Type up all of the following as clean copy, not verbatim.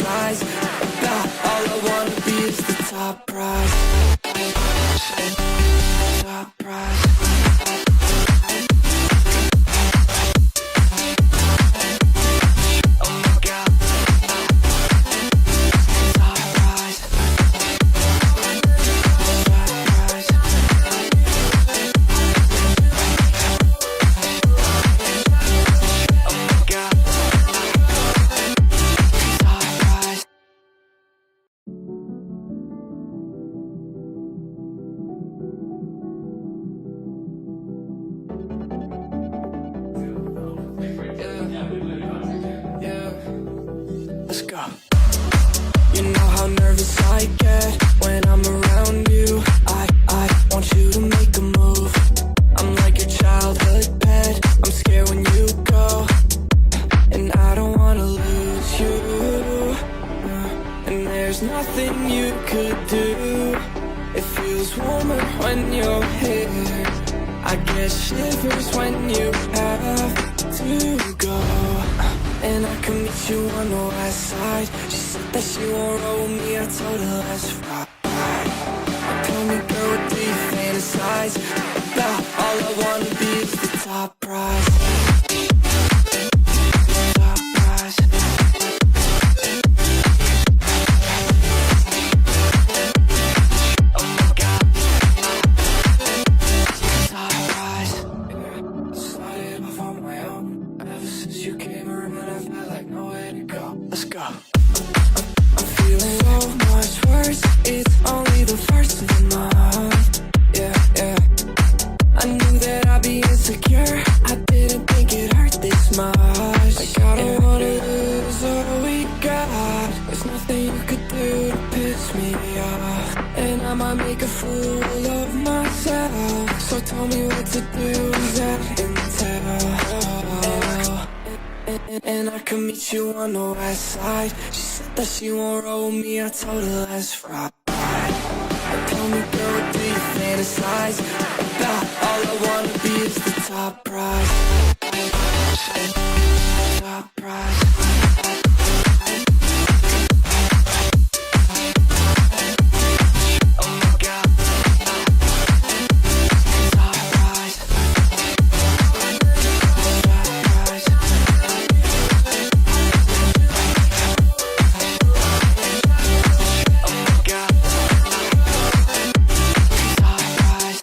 fantasize about. All I wanna be is the top prize. Top prize. Oh my God. Top prize. Top prize. Oh my God. Top prize. Yeah, let's go. You know how nervous I get when I'm around you. I want you to make a move. I'm like your childhood pet. I'm scared when you go, and I don't wanna lose you. And there's nothing you could do. It feels warmer when you're here. I get shivers when you have to go. And I can meet you on the west side. She said that she won't roll with me. I told her let's ride. Tell me, girl, what do you fantasize about? All I wanna be is the top prize. Top prize. Oh my God. Top prize. Started off on my own. Ever since you came around, I felt like nowhere to go. Let's go. I'm feeling so much worse. It's only the first of the month. Yeah, yeah. I knew that I'd be insecure. I didn't think it hurt this much. Like I don't wanna lose all we got. There's nothing you could do to piss me off. And I might make a fool of myself. So tell me what to do, that intel. And I can meet you on the west side. She said that she won't roll with me. I told her let's ride. Tell me, girl, what do you fantasize about? All I wanna be is the top prize. Top prize. Oh my God. Top prize. Top prize. Oh my God. Top prize.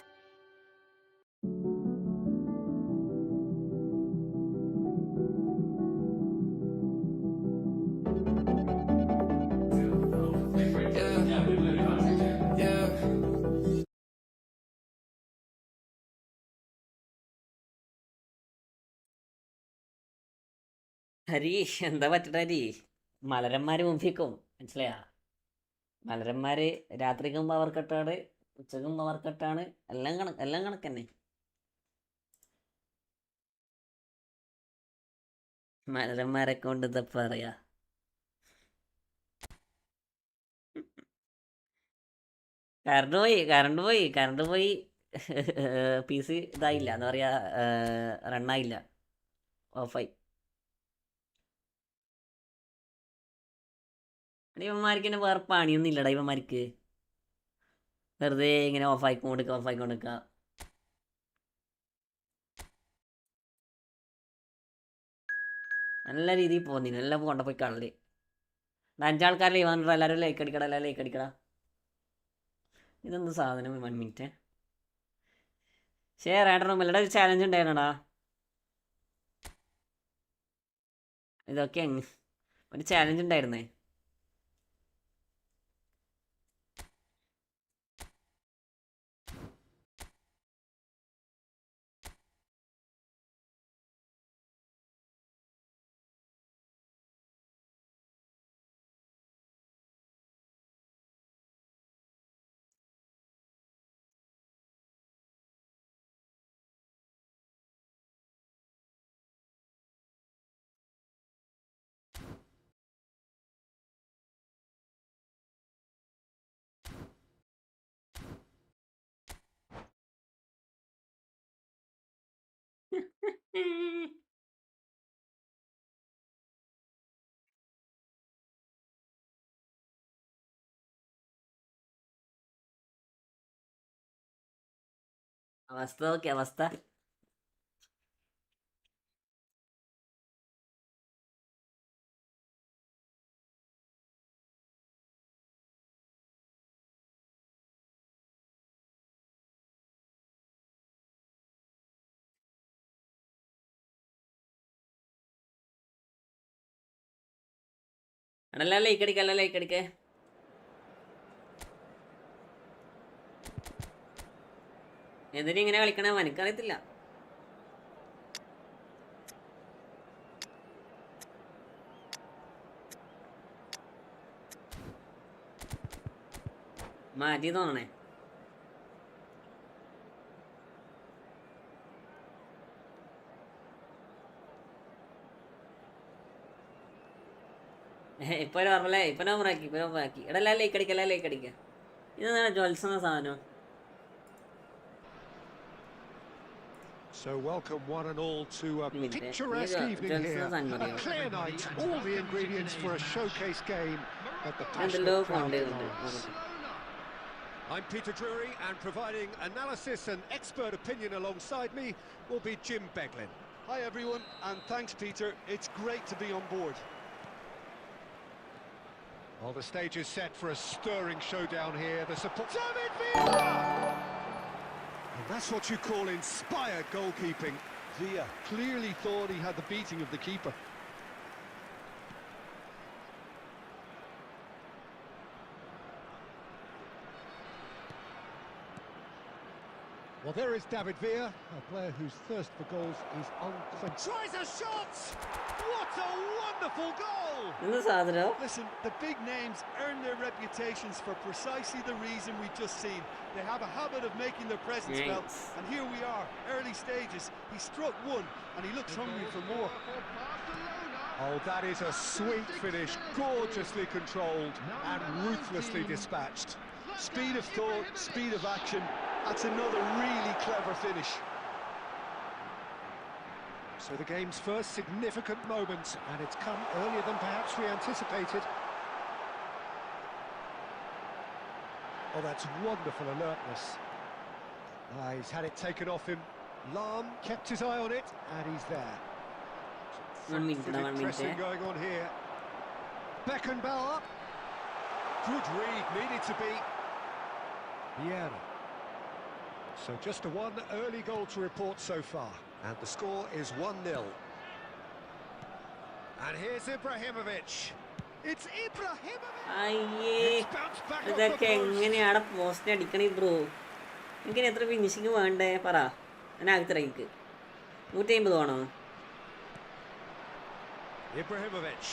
Yeah, yeah. Hari എന്താ പറ്റണ Hari? മലരന്മാര് മുമ്പിക്കും മനസ്സിലായാ? മലരന്മാര് രാത്രിക്കും power കട്ടാണ്, ഉച്ചക്കും power കട്ടാണ്, എല്ലാം കണക്കന്നെ. മലരന്മാരെ കൊണ്ട് എന്താ പറയാ? Current പോയി P C ഇതായില്ല, എന്താ പറയാ, റണ്ണായില്ല, ഓഫായി. ഇവന്മാർക്ക് തന്നെ വേറെ പണിയൊന്നും ഇല്ലടാ. ഇവന്മാർക്ക് വെറുതെ ഇങ്ങനെ ഓഫായിക്കൊണ്ടിരിക്കുക. നല്ല രീതിയിൽ പോകുന്നില്ല, എല്ലാം കൊണ്ടുപോയി കളി. 5 ആൾക്കാർ ലൈവ് വന്നിട്ട് എല്ലാവരും ലൈക്ക് അടിക്കടാ. ഇതെന്ത് സാധനം? 1 മിനിറ്റ്. ഷെയർ ആയിട്ടൊന്നും അല്ലടാ, ഒരു ചാലഞ്ച് ഉണ്ടായിരുന്നടാ. ഇതൊക്കെ ഒരു ചാലഞ്ച് ഉണ്ടായിരുന്നേ. അവസ്ഥ നോക്കി അവസ്ഥ. എടാ ലൈക്ക് അടിക്ക, ലൈക്ക് അടിക്കേ. എന്തിനാ ഇങ്ങനെ കളിക്കണേ എനിക്കറിയത്തില്ല. മാറ്റി തോന്നണേ. ഇപ്പൊ ഓർമ്മല്ലേ, ഇപ്പൊ നമ്പറാക്കി. എടാ ലൈക്ക് അടിക്ക, ലൈക്ക് അടിക്ക. ഇതെന്താണ് ജോൽസ് എന്ന സാധനം? So welcome one and all to a picturesque evening here. A clear night, all the ingredients for a showcase game at the passionate crowd in Lawrence. I'm Peter Drury, and providing analysis and expert opinion alongside me will be Jim Beglin. Hi everyone, and thanks Peter, it's great to be on board. Well, the stage is set for a stirring showdown here. The support... David Villa! And that's what you call inspired goalkeeping. Villa clearly thought he had the beating of the keeper. Well, there is David Villa, a player whose thirst for goals is unquenchable. Tries a shot! What a wonderful goal! എന്ത് സാധനം? Listen, the big names earn their reputations for precisely the reason we've just seen. They have a habit of making their presence felt, and here we are, early stages. He struck one, and he looks hungry for more. Oh, that is a sweet finish, gorgeously controlled and ruthlessly dispatched. Speed of thought, speed of action. That's another really clever finish. So the game's first significant moment, and it's come earlier than perhaps we anticipated. Oh, that's wonderful alertness. He's had it taken off him. Lahm kept his eye on it, and he's there. Pressing going on here. Beckenbauer. Good read, needed to be. Vieira. So just a one early goal to report so far, and the score is 1-0. And here's Ibrahimovic. It's Ibrahimovic. അയ്യേ, It's bounced back off the ഇതൊക്കെ post. എങ്ങനെയാണ് post അടിക്കണേ bro? എനിക്ക് എത്ര finishing വേണ്ടേ പറ. അതിനകത്തിറങ്ങിക്ക് 150 വേണോ? Ibrahimovic.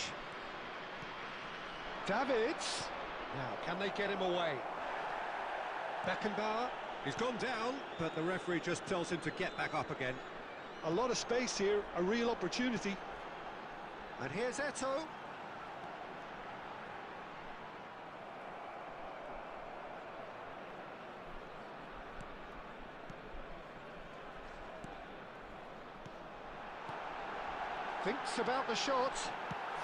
Davids. Now, can they get him away? Beckenbauer. He's gone down, but the referee just tells him to get back up again. A lot of space here, a real opportunity. And here's Eto'o. Thinks about the shot.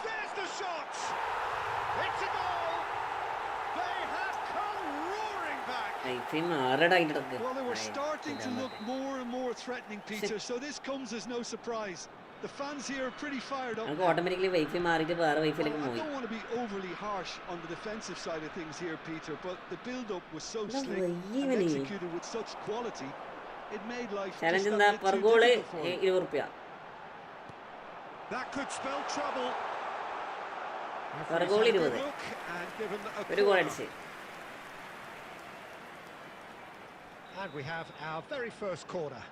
There's the shot! It's a goal! They have come roaring back! Well, they were starting to look more and more threatening, Peter, so this comes as no surprise. The fans here are pretty fired up. നമുക്ക് automatically wifi മാറിയിട്ട് വേറെ വൈഫൈയിലേക്ക് I പോയി. don't want to be overly harsh on the defensive side of things here, Peter, but the build-up was so That's slick and even executed with such quality. It made life just challenge that എന്താ? bit per too goal difficult for them. 20 റുപ്യ. That could spell trouble. Per goal 20. Look and given a ഒരു goal corner. അടിച്ച്. And we have our very first corner.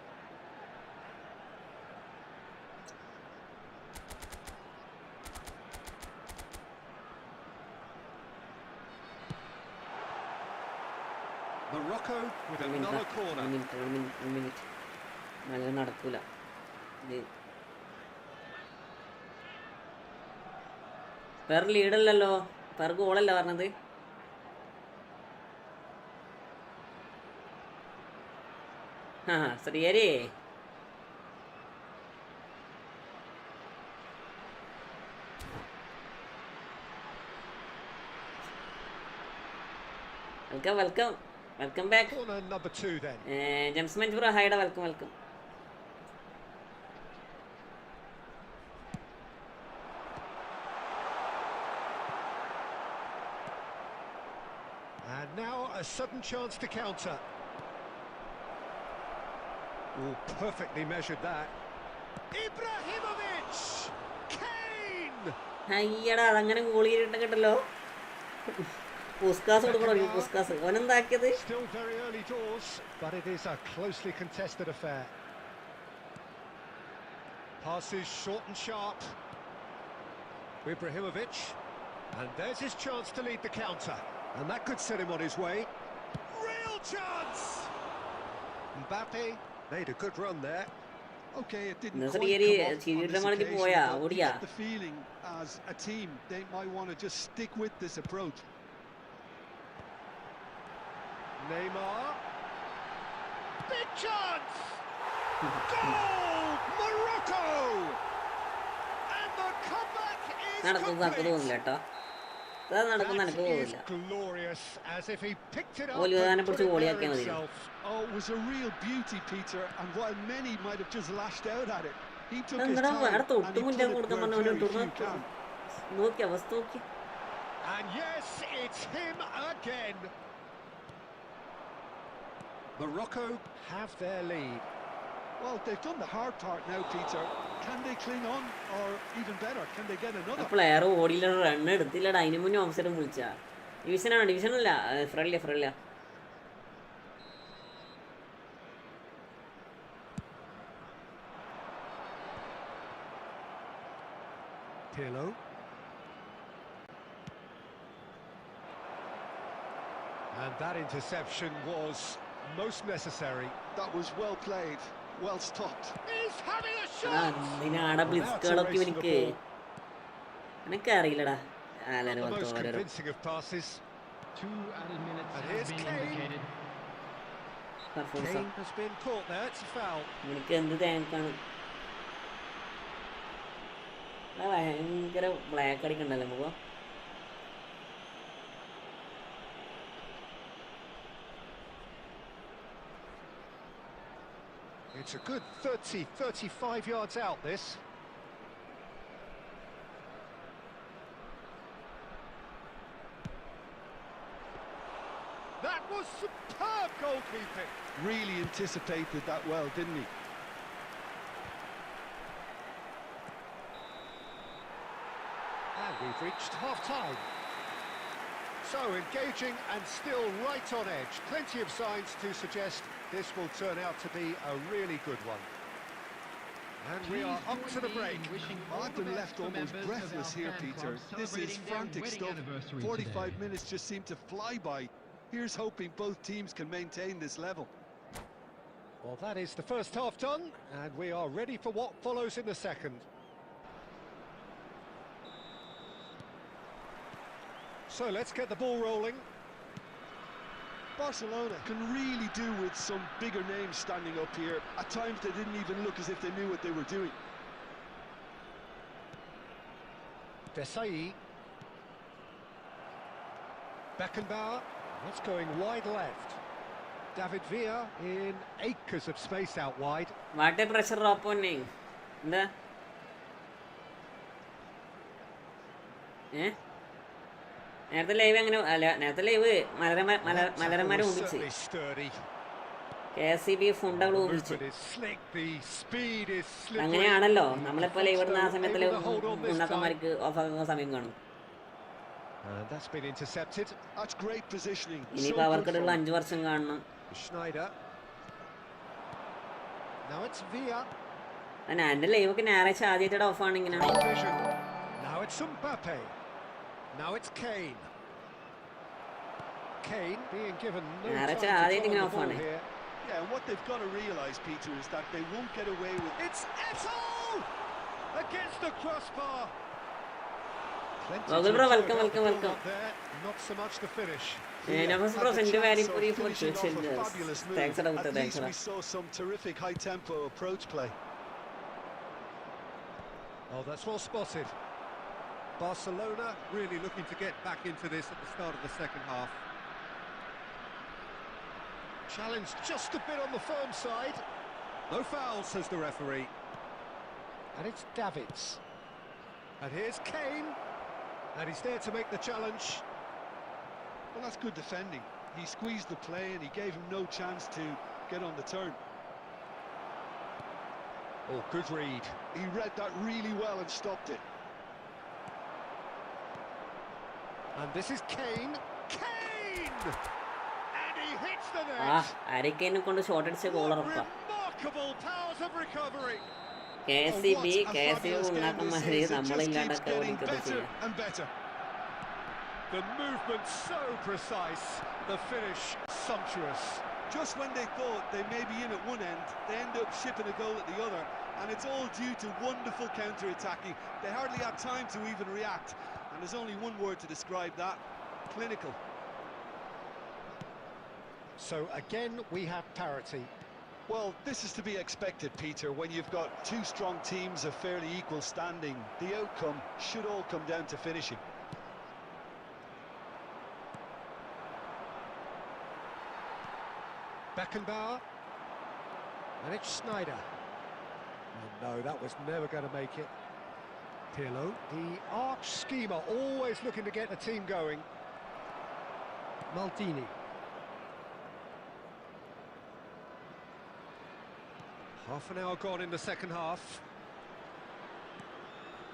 Morocco with another corner. ഒരു minute നല്ല നടക്കൂല ഇത്. പെർ ലീഡല്ലല്ലോ, പെർ ഗോളല്ല പറഞ്ഞത്. ആ ശ്രീയരേ, welcome welcome. Welcome back. Corner number 2 then. James മഞ്ജ് ബ്രോ ഹൈഡ welcome. And now a sudden chance to counter. Oh, perfectly measured that. Ibrahimovic! Kane! അയ്യടാ അതങ്ങനെ ഗോൾ ചെയ്തിട്ട് കേട്ടല്ലോ. പുസ്കാസ് കൊടുക്കണോ? Puskas ഓനെന്താക്കിയത്? Still very early doors, but it is a closely contested affair. Passes short and sharp. Ibrahimovic, and there's his chance to lead the counter, and that could set him on his way. Real chance! Mbappe made a good run there. Okay, it didn't Nasser quite Yeri, come off on this Chidramani occasion, പോയാ but you ഓടിയാ? get the feeling as a team they might want to just stick with this approach. Neymar. Big chance! Goal! Morocco! And the comeback is complete. അത് നടക്കുന്ന എനിക്ക് That തോന്നില്ല. is glorious, as if he picked it up ഓല് and അതിനെ put പിടിച്ച് it there ഗോളിയാക്കിയാൽ മതി. himself. Oh, it was a real beauty, Peter, and while many might have just lashed out at it, he took his എന്താ time അവിടെ and he തൊട്ട് put മുന്നേ it കൊടുക്കാൻ where പറഞ്ഞ very few can. നോക്കി അവസ്ഥ നോക്കി. And yes, it's him again. Morocco have their lead. Well, they've done the hard part now, Peter. Can they cling on, or even better, can they get another? Player ഓടിയില്ല, run എടുത്തില്ലടാ. അതിന് മുന്നേ offside വിളിച്ച ഡിവിഷനല്ല ഫ്രണ്ട്ലിയാ. Pirlo. And that interception was most necessary. That was well played, well stopped. He's having a shot! എന്തിനാടാ ബ്ലിസ്കളൊക്കെ എനിക്ക് എനിക്കറിയില്ലടാ. Not the most convincing of passes. 2 added minutes And have here's been Kane. indicated. Kane has been caught there, it's a foul. എനിക്ക് എന്ത് തേങ്ങാണ് ഭയങ്കര black അടിക്കണ്ടല്ലോ നമുക്ക്. It's a good 35 yards out, this. That was superb goalkeeping. Really anticipated that well, didn't he? And we've reached half-time. So engaging and still right on edge. Plenty of signs to suggest this will turn out to be a really good one. And we are up to the break. I've been left almost breathless here, Peter. This is frantic stuff. 45 minutes just seem to fly by. Here's hoping both teams can maintain this level. Well, that is the first half done, and we are ready for what follows in the second. So let's get the ball rolling. Barcelona can really do with some bigger names standing up here. At times they didn't even look as if they knew what they were doing. Desai. Beckenbauer. That's going wide left. David Villa in acres of space out wide. What a pressure ഓപ്പോന്നെ എന്താ നേരത്തെ live അങ്ങനെ അല്ല, നേരത്തെ live മലരന്മാരെ ഒന്നിച്ച് Certainly sturdy. KCB ഫുണ്ടകൾ ഒന്നിച്ചു. Movement is slick, the speed is slippery. അങ്ങനെയാണല്ലോ നമ്മളിപ്പോ ലൈവ് ഇടുന്ന ആ സമയത്തില് ഉണ്ടാക്കന്മാർക്ക് ഓഫാക്കുന്ന സമയം കാണും. And that's been intercepted. That's great positioning. ഇനിയിപ്പോ അവർക്കിടയിൽ 5 വർഷം കാണണം. Schneider. Now it's Villa. എന്റെ ലൈവ് ഒക്കെ ഞായറാഴ്ച ആദ്യമായിട്ട് ഓഫാണ് ഇങ്ങനെ. Vision. Now it's Mbappe. Now it's Kane. Kane being given no time to control the ball here. Yeah, and what they've got to realise, Peter, is that they won't get away with it. It's Eto'o against the crossbar. Welcome, bro. Welcome. There, not so much to finish. Namaste, bro. Send you very for Thanks a lot. At least we saw some terrific high-tempo approach play. Oh, that's well spotted. Barcelona really looking to get back into this at the start of the second half. Challenge just a bit on the firm side. No foul, says the referee. And it's Davids. And here's Kane. And he's there to make the challenge. Well, that's good defending. He squeezed the play and he gave him no chance to get on the turn. Oh, good read. He read that really well and stopped it. And this is Kane. Kane! And he hits the net. ആരൊക്കെ കൊണ്ട് shot അടിച്ച goal ഉറപ്പാ. Remarkable powers of recovery. KCB ഉണ്ടാക്കന്മാര് നമ്മളില്ലാണ്ടൊക്കെ ഓടിക്കട്ടെ ചെയ്യാം. The movement so precise, the finish sumptuous. Just when they thought they may be in at one end, they end up shipping a goal at the other, and it's all due to wonderful counter-attacking. They hardly had time to even react, and there's only one word to describe that: clinical. So again we have parity. Well, this is to be expected, Peter, when you've got two strong teams of fairly equal standing. The outcome should all come down to finishing. Beckenbauer. And it's Snyder. Oh no, that was never going to make it. Pirlo, the arch schemer, always looking to get the team going. Maldini. Half an hour gone in the second half.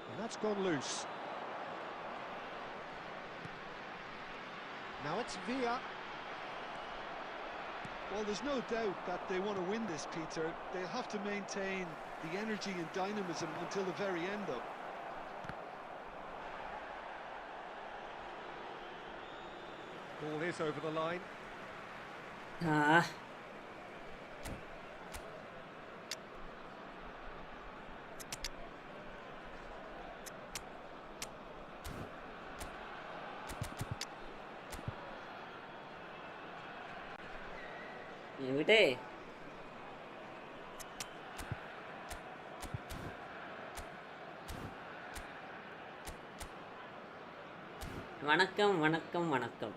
And that's gone loose. Now it's Villa. Well, there's no doubt that they want to win this, Peter. They'll have to maintain the energy and dynamism until the very end, though. Ball is over the line. എവിടെ വണക്കം വണക്കം വണക്കം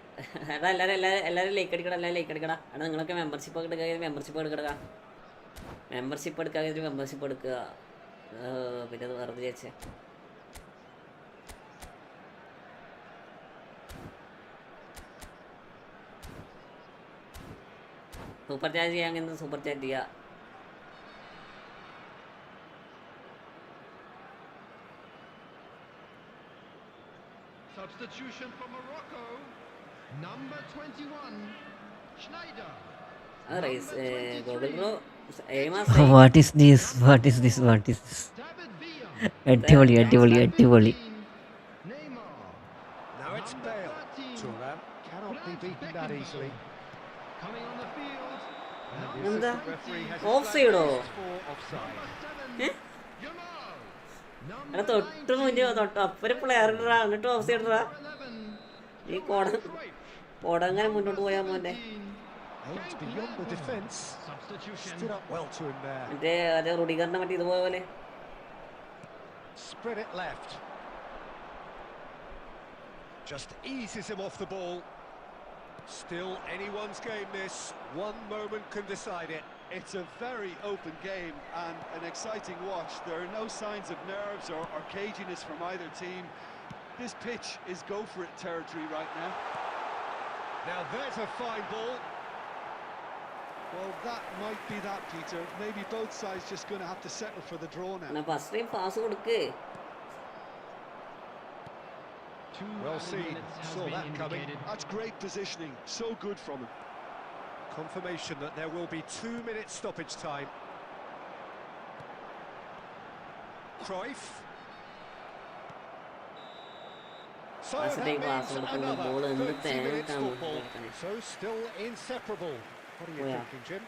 എടാ എല്ലാവരും like അടിക്കടാ, എല്ലാവരും like അടിക്കടാ. എടാ നിങ്ങളൊക്കെ മെമ്പർഷിപ്പ് എടുക്കുക, മെമ്പർഷിപ്പ് എടുക്കുക, മെമ്പർഷിപ്പ് എടുക്കുക, മെമ്പർഷിപ്പ് എടുക്കുക. പിന്നെ അത് വെറുതെ വെച്ചേ. സൂപ്പർ ചാറ്റ് ചെയ്യാമെങ്കിൽ സൂപ്പർ ചാറ്റ് ചെയ്യുക. Substitution for Morocco. Number 21, Schneider. Google Bro, What is this? What is this? What is this? David Villa. അടിപൊളി അടിപൊളി അടിപൊളി. Neymar. Now it's Bale. Thuram cannot be beaten that easily. Coming on the field. And the എന്താ assistant referee has ഓഫ് സൈഡോ? for offside. Jamal. എടാ തൊട്ട് മുന്നേ തൊട്ട് അപ്പര് പ്ലെയർ ഇടാ, എന്നിട്ട് ഓഫ് സൈഡ് ഇടാ. ഈ കോടങ്ങനെ മുന്നോട്ട് പോയാൽ മോനെ. Aims beyond the defence. Stood up well to him there. മറ്റേ റുഡിഗറിന്റെ മറ്റേ ഇതുപോലെ Spread it left. Just eases him off the ball. Still anyone's game this. One moment can decide it. It's a very open game and an exciting watch. There are no signs of nerves or caginess from either team. This pitch is go for it territory right now. Now there's a fine ball. Well, that might be that, Peter. Maybe both sides just going to have to settle for the draw now. First time pass കൊടുക്ക്. Well seen. Saw that coming. That's great positioning. So good from him. Confirmation that there will be 2 minutes stoppage time. Cruyff. So first that time pass means കൊടുക്കുന്ന another ball എന്ത് 30 minutes തേങ്ങാണ്. football. So still inseparable. What are you Yeah. thinking, Jim?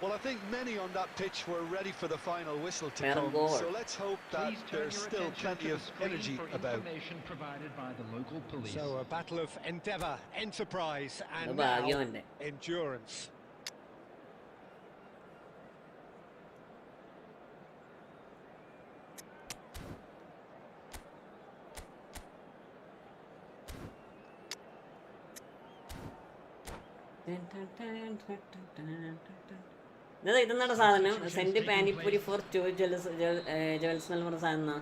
Well, I think many on that pitch were ready for the final whistle to Fair come. goal. So let's hope that Please turn there's your still attention plenty to of the screen energy for about. information provided by the local police. So a battle of endeavour, enterprise, and അത് now ഭാഗ്യവന്റെ. endurance. ഇതെന്താണ് സാധനം? Saint panipuri four 2 jewels എന്ന് പറഞ്ഞ സാധനം.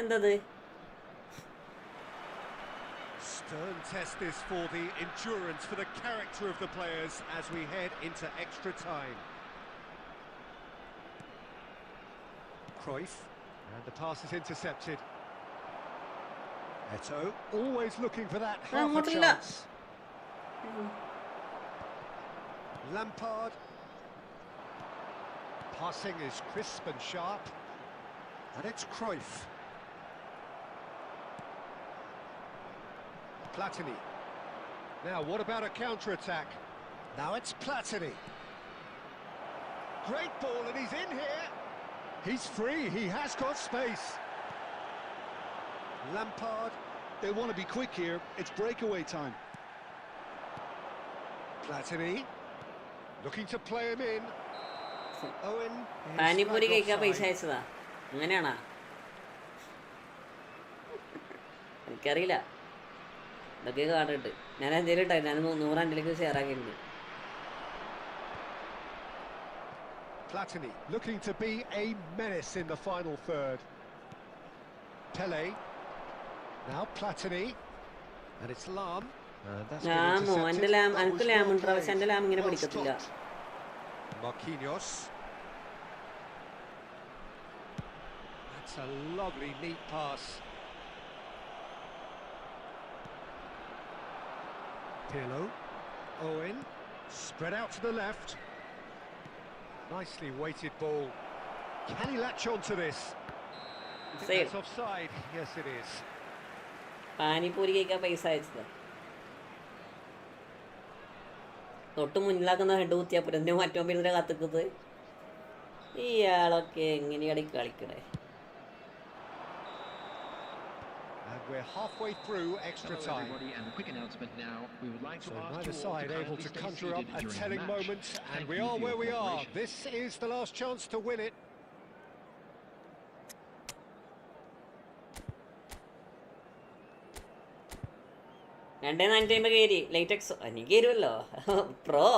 എന്തത്? Stern test this for the endurance, for the character of the players as we head into extra time. Cruyff, and the pass is intercepted. Eto, always looking for that half a chance. Lampard. Passing is crisp and sharp. And it's Cruyff. Platini. Now, what about a counter-attack? Now it's Platini. Great ball, and he's in here. He's free, he has got space. Lampard. They want to be quick here, it's breakaway time. Platini. Looking to play him in. Owen. Panipuri കഴിക്കാൻ പൈസ അയച്ചതാ, അങ്ങനെയാണോ? എനിക്കറിയില്ല, ഇതൊക്കെ കാണുന്നുണ്ട്. ഞാൻ എന്തെങ്കിലും ഇട്ടായിരുന്നു, ഞാൻ 100 അണ്ടിലേക്ക് ഷെയർ ആക്കിയിട്ടുണ്ട്. Platini looking to be a menace in the final third. Pele. Now Platini. And it's Lam. ലാമോ? എൻ്റെ ലാം, എനിക്ക് ലാമുണ്ട്, പക്ഷെ എൻ്റെ ലാം ഇങ്ങനെ പിടിക്കത്തില്ല. Marquinhos. That's a lovely neat pass. Pirlo. Owen. Spread out to the left. Nicely weighted ball. Can he latch on to this? That's offside. Yes, it is. Panipuri കഴിക്കാൻ പൈസ അയച്ചതാ. തൊട്ട് മുന്നിലാക്കുന്ന head കുത്തിയപ്പോൾ എന്തേ മാറ്റം പിന്നെ കത്തിക്കുന്നത്? ഇയാളൊക്കെ എങ്ങനെയാണ് കളിക്കണേ? And we're halfway through extra time. And a quick announcement now. We would like to So ask neither you all side to able kindly to stay conjure up seated a during the telling match. moment, and Thank we you are for where your we are. cooperation. This is the last chance to win it. രണ്ടേ 450 കയറി ലൈറ്റെക്സ് എനിക്ക് കയറുമല്ലോ. Pro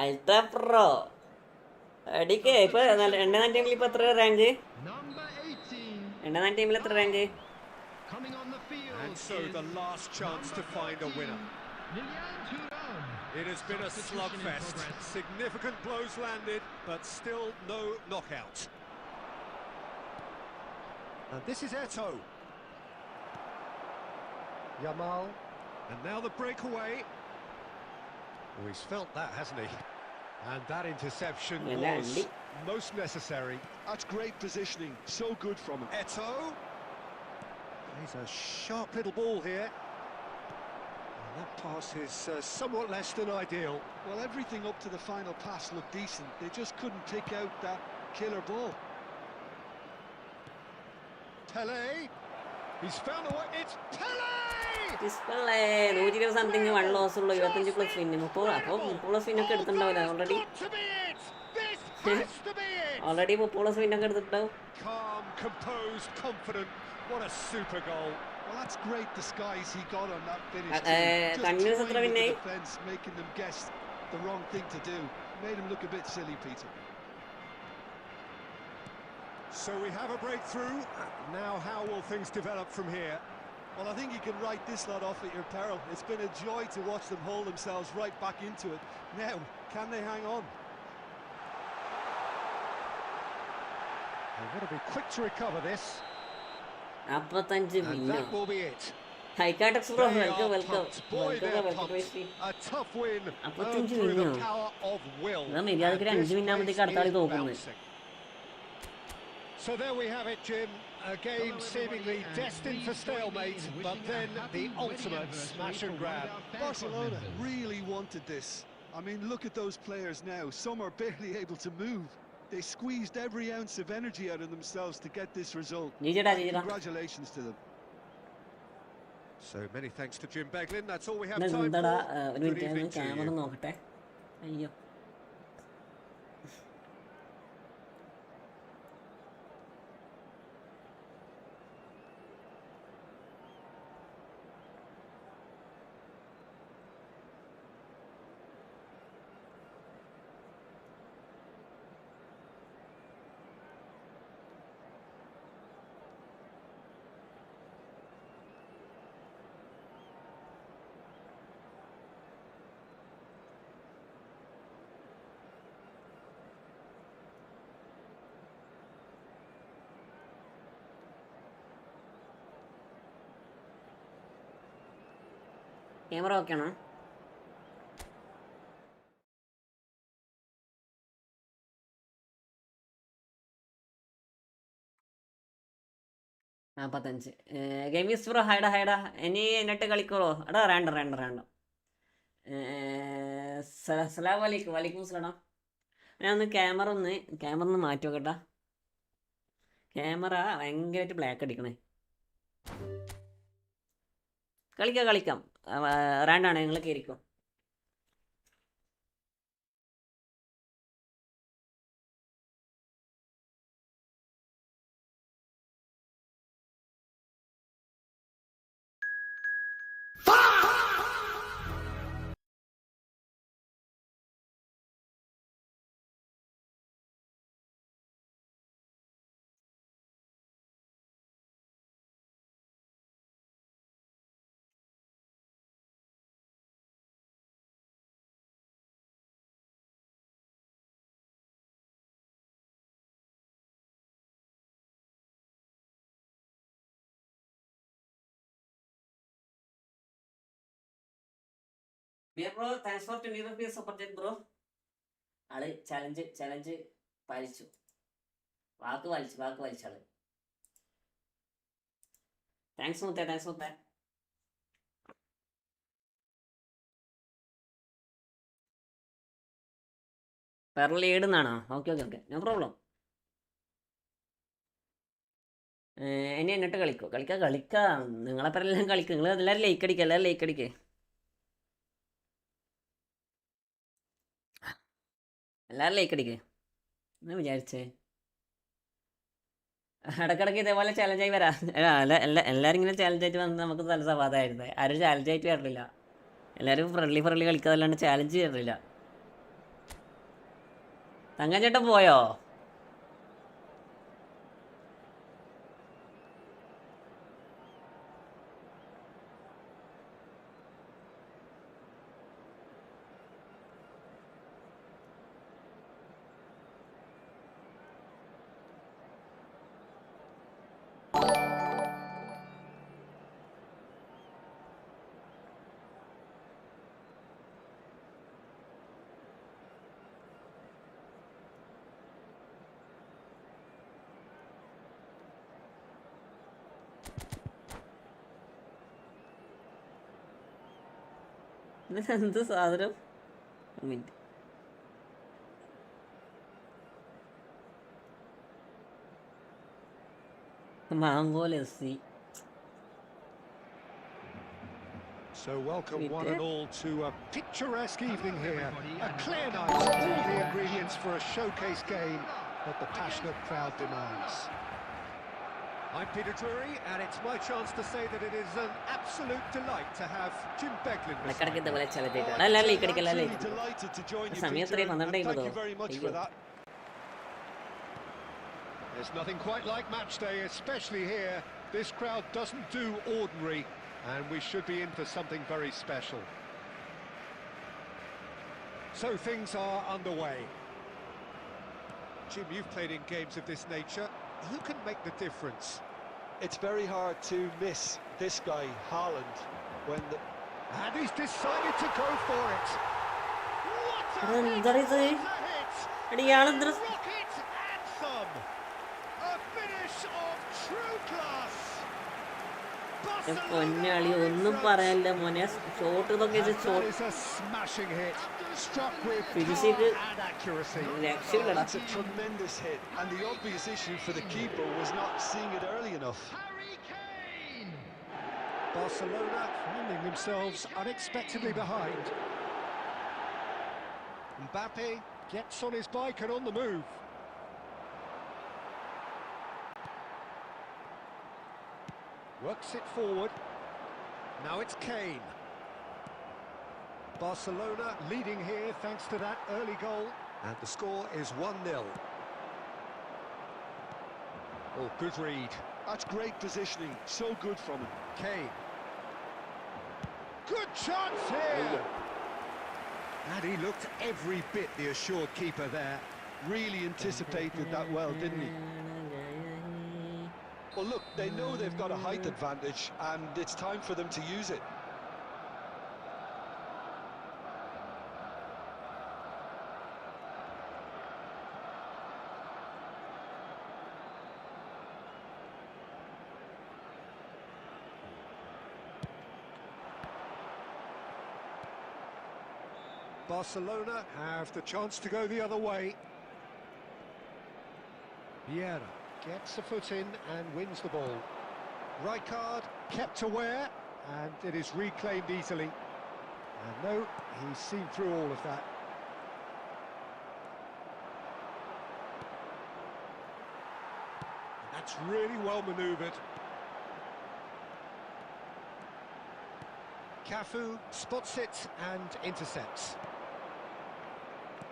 ultra pro അടിക്കേ. ഇപ്പൊ 250 ഇപ്പൊ എത്ര rank? 250 എത്ര rank? And so the last chance to find a winner. It has been a slugfest. Significant blows landed, but still no knockout. And this is Eto. Yamal. And now the breakaway. Oh, he's felt that, hasn't he? And that interception was most necessary. That's great positioning, so good from him. Eto. He's a sharp little ball here. And that pass is somewhat less than ideal. Well, everything up to the final pass looked decent. They just couldn't pick out that killer ball. Pele. He's found a way. It's Pele! 120 something 1 loss ഉള്ളൂ. 25 plus win. 30 അപ്പോൾ 30 plus win ഒക്കെ എടുത്തിട്ടുണ്ടാവില്ല already. 30 plus win ഒക്കെ എടുത്തിട്ടുണ്ടാവും. Calm, composed, confident. What a super goal. Well, that's great disguise he got on that finish. Continuous Just എത്ര toying with വിന്നായി? the defense, making them guess the wrong thing to do. Made him look a bit silly, Peter. So we have a breakthrough. Now how will things develop from here? Well, I think you can write this lot off at your peril. It's been a joy to watch them hold themselves right back into it. Now, can they hang on? They've got to be quick to recover this. 45 And വിന്നോ? that will be it. ഹൈക്കാട്ടെക്സ് bro They welcome are welcome pumped. Boy, they're welcome pumped. A tough win earned 45 through the വിന്നോ? power of will. അതാ മര്യാദക്ക് And 5 this മിനിറ്റാകുമ്പോഴത്തേക്ക് place അടുത്ത കളി is തോക്കുന്നത്. bouncing. So there we have it, Jim. A game seemingly destined for stalemate, but then the ultimate smash and grab. Barcelona really wanted this. I mean, look at those players now. Some are barely able to move. They squeezed every ounce of energy out of themselves to get this result. Congratulations to them. So many thanks to Jim Beglin. That's all we have time എന്താടാ for. ഒരു Good minute evening to camera you. നോക്കട്ടെ. അയ്യോ camera okay ആണോ? 45. ഗെയിമിസ് bro ഹൈഡാ ഹൈഡാ ഇനി എന്നിട്ട് കളിക്കോളൂ. എടാ വേണ്ട. സലാം വലൈക്കും. വലൈക്കും സ്ലാം. ഞാൻ ഒന്ന് ക്യാമറ ഒന്ന് മാറ്റി നോക്കട്ടാ. ക്യാമറ ഭയങ്കരമായിട്ട് ബ്ലാക്ക് അടിക്കണേ. കളിക്കാം. റാണ്ടാണ്, നിങ്ങൾ കയറിക്കോ. Bro thanks for 20 rupees super chat bro. ആള് ചലഞ്ച് പാലിച്ചു. വാക്ക് വലിച്ചാള്. താങ്ക്സ് മുത്തേ. പെർ ലീഡ് എന്നാണോ? Okay no problem. ഇനി എന്നിട്ട് കളിക്കാം. നിങ്ങളെ പേരെല്ലാം കളിക്കും. നിങ്ങൾ എല്ലാവരും ലൈക്ക് അടിക്കുക. എല്ലാവരും ലൈക്ക് അടിക്കുക എന്ന് വിചാരിച്ചേ. ഇടക്കിടക്ക് ഇതേപോലെ ചാലഞ്ചായി വരാം. എല്ലാവരും ഇങ്ങനെ ചാലഞ്ചായിട്ട് വന്ന് നമുക്ക് നല്ല സമാധാനമായിരുന്നു. ആരും ചാലഞ്ചായിട്ട് വരലില്ല. എല്ലാവരും ഫ്രണ്ട്ലി കളിക്കാതല്ലാണ്ട് ചാലഞ്ച് വരില്ല. തങ്കച്ചേട്ടൻ പോയോ? എന്ത് സാധനം? Mango lassi. So welcome one and all to a picturesque evening here. A clear night, all the ingredients for a showcase game that the passionate crowd demands. I'm Peter Drury, and it's my chance to say that it is an absolute delight to have Jim Beglin beside me. Delighted to join you, Peter, and thank you very much for that. There's nothing quite like match day, especially here. This crowd doesn't do ordinary, and we should be in for something very special. So things are underway. Jim, you've played in games of this nature. Who can make the difference? It's very hard to miss this guy, Haaland, when the... And he's decided to go for it. What a hit! Rocket anthem! A finish of true class! പൊന്നാളി ഒന്നും പറയാനില്ല മോനെ. Shot ഇതൊക്കെ shot finishing രക്ഷയില്ലടാ. It's a tremendous hit, and the obvious issue for the keeper was not seeing it early enough. Barcelona finding themselves unexpectedly behind. Mbappe gets on his bike and on the move. Works it forward. Now it's Kane. Barcelona leading here thanks to that early goal. And the score is 1-0. Oh, good read. That's great positioning, so good from him. Kane. Good chance here! And he looked every bit the assured keeper there. Really anticipated that well, didn't he? Well, look, they know they've got a height advantage, and it's time for them to use it. Barcelona have the chance to go the other way. Vieira gets a foot in and wins the ball. Rijkaard kept aware, and it is reclaimed easily. And no, he's seen through all of that. And that's really well manoeuvred. Cafu spots it and intercepts.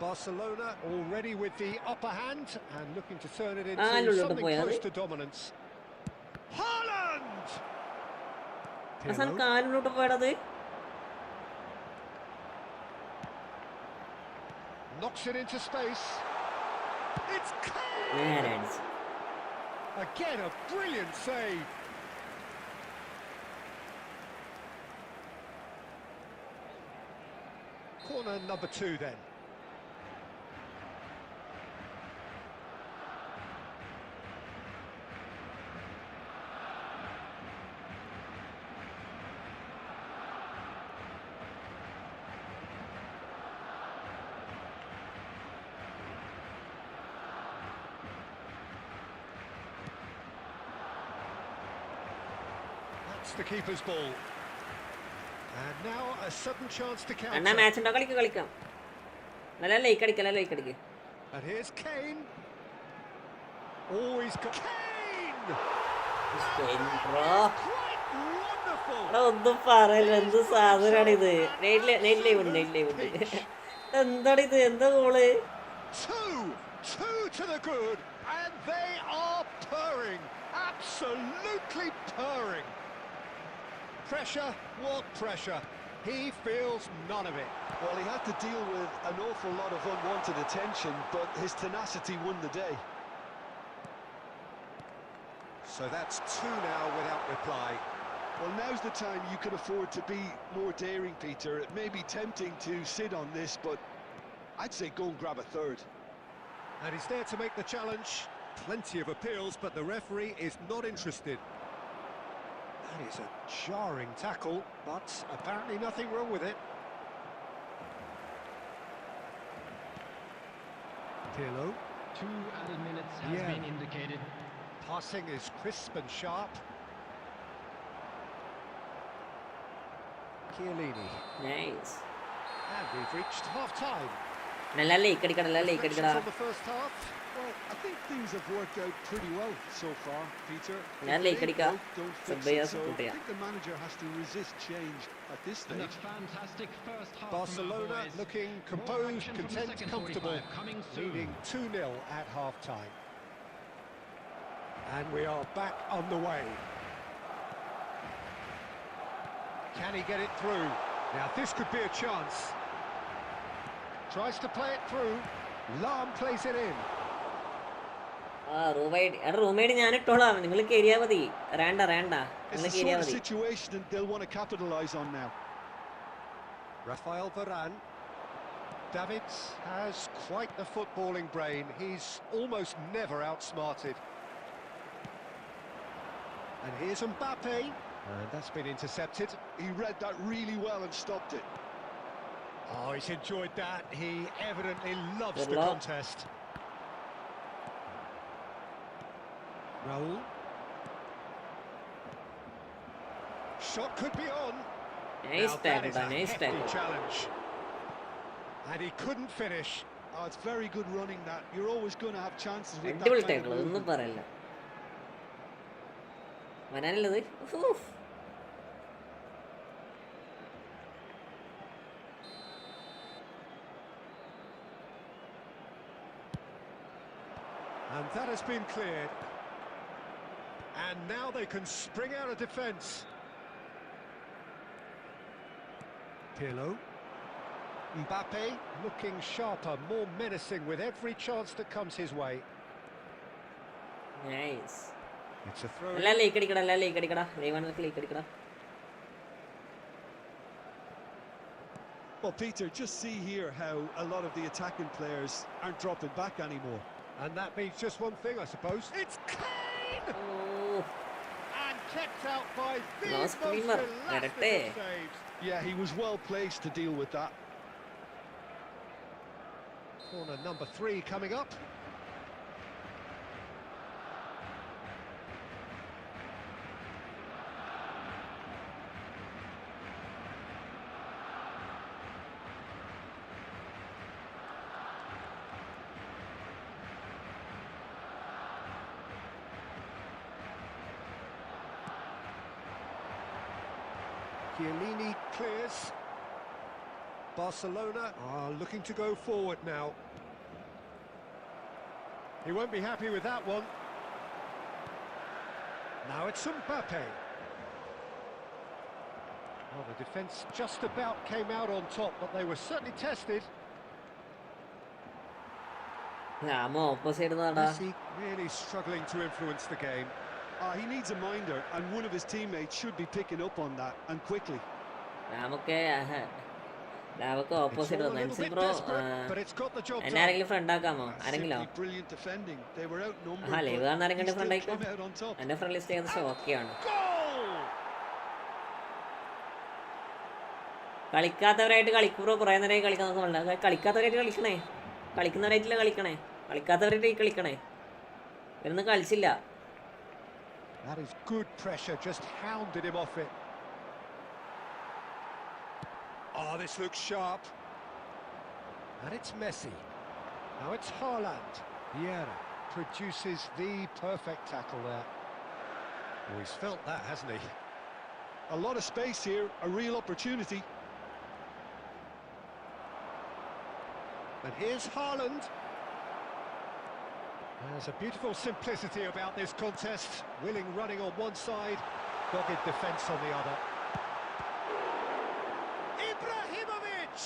Barcelona already with the upper hand and looking to turn it into something close to dominance. Haaland! Knocks it into space. It's Kane! Again, a brilliant save. Corner number 2 then. That's the keeper's ball. And now a sudden chance to counter. And here's Kane. Oh, he's got Kane! Kane, bro. Quite wonderful. Two to the good, and they are purring. Absolutely purring. Pressure, what pressure? He feels none of it. Well, he had to deal with an awful lot of unwanted attention, but his tenacity won the day. So that's 2 now without reply. Well, now's the time you can afford to be more daring, Peter. It may be tempting to sit on this, but I'd say go and grab a third. And he's there to make the challenge. Plenty of appeals, but the referee is not interested. That is a jarring tackle, but apparently nothing wrong with it. Pirlo. 2 added minutes has been indicated. Passing is crisp and sharp. Chiellini. Nice. And we've reached half-time. On the first half. Well, I think things have worked out pretty well so far, Peter. Don't fix it, so I think the manager has to resist change at this stage. Fantastic first half. Barcelona looking composed, content, comfortable, leading 2-0 at half-time. And we are back on the way. Can he get it through? Now this could be a chance. Tries to play it through. Lam plays it in. It's the sort of situation that they'll want to capitalise on now. Rafael Varane. Davids has quite the footballing brain. He's almost never outsmarted. And here's Mbappe. And that's been intercepted. He read that really well and stopped it. Oh, he's enjoyed that. He evidently loves the contest. Raul. Shot could be on. Nice tackle, nice tackle. Challenge. And he couldn't finish. Oh, it's very good running that. You're always going to have chances with that Double kind tackle, of movement. And that has been cleared. And now they can spring out of defence. Pirlo. Mbappe looking sharper, more menacing with every chance that comes his way. Nice. It's a throw. Well, Peter, just see here how a lot of the attacking players aren't dropping back anymore. And that means just one thing, I suppose. It's Kane! Oh. And kept out by the Last most screamer. elastic of saves. Yeah, he was well placed to deal with that. Corner number 3 coming up. Chiellini clears. Barcelona are looking to go forward now. He won't be happy with that one. Now it's Mbappe. Well, the defence just about came out on top, but they were certainly tested. Messi really struggling to influence the game. He needs a minder, and one of his teammates should be picking up on that, and quickly. Opposite but it's got the job done. Friend Brilliant defending. They were outnumbered. He still came out on top. Friend list കളിക്കാത്തവരായിട്ട് കളിക്കുമ്പോൾ കുറേ നേരമായി കളിക്കുന്ന കളിക്കാത്തവരായിട്ട് കളിക്കണേ കളിക്കുന്നവരായിട്ടില്ല കളിക്കാത്തവരായിട്ട് കളിക്കണേ ഇവരൊന്നും കളിച്ചില്ല. That is good pressure, just hounded him off it. Oh, this looks sharp. And it's Messi. Now it's Haaland. Vieira produces the perfect tackle there. Oh, he's felt that, hasn't he? A lot of space here, a real opportunity. And here's Haaland. There's a beautiful simplicity about this contest. Willing running on one side, dogged defence on the other. Ibrahimovic!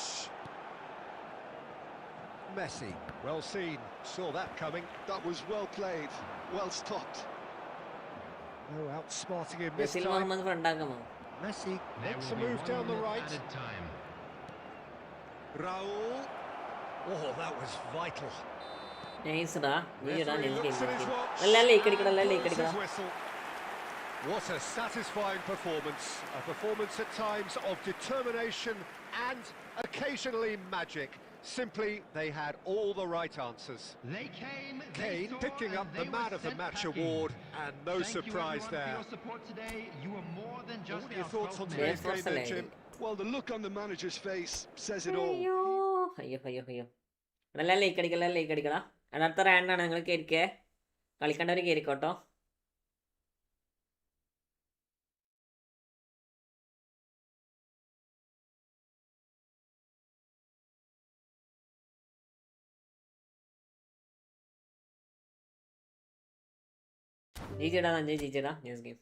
Messi, well seen, saw that coming. That was well played, well stopped. No outsmarting him this time. Messi makes a move down the right. Raul. Oh, that was vital. Nice, da. What a satisfying performance. A performance at times of determination and occasionally magic. Simply, they had all the right answers. Kane picking up the Man of the Match award, and no surprise there. What are your thoughts on today's game then, Jim? Well, the look on the manager's face says it all. Like അടിക്കടാ. അടുത്ത റാൻഡാണ് നിങ്ങൾ കയറിക്കേ. കളിക്കേണ്ടവർ കയറിക്കോട്ടോ. ജീജിടാ സഞ്ജയ് ജീജിടാ news game.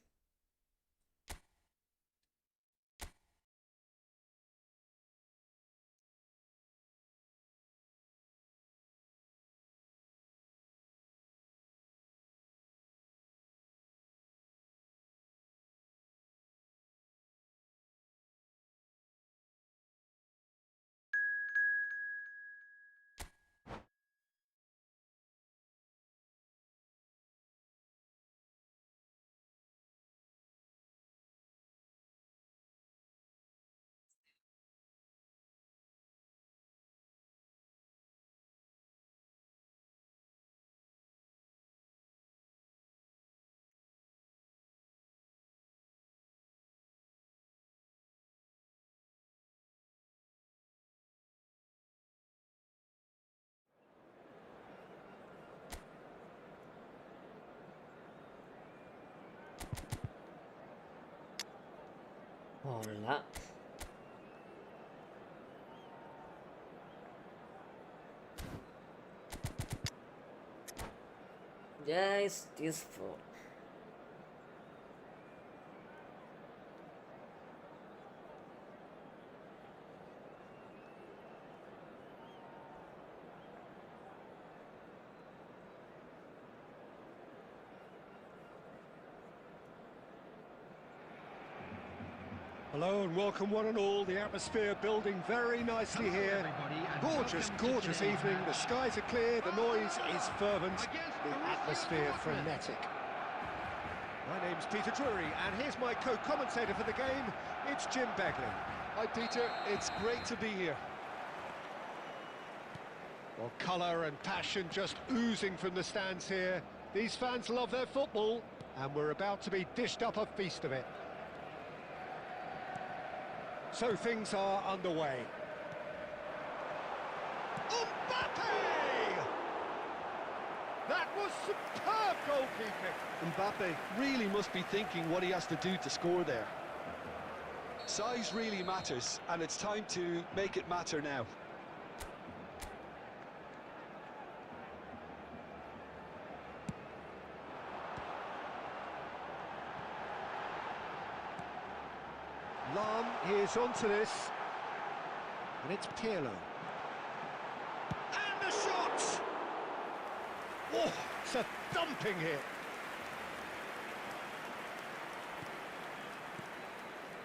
Hola. Just this for. Hello and welcome one and all. The atmosphere building very nicely here. Gorgeous, gorgeous evening. The skies are clear, the noise is fervent, the atmosphere frenetic. My name's Peter Drury and here's my co-commentator for the game. It's Jim Begley. Hi Peter, it's great to be here. Well, colour and passion just oozing from the stands here. These fans love their football, and we're about to be dished up a feast of it. So things are underway. Mbappe! That was superb goalkeeping. Mbappe really must be thinking what he has to do to score there. Size really matters, and it's time to make it matter now. Lam, he is onto this. And it's Pirlo. And the shot! Oh, it's a thumping hit.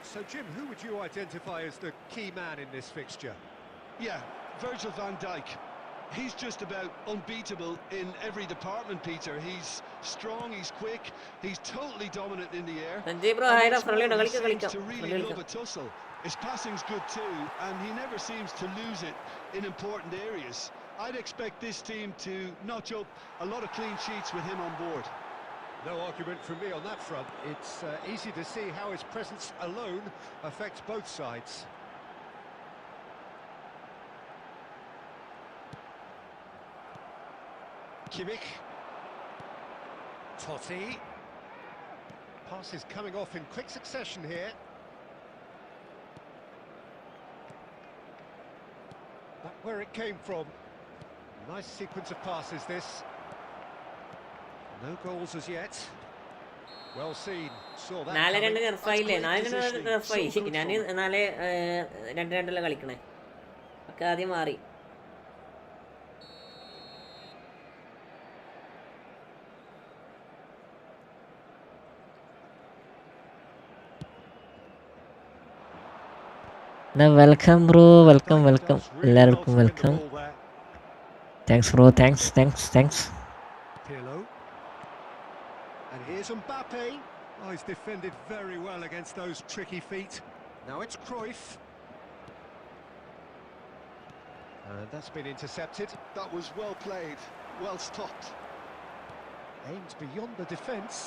So, Jim, who would you identify as the key man in this fixture? Yeah, Virgil van Dijk. He's just about unbeatable in every department, Peter. He's strong, he's quick, he's totally dominant in the air. Sanjay bro, And hi, what's friendly, more, he കളിക്കാം, seems to really കളിക്കാം. love a tussle. His passing's good too, and he never seems to lose it in important areas. I'd expect this team to notch up a lot of clean sheets with him on board. No argument from me on that front. It's easy to see how his presence alone affects both sides. Kimmich. Totti. Passes coming off in quick succession here. That's where it came from. Nice sequence of passes, this. No goals as yet. Well seen. Saw that നാല് coming. രണ്ട് നിർഫായില്ലേ? നാല് രണ്ട് നിർഫായി. ഞാൻ 4-2 കളിക്കണേ. ഒക്കെ ആദ്യം മാറി. Welcome bro, welcome. എല്ലാവർക്കും welcome. Thanks bro, thanks. Pirlo. And here's Mbappe. Oh, he's defended very well against those tricky feet. Now it's Cruyff. And that's been intercepted. That was well played, well stopped. Aimed beyond the defence.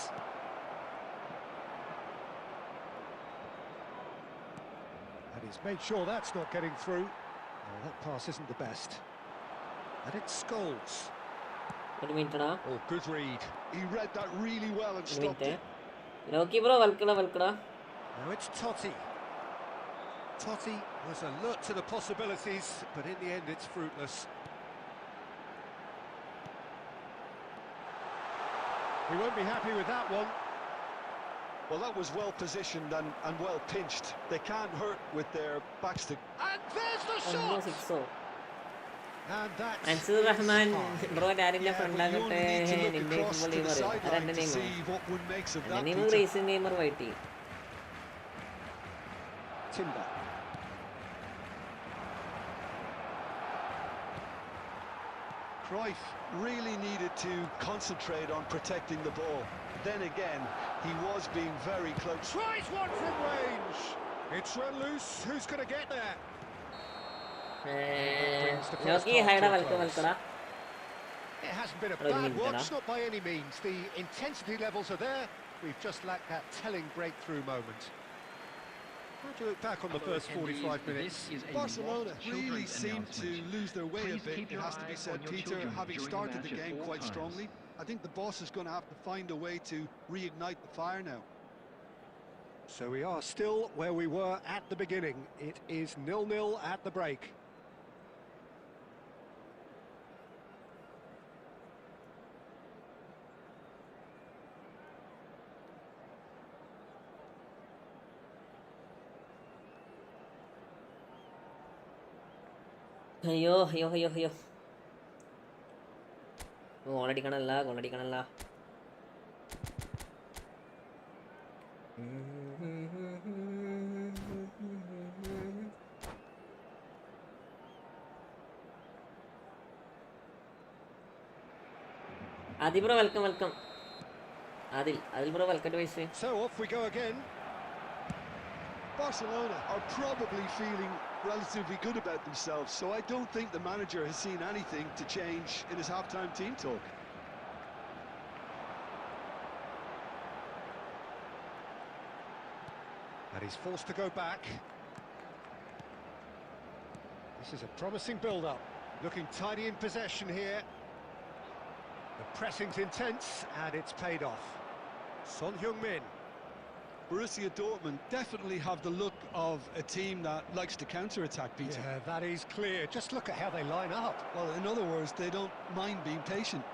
And he's made sure that's not getting through. Oh, that pass isn't the best. And it's Scholes. ഒരു minute ടാ. Oh, good read. He read that really well and ഒരു stopped minute. it. നോക്കി bro വൽക്കടാ. Now it's Totti. Totti was alert to the possibilities, but in the end it's fruitless. He won't be happy with that one. Well, that was well positioned and well pinched. They can't hurt with their backs to... And there's the ഒന്നോ shot! സിക്സോ. And that's Ansoor Rahman bro ഡാഡിന്റെ Yeah, friend but you ആകട്ടെ. only need to look നിന്റെ across football to the Neymar. sideline രണ്ട് to Neymar. see what one makes of that, Neymar Peter. Racing Neymar വൈറ്റി. Timber. Cruyff really needed to concentrate on protecting the ball. Then again, he was being very close. Tries one from range. It's run loose. Who's going to get there? നോക്കി ഹൈഡ വൽക്കടാ. It hasn't been a What do you bad mean, watch, Bella? not by any means. The intensity levels are there. We've just lacked that telling breakthrough moment. How do you look back on the first 45 minutes? Barcelona really seemed to lose their way a bit, it has to be said, Peter, having started the game quite strongly. I think the boss is going to have to find a way to reignite the fire now. So we are still where we were at the beginning. It is 0-0 at the break. അയ്യോ. ഗോളടിക്കണല്ല. Adil bro welcome. Adil bro welcome to വൈസ്. So off we go again. Barcelona are probably feeling relatively good about themselves, so I don't think the manager has seen anything to change in his half-time team talk. And he's forced to go back. This is a promising build-up. Looking tidy in possession here. The pressing's intense, and it's paid off. Son Heung-min. Borussia Dortmund definitely have the look of a team that likes to counter-attack, Peter. Yeah, that is clear. Just look at how they line up. Well, in other words, they don't mind being patient.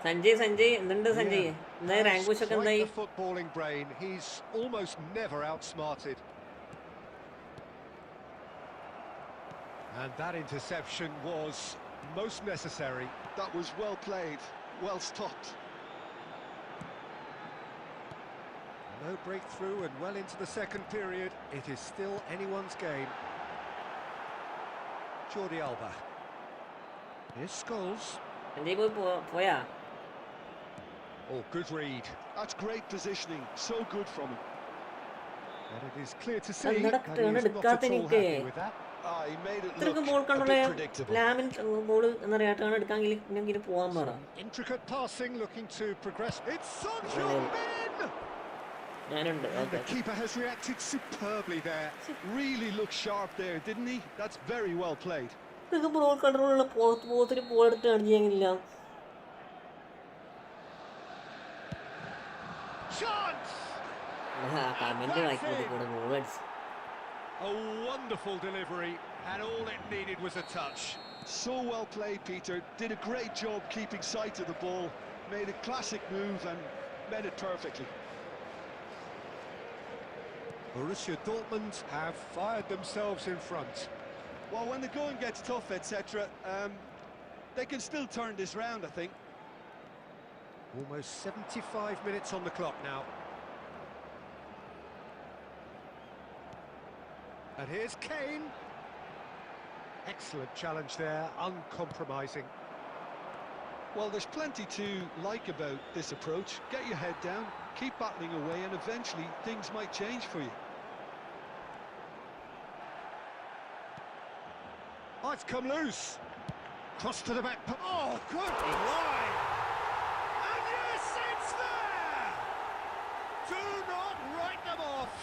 Sanjay, എന്തുണ്ട് സഞ്ജയ്? എന്തായി rank push ഒക്കെ എന്തായി? The footballing brain. He's almost never outsmarted. And that interception was most necessary. That was well played, well stopped. No breakthrough and well into the second period. It is still anyone's game. Jordi Alba. Here's Scholes. Sanjay പോയാ? Oh, good read. That's great positioning, so good from him. And it is clear to see അന്നട that he turn is not at എടുക്കാത്ത all എനിക്ക്. happy with that. He made it ഇത്രക്ക് look ball a കണ്ടോളെ bit predictable. Lamine ball എന്താ പറയാ turn എടുക്കാമെങ്കിൽ പോവാൻ പറ. Intricate passing, looking to progress. It's Son Heung-min! ഞാനുണ്ട്. And the keeper has reacted superbly there. Really looked sharp there, didn't he? That's very well played. ഇതൊക്കെ ball കൺട്രോളുള്ള പോത്തിന് ball എടുത്ത് കാണിച്ചില്ല. Chance! Comment വായിക്കുന്നത് കൂടെ ഗോൾ അടിച്ചു. A wonderful delivery, and all it needed was a touch. So well played, Peter. Did a great job keeping sight of the ball. Made a classic move and made it perfectly. Borussia Dortmund have fired themselves in front. Well, when the going gets tough, etc., they can still turn this round, I think. Almost 75 minutes on the clock now. And here's Kane. Excellent challenge there, uncompromising. Well, there's plenty to like about this approach. Get your head down, keep battling away, and eventually things might change for you. Oh, it's come loose. Cross to the back. Oh, good line. And yes, it's there. Do not write them off.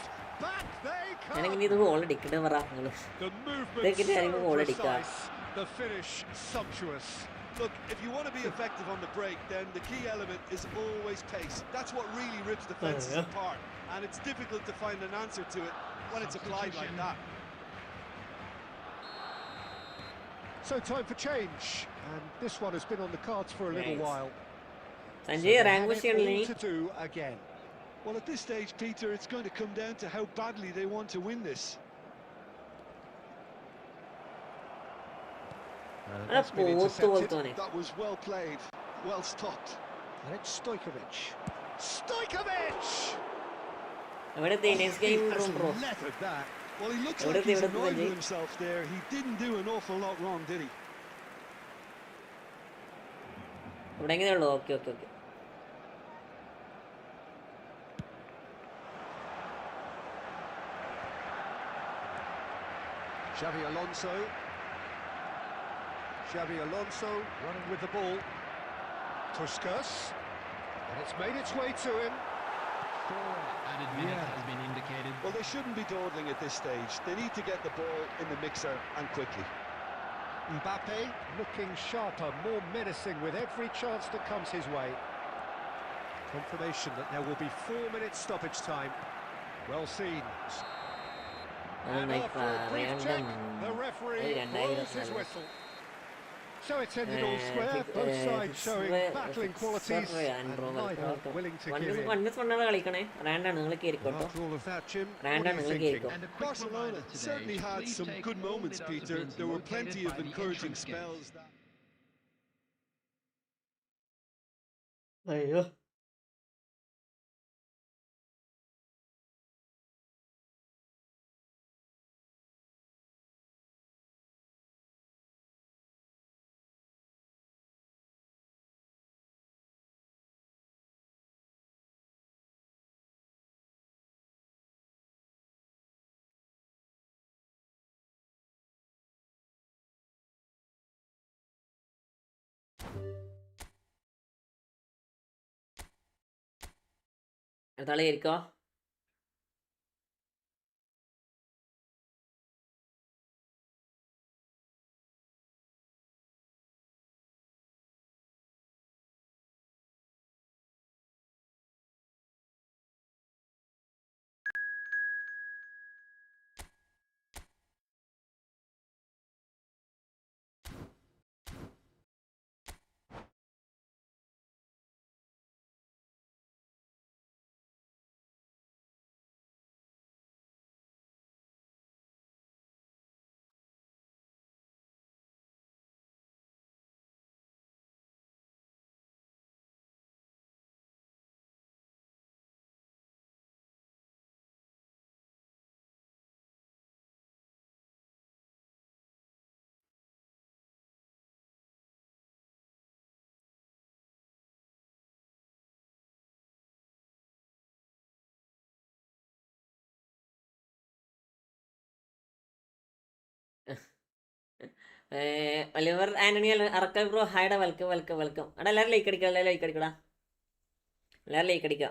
Back they come. ഞാനെങ്ങനെ ഇത് goal അടിക്കട്ടെ പറ നിങ്ങൾ. The movement ഇതൊക്കെ ആരെങ്കിലും so goal അടിക്കാം. precise. The finish sumptuous. Look, if you want to be effective on the break, then the key element is always pace. That's what really rips defences apart. And it's difficult to find an answer to it when it's applied like that. So time for change. And this one has been on the cards for a little Right. while. Sanjay They rank have push it all ചെയ്യണല്ലേ? to do again. Well, at this stage, Peter, it's going to come down to how badly they want to win this. And അല്ല that's been പോത്ത് പോലെ intercepted. തോന്നെ. That was well played, well stopped. And it's Stojkovic. Stojkovic! എവിടെ തേനേസ് He game has bro? leathered that. Well, he looks What like did they he's do, annoyed with Sanjay? himself there. He didn't do an awful lot wrong, did he? ഇവിടെ എങ്ങനെയേ ഉള്ളൂ. Okay okay okay. Xavi Alonso. Xavi Alonso running with the ball. Tuskas. And it's made its way to him. 4 added minutes has been indicated. Well, they shouldn't be dawdling at this stage. They need to get the ball in the mixer and quickly. Mbappe looking sharper, more menacing with every chance that comes his way. Confirmation that there will be 4 minutes stoppage time. Well seen. And after a brief check, the referee blows his whistle. So it's ended all square, both sides showing battling qualities and neither willing to give in. കൊണ്ടാണ് കളിക്കണേ. റാൻഡാണ് നിങ്ങൾ കേറിക്കോട്ടോ. After all of that, Jim, what Randa, are you നിങ്ങൾ thinking? കേറിക്കോ. And a quick Barcelona reminder today, certainly had please some take good all moments, the Peter. documents There were located plenty by of the encouraging entrance gate. spells. അയ്യോ അടുത്ത ആൾ കയറിക്കോ. Oliver Antony Arakkal bro ഹായ്ഡ welcome welcome welcome. അവിടെ എല്ലാവരും like അടിക്കുക, എല്ലാവരും like അടിക്കടാ, എല്ലാവരും ലൈക്ക് അടിക്കുക.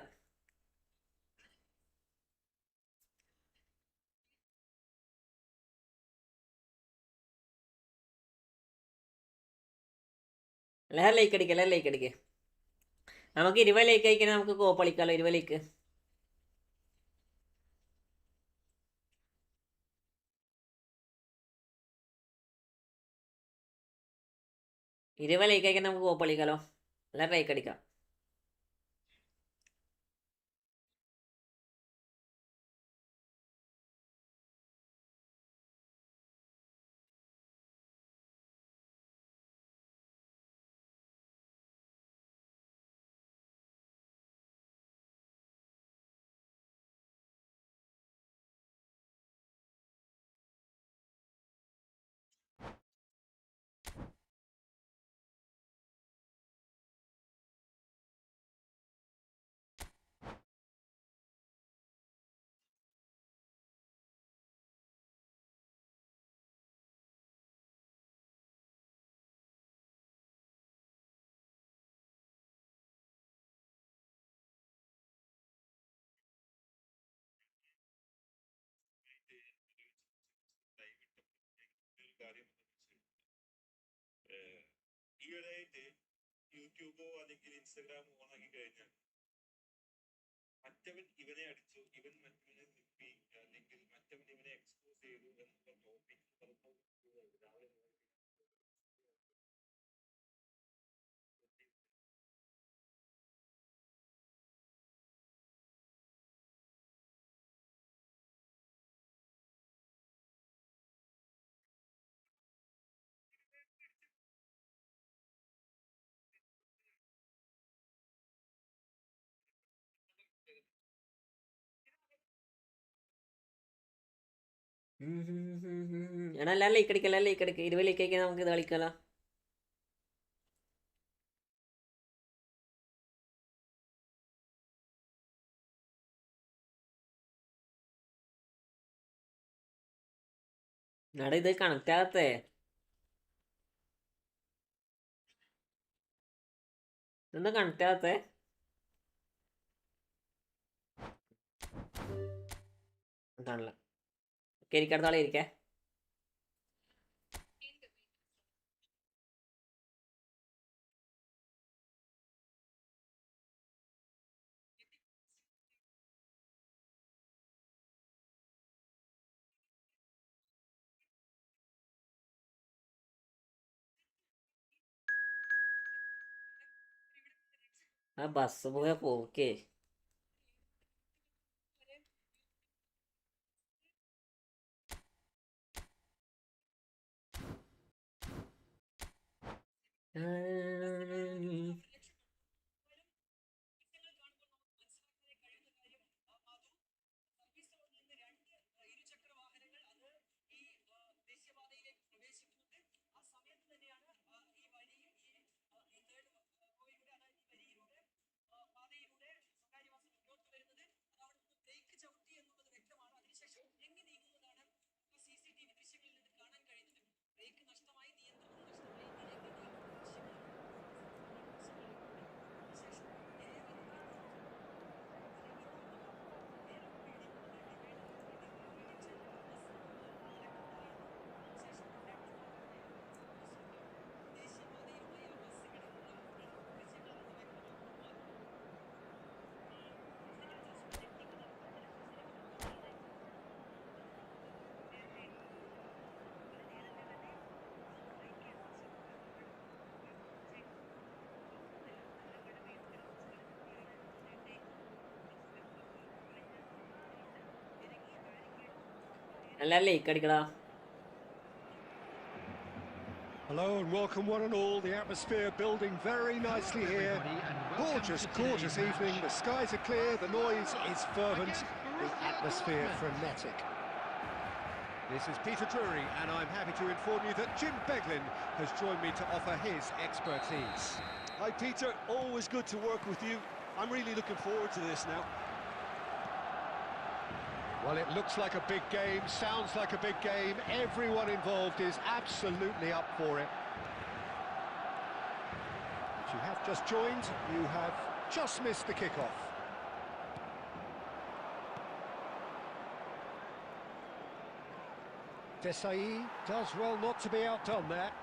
എല്ലാവരും ലൈക്ക് അടിക്കുക, എല്ലാവരും ലൈക്ക് അടിക്കുക. നമുക്ക് 20 ലൈക്ക് അയക്കാൻ നമുക്ക് കോപ്പ് കളിക്കാമല്ലോ. 20 ലൈക്ക്, 20 ലൈക്ക് അയക്കാൻ നമുക്ക് കോപ്പ് കളിക്കാമല്ലോ. എല്ലാവരും ലൈക്ക് അടിക്കാം. ഈയിടെയായിട്ട് യൂട്യൂബോ അല്ലെങ്കിൽ ഇൻസ്റ്റഗ്രാമോ ഓണാക്കി കഴിഞ്ഞാൽ മറ്റവൻ ഇവനെ അടിച്ചു, ഇവൻ മറ്റവനെ നിർത്തി, അല്ലെങ്കിൽ മറ്റവൻ ഇവനെ എക്സ്പോസ് ചെയ്തു എന്നുള്ള ടോപ്പിക് രാവിലെ എടാ എല്ലാവരും ലൈക്ക് അടിക്കുക, എല്ലാവരും ലൈക്ക് അടിക്കുക. 20 ലൈക്ക് അയക്കാൻ നമുക്ക് ഇത് കളിക്കാമല്ലോ. എടാ ഇത് കണക്റ്റ് ആകത്തേ. എന്താ കണക്റ്റ് ആകത്തേ? എന്താണല്ലോ ഇരിക്കടുത്താളെ ഇരിക്കേ. ആ ബസ് പോയാ പോക്കേ. എല്ലാരും ലൈക്ക് അടിക്കടാ. Hello and welcome one and all. The atmosphere building very nicely here. Gorgeous, gorgeous evening. The skies are clear, the noise is fervent, the atmosphere frenetic. This is Peter Drury and I'm happy to inform you that Jim Beglin has joined me to offer his expertise. Hi Peter, always good to work with you. I'm really looking forward to this now. Well, it looks like a big game, sounds like a big game. Everyone involved is absolutely up for it. If you have just joined, you have just missed the kickoff. Desai does well not to be outdone there.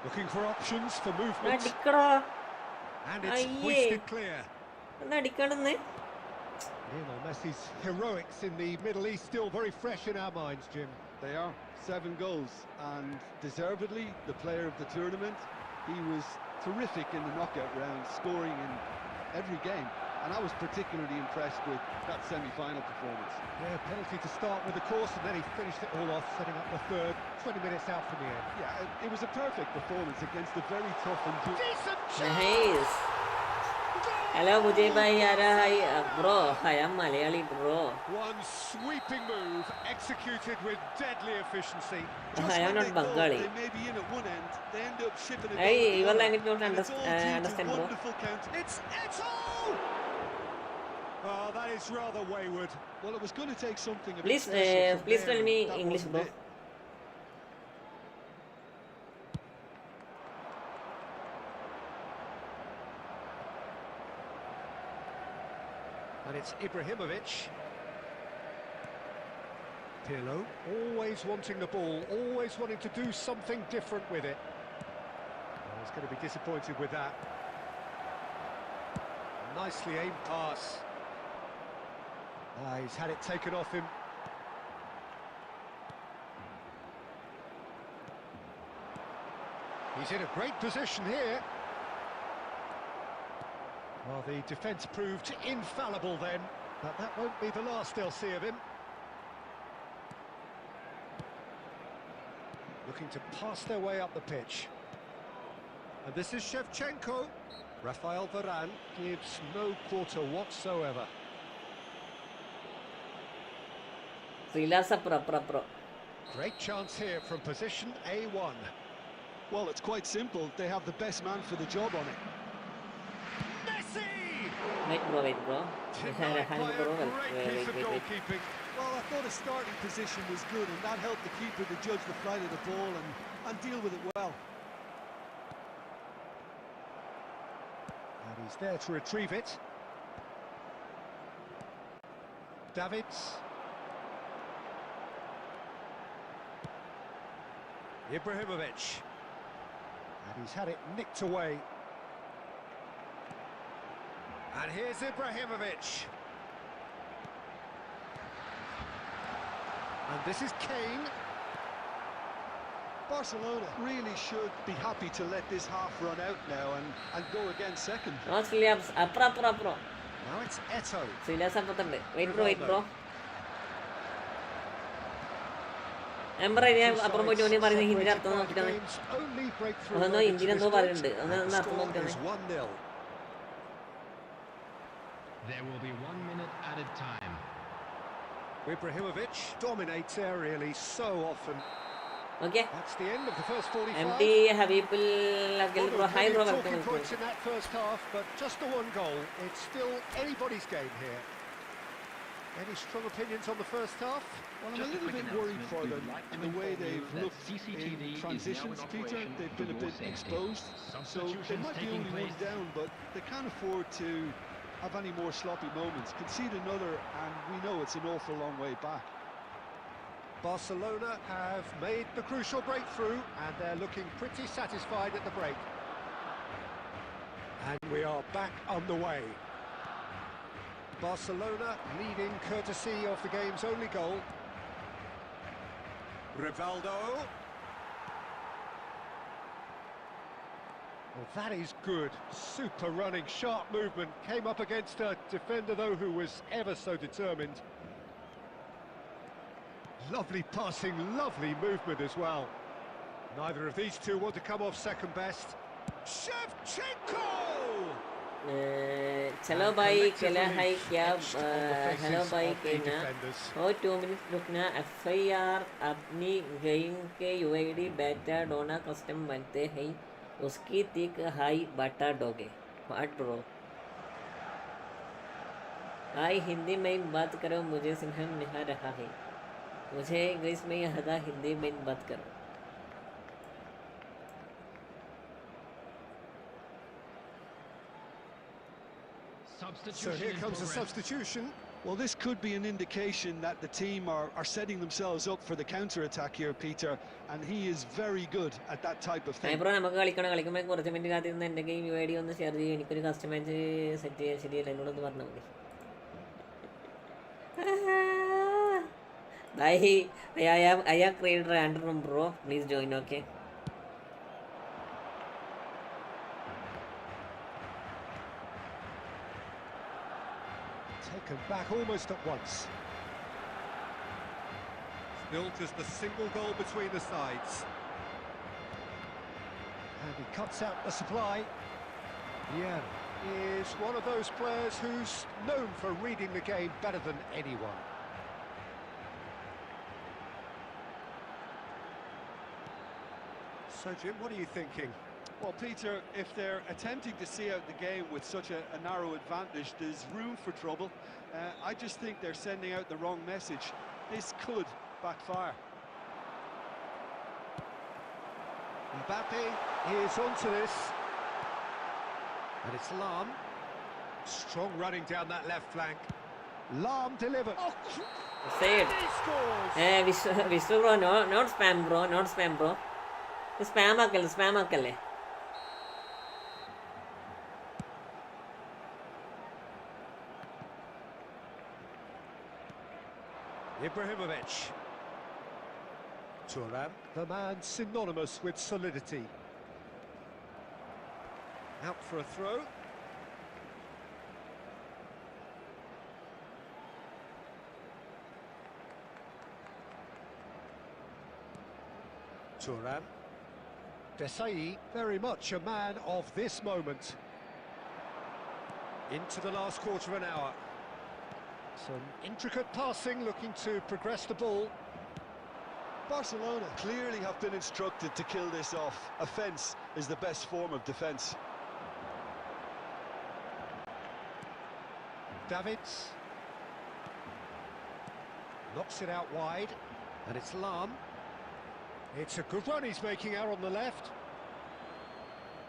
Looking for options for movement. അടിക്കടാ. And it's Aye. hoisted clear. ഒന്ന് അടിക്കണെന്ന്. Lionel Messi's heroics in the Middle East still very fresh in our minds, Jim. They are 7 goals and deservedly the player of the tournament. He was terrific in the knockout round, scoring in every game, and I was particularly impressed with that semi-final performance. Yeah, penalty to start with, of course, and then he finished it all off, setting up the third, 20 minutes out from the end. Yeah, it was a perfect performance against a very tough and Decent Nice. Hello Mujay bhai, yara hi bro. I am Malayali bro. One sweeping move executed with deadly efficiency. I am not Bengali. They may be in at one end, they end up shipping it. Hey, even I don't and it's all due to understand bro. wonderful counter. It's Eto! Oh, that is rather wayward. Well, it was going to take something. A bit Please, special from please there, tell me that English wasn't bro. it. And it's Ibrahimovic. Pirlo, always wanting the ball, always wanting to do something different with it. Oh, he's going to be disappointed with that. Nicely aimed pass. He's had it taken off him. He's in a great position here. Well, the defence proved infallible then, but that won't be the last they'll see of him. Looking to pass their way up the pitch. And this is Shevchenko. Rafael Varane gives no quarter whatsoever. Silasa pro. Great chance here from position A1. Well, it's quite simple. They have the best man for the job on it. Messi! Wait bro. Denied by a great piece of Wait. goalkeeping. Well, I thought his starting position was good, and that helped the keeper to judge the flight of the ball and deal with it well. And he's there to retrieve it. Davids. Ibrahimovic. And he's had it nicked away. And here's Ibrahimovic. And this is Kane. Barcelona really should be happy to let this half run out now and go again second. No Silabs. Pro. Now it's Eto. Silasa puട്ടുണ്ട്. Wait bro. Ember അപ്പുറം പോയിട്ട് ഓടി പറയുന്നത് ഹിന്ദിയിൽ അർത്ഥം നോക്കിയിട്ടാണ്. അതൊന്നോ ഹിന്ദിയിൽ എന്തോ പറയുന്നുണ്ട്. അതൊന്ന് അർത്ഥം നോക്കിയിട്ടാണ്. 1-0. There will be 1 minute added time. Ibrahimovic dominates aerially so often. Okay. That's the end of the first 45. MT Habibul Agil bro. Hi bro. Talking points in that first half, but just the one goal. It's still anybody's game here. Any strong opinions on the first half? Well, I'm a little bit worried for them in the way they've looked in transitions, Peter. They've been a bit exposed, so they might be only one down, but they can't afford to have any more sloppy moments. Concede another, and we know it's an awful long way back. Barcelona have made the crucial breakthrough, and they're looking pretty satisfied at the break. And we are back on the way. Barcelona leading courtesy of the game's only goal. Rivaldo. Well, that is good. Super running, sharp movement. Came up against a defender, though, who was ever so determined. Lovely passing, lovely movement as well. Neither of these two want to come off second best. Shevchenko! चलो भाई केला है क्या hello भाई कहना और 2 minute रुकना FIR अपनी गेम के UID बेटा डोना कस्टम बनते हैं उसकी तिक हाई बता दोगे व्हाट ब्रो हाई हिंदी में बात करो मुझे समझ नहीं आ रहा है मुझे इंग्लिश में आता हिंदी में बात करो So here comes a substitution. Well, this could be an indication that the team are setting themselves up for the counter-attack here, Peter, and he is very good at that type of thing. Bro നമുക്ക് കളിക്കുമ്പോൾ കുറച്ച് minute കാത്തിരുന്ന് എൻ്റെ game UID ഒന്ന് share ചെയ്യും എനിക്കൊരു customise set ചെയ്യാൻ ശരിയല്ല എന്നോടൊന്ന് പറഞ്ഞാൽ മതി I have created a random room, bro. Please join, okay? Taken back almost at once. Still just a single goal between the sides. And he cuts out the supply. Yeah, is one of those players who's known for reading the game better than anyone. So, Jim, what are you thinking? Well, Peter, if they're attempting to see out the game with such a narrow advantage, there's room for trouble. I just think they're sending out the wrong message. This could backfire. Mbappe is onto this. And it's Lam. Strong running down that left flank. Lam delivered. Oh, say it. He scores. Vishnu bro, no, not spam bro, not spam bro. Spam akale. Ibrahimovic. Thuram, the man synonymous with solidity. Out for a throw. Thuram. Desai, very much a man of this moment. Into the last quarter of an hour. Some intricate passing, looking to progress the ball. Barcelona clearly have been instructed to kill this off. Offence is the best form of defence. Davids. Knocks it out wide. And it's Lam. It's a good run he's making out on the left.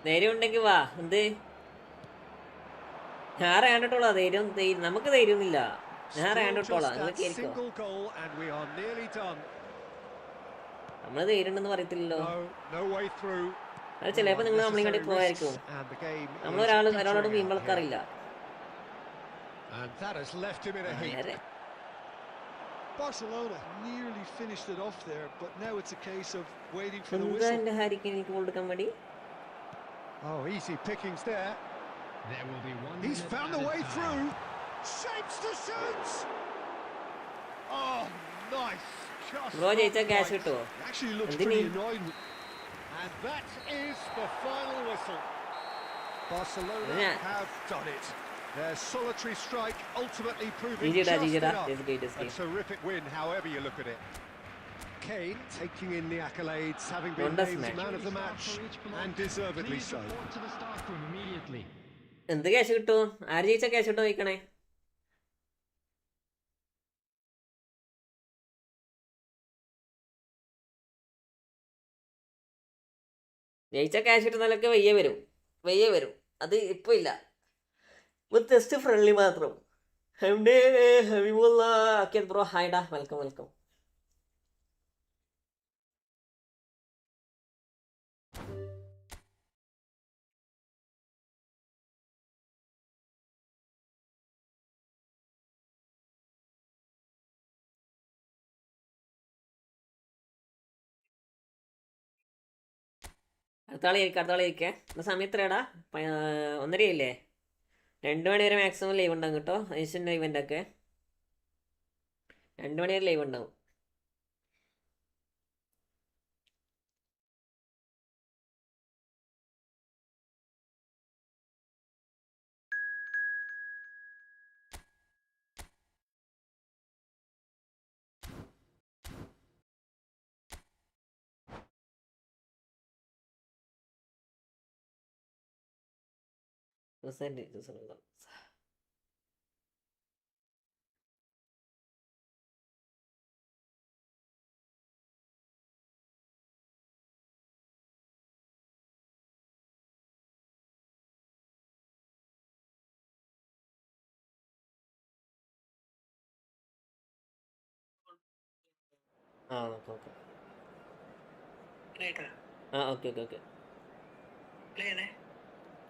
ധൈര്യം ഉണ്ടെങ്കിൽ വാ എന്ത് ഞാൻ കണ്ടിട്ടുള്ള ധൈര്യം നമുക്ക് ധൈര്യമൊന്നുമില്ല ഞാൻ കണ്ടിട്ടോളാം നിങ്ങൾക്ക് ഇരിക്കോ നമ്മള് ധൈര്യം ഉണ്ടെന്ന് പറയത്തില്ലല്ലോ അത് ചിലപ്പോ നിങ്ങൾ നമ്മളെ കണ്ടി പോയായിരിക്കും നമ്മളൊരാളോട് വീമ്പളക്കാറില്ല Barcelona nearly finished it off there, but now it's a case of waiting for the എന്താ whistle. എന്റെ ഹാരിക്ക് എനിക്ക് കൊടുക്കാൻ വേണ്ടി Oh, easy pickings there. There will be one. He's found the way through. Shapes to shoot. Oh, nice. Bro ജയിച്ച cash കിട്ടുമോ Actually looks എന്തിന് pretty annoying. And that is the final whistle. Barcelona have done it. Their solitary strike ultimately proving just enough. A terrific win, however you look at it. Kane taking in the accolades, having been named man of the match, and deservedly so. എന്ത് cash കിട്ടും ആര് ജയിച്ച cash കിട്ടും ചോദിക്കണേ ജയിച്ച cash കിട്ടുന്നതിലൊക്കെ വയ്യേ വരും അത് ഇപ്പൊ ഇല്ല വിത്ത് ടെസ്റ്റ് ഫ്രണ്ട്ലി മാത്രം ഹബീബുള്ള അക്കിയത് ബ്രോ ഹായ്ഡാ വെൽക്കം അടുത്ത ആളിരിക്കേ ഇന്ന സമയത്രേടാ 1:30 2 മണി വരെ മാക്സിമം ലൈവ് ഉണ്ടാകും കേട്ടോ. ഏഷ്യൻ്റെ ഇവൻ്റൊക്കെ 2 മണി വരെ ലൈവ് ഉണ്ടാവും. ആ ഓക്കെ ഓക്കെ ആ ഓക്കെ ഓക്കെ ഓക്കെ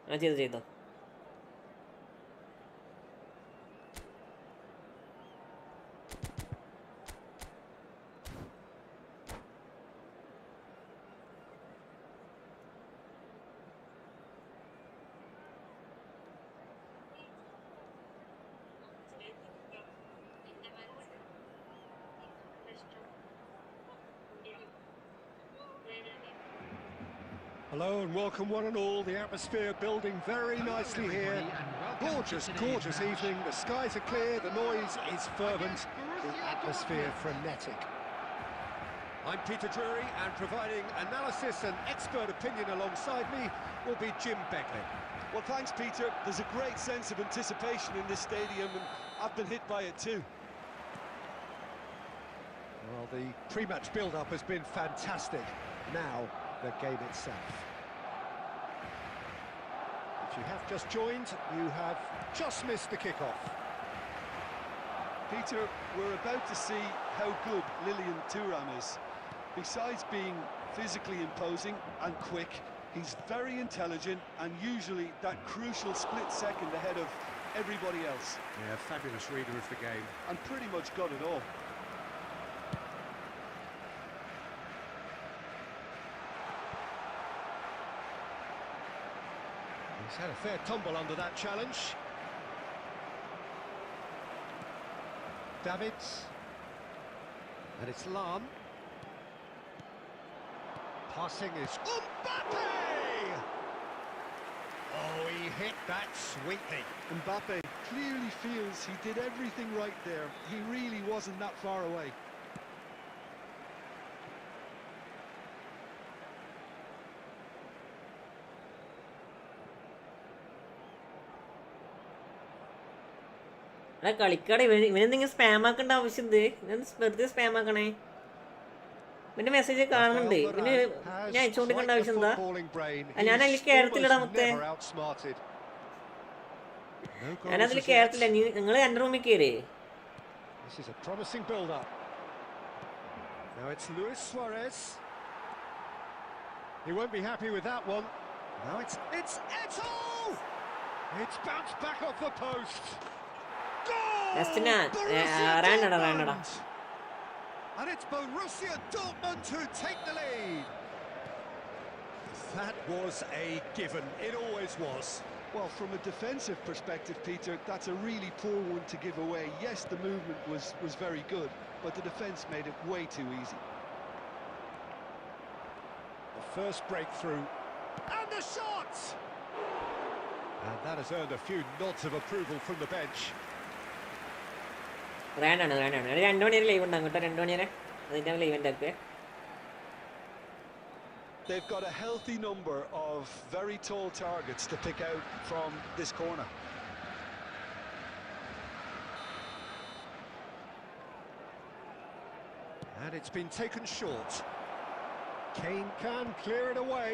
ആ ചെയ്തോ. Hello and welcome one and all. The atmosphere building very nicely here. Gorgeous, gorgeous evening. The skies are clear, the noise is fervent, the atmosphere frenetic. I'm Peter Drury, and providing analysis and expert opinion alongside me will be Jim Beckley. Well, thanks, Peter. There's a great sense of anticipation in this stadium, and I've been hit by it too. Well, the pre-match build-up has been fantastic. Now, the game itself. If you have just joined, you have just missed the kick-off. Peter, we're about to see how good Lilian Thuram is. Besides being physically imposing and quick, he's very intelligent and usually that crucial split second ahead of everybody else. Yeah, fabulous reader of the game. And pretty much got it all. He's had a fair tumble under that challenge. Davids. And it's Lam. Passing is Mbappe! Oh, he hit that sweetly. Mbappe clearly feels he did everything right there. He really wasn't that far away. അല്ല കളിക്കാടെ ഇവനെന്തെങ്കിലും spam ആക്കേണ്ട ആവശ്യം എന്ത്? വെറുതെ spam ആക്കണേ. ഇവന്റെ message കാണുന്നുണ്ട്. ഇവന് ഞാൻ അയച്ചുകൊണ്ടിരിക്കേണ്ട ആവശ്യം എന്താ? ഞാൻ അതിൽ കയറത്തില്ലടാ മൊത്തേ. ഞാനതിൽ കയറത്തില്ല. നിങ്ങൾ എൻ്റെ റൂമിൽ കയറി. This is a promising build-up. Now it's Luis Suarez. He won't be happy with that one. Now it's Eto'o! It's bounced back off the post. റാനടാ. And it's Borussia Dortmund who take the lead. That was a given. It always was. Well, from a defensive perspective, Peter, that's a really poor one to give away. Yes, the movement was very good, but the defence made it way too easy. The first breakthrough. And the shot! And that has earned a few nods of approval from the bench. റാനാണ് 2 മണി വരെ live ഉണ്ടാകും കേട്ടോ. 2 മണി വരെ അതിൻ്റെ ലൈവിൻ്റെ ഒക്കെ. They've got a healthy number of very tall targets to pick out from this corner. And it's been taken short. Kane can clear it away.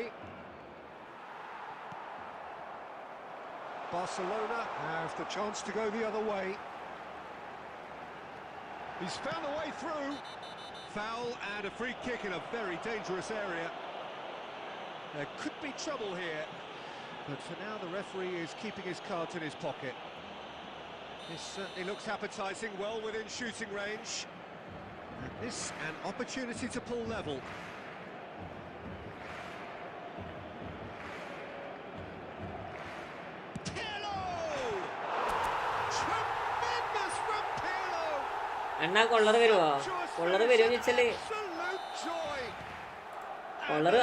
Barcelona have the chance to go the other way. He's found a way through. Foul and a free kick in a very dangerous area. There could be trouble here, but for now the referee is keeping his cards in his pocket. This certainly looks appetising, well within shooting range. And this an opportunity to pull level. അണ്ണാ കൊള്ളറ് വരുമോ? കൊള്ളറ് വരുമോന്ന് വെച്ചാല് കൊള്ളറ്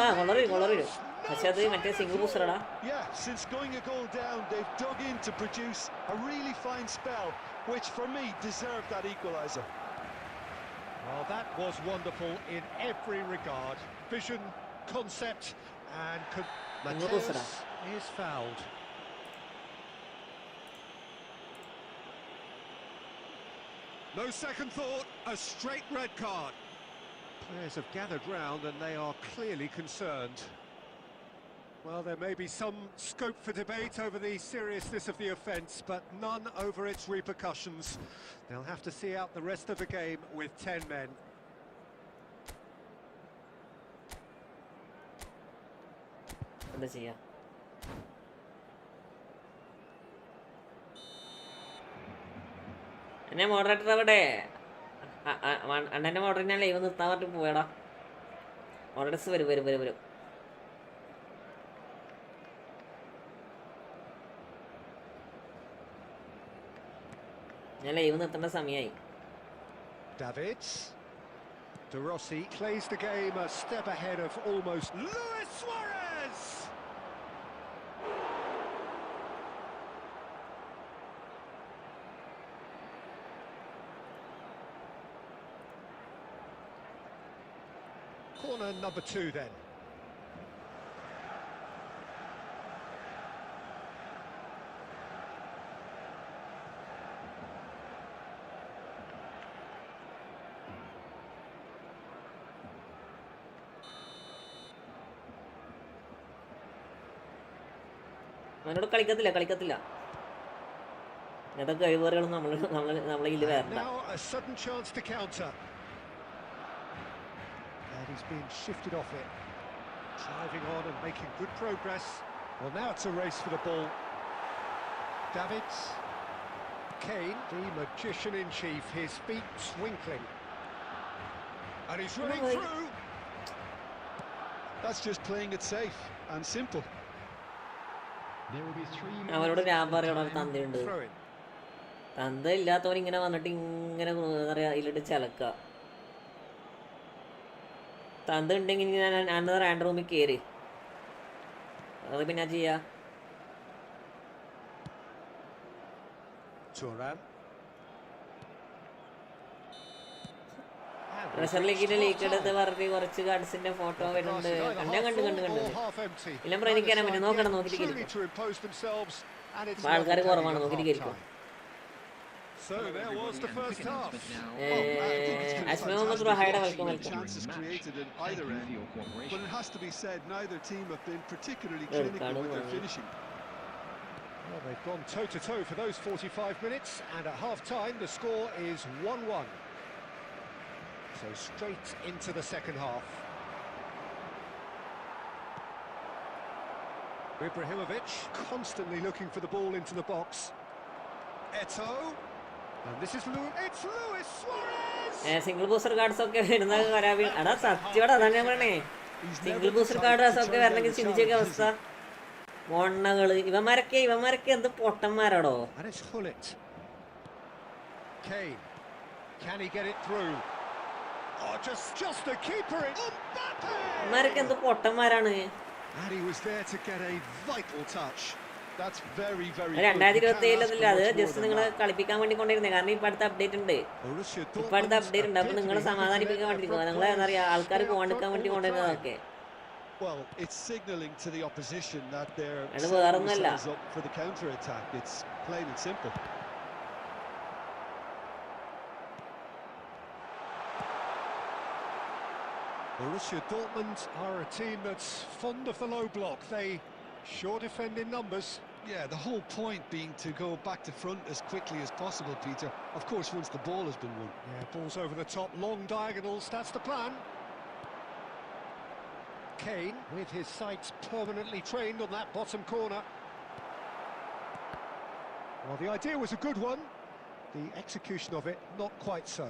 വരും. പക്ഷെ അത് മറ്റേ single ബൂസ്റ്ററാടാ. Yeah, since going a goal down, they've dug in to produce a really fine spell, which for me deserved that equaliser. Well, that was wonderful in every regard. Vision, concept, and Mateus is fouled. No second thought, a straight red card. Players have gathered round and they are clearly concerned. Well, there may be some scope for debate over the seriousness of the offence, but none over its repercussions. They'll have to see out the rest of the game with 10 men. എന്താ ചെയ്യാ? എന്നെ moderator അവിടെ അണ്ണൻ്റെ moderate ഞാൻ live നിർത്താൻ പറഞ്ഞിട്ട് പോയടാ. Moderators വരും. ഞാൻ ലൈവ് നിർത്തേണ്ട സമയമായി. Davids. De Rossi plays the game a step ahead of almost Luis Suarez. Corner number 2 then. അവനോട് കളിക്കത്തില്ല. ഇതൊക്കെ കഴിവുകളും നമ്മളെ ഇതിൽ വരണ്ട. Now a sudden chance to counter. And he's been shifted off it. Driving on and making good progress. Well, now it's a race for the ball. Davids. Kane, the magician in chief, his feet twinkling. And he's running through. That's just playing it safe and simple. അവരോട് ഞാൻ പറയണ തന്തയുണ്ട്. തന്ത ഇല്ലാത്തവൻ ഇങ്ങനെ വന്നിട്ട് ഇങ്ങനെ എന്താ പറയാ ഇതിലിട്ട് ചിലക്ക. തന്ത ഉണ്ടെങ്കിൽ ഞാൻ റാൻഡ് റൂമിൽ കയറി അത് പിന്നെ ചെയ്യാ. പ്രഷർ ലീഗിന്റെ ലീക്ക് എടുത്ത് പറഞ്ഞ് കുറച്ച് കാർഡ്സിന്റെ ഫോട്ടോ വരുന്നുണ്ട്. ഞാൻ കണ്ടു ഇല്ല എനിക്കറിയാൻ പറ്റും. നോക്കിയിട്ട് ആൾക്കാർ കുറവാണ്. നോക്കിയിട്ട് കേൾക്കും. So there was the first half. Chances created in either end, but it has to be said neither team have been particularly clinical with their finishing. Well, they've gone toe-to-toe for those 45 minutes, and at half-time the score is 1-1. So straight into the second half. Ibrahimovic constantly looking for the ball into the box. Eto'o. And this is it's Luis Suarez. Single booster cards ഒക്കെ വരുന്ന അടാ സത്യമാടാ അതാണ് ഞാൻ പറഞ്ഞേ. Single booster cards ഒക്കെ വരണമെങ്കിൽ ചിന്തിച്ചൊക്കെ അവസ്ഥ. മൊണ്ണകള് ഇവന്മാരൊക്കെ എന്ത് പൊട്ടന്മാരാടോ. ഇവന്മാരൊക്കെ എന്ത് പൊട്ടന്മാരാണ്. 2027 അത് ജസ്റ്റ് നിങ്ങളെ കളിപ്പിക്കാൻ വേണ്ടി കൊണ്ടിരുന്നേ. കാരണം ഇപ്പൊ അടുത്ത അപ്ഡേറ്റ് ഉണ്ട്. അപ്പൊ നിങ്ങളെ സമാധാനിപ്പിക്കാൻ വേണ്ടിയിരിക്കും. നിങ്ങളെ എന്താ പറയാ ആൾക്കാർ പോകാണ്ടിരിക്കാൻ വേണ്ടി കൊണ്ടിരുന്നതൊക്കെ. Well, it's signalling to the opposition that they're setting themselves up for the counter-attack. It's plain and simple. Borussia Dortmund are a team that's fond of the low block. They sure defend in numbers. Yeah, the whole point being to go back to front as quickly as possible, Peter. Of course, once the ball has been won. Yeah, balls over the top, long diagonals, that's the plan. Kane, with his sights permanently trained on that bottom corner. Well, the idea was a good one. The execution of it, not quite so.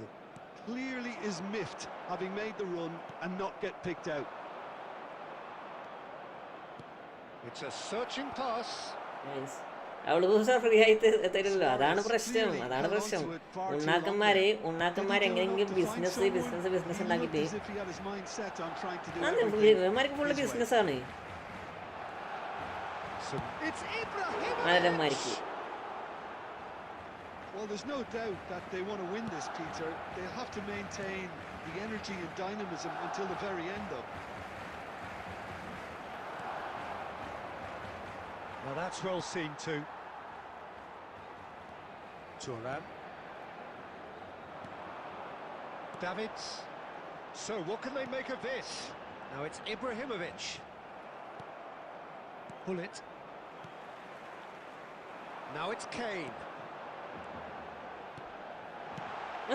Clearly is miffed, having made the run and not get picked out. It's a searching pass. Nice. അവള് ദിവസം free ആയി തരില്ലോ. അതാണ് പ്രശ്നം. ഉണ്ണാക്കന്മാര് എങ്ങനെയെങ്കിലും business ഉണ്ടാക്കിയിട്ട് ഇവന്മാർക്ക് full ബിസിനസ്സാണ് മലരന്മാർക്ക്. Well, there's no doubt that they want to win this, Peter. They'll have to maintain the energy and dynamism until the very end, though. Well, that's well seen too. Turan. Davids. So, what can they make of this? Now it's Ibrahimovic. Bullet. Now it's Kane.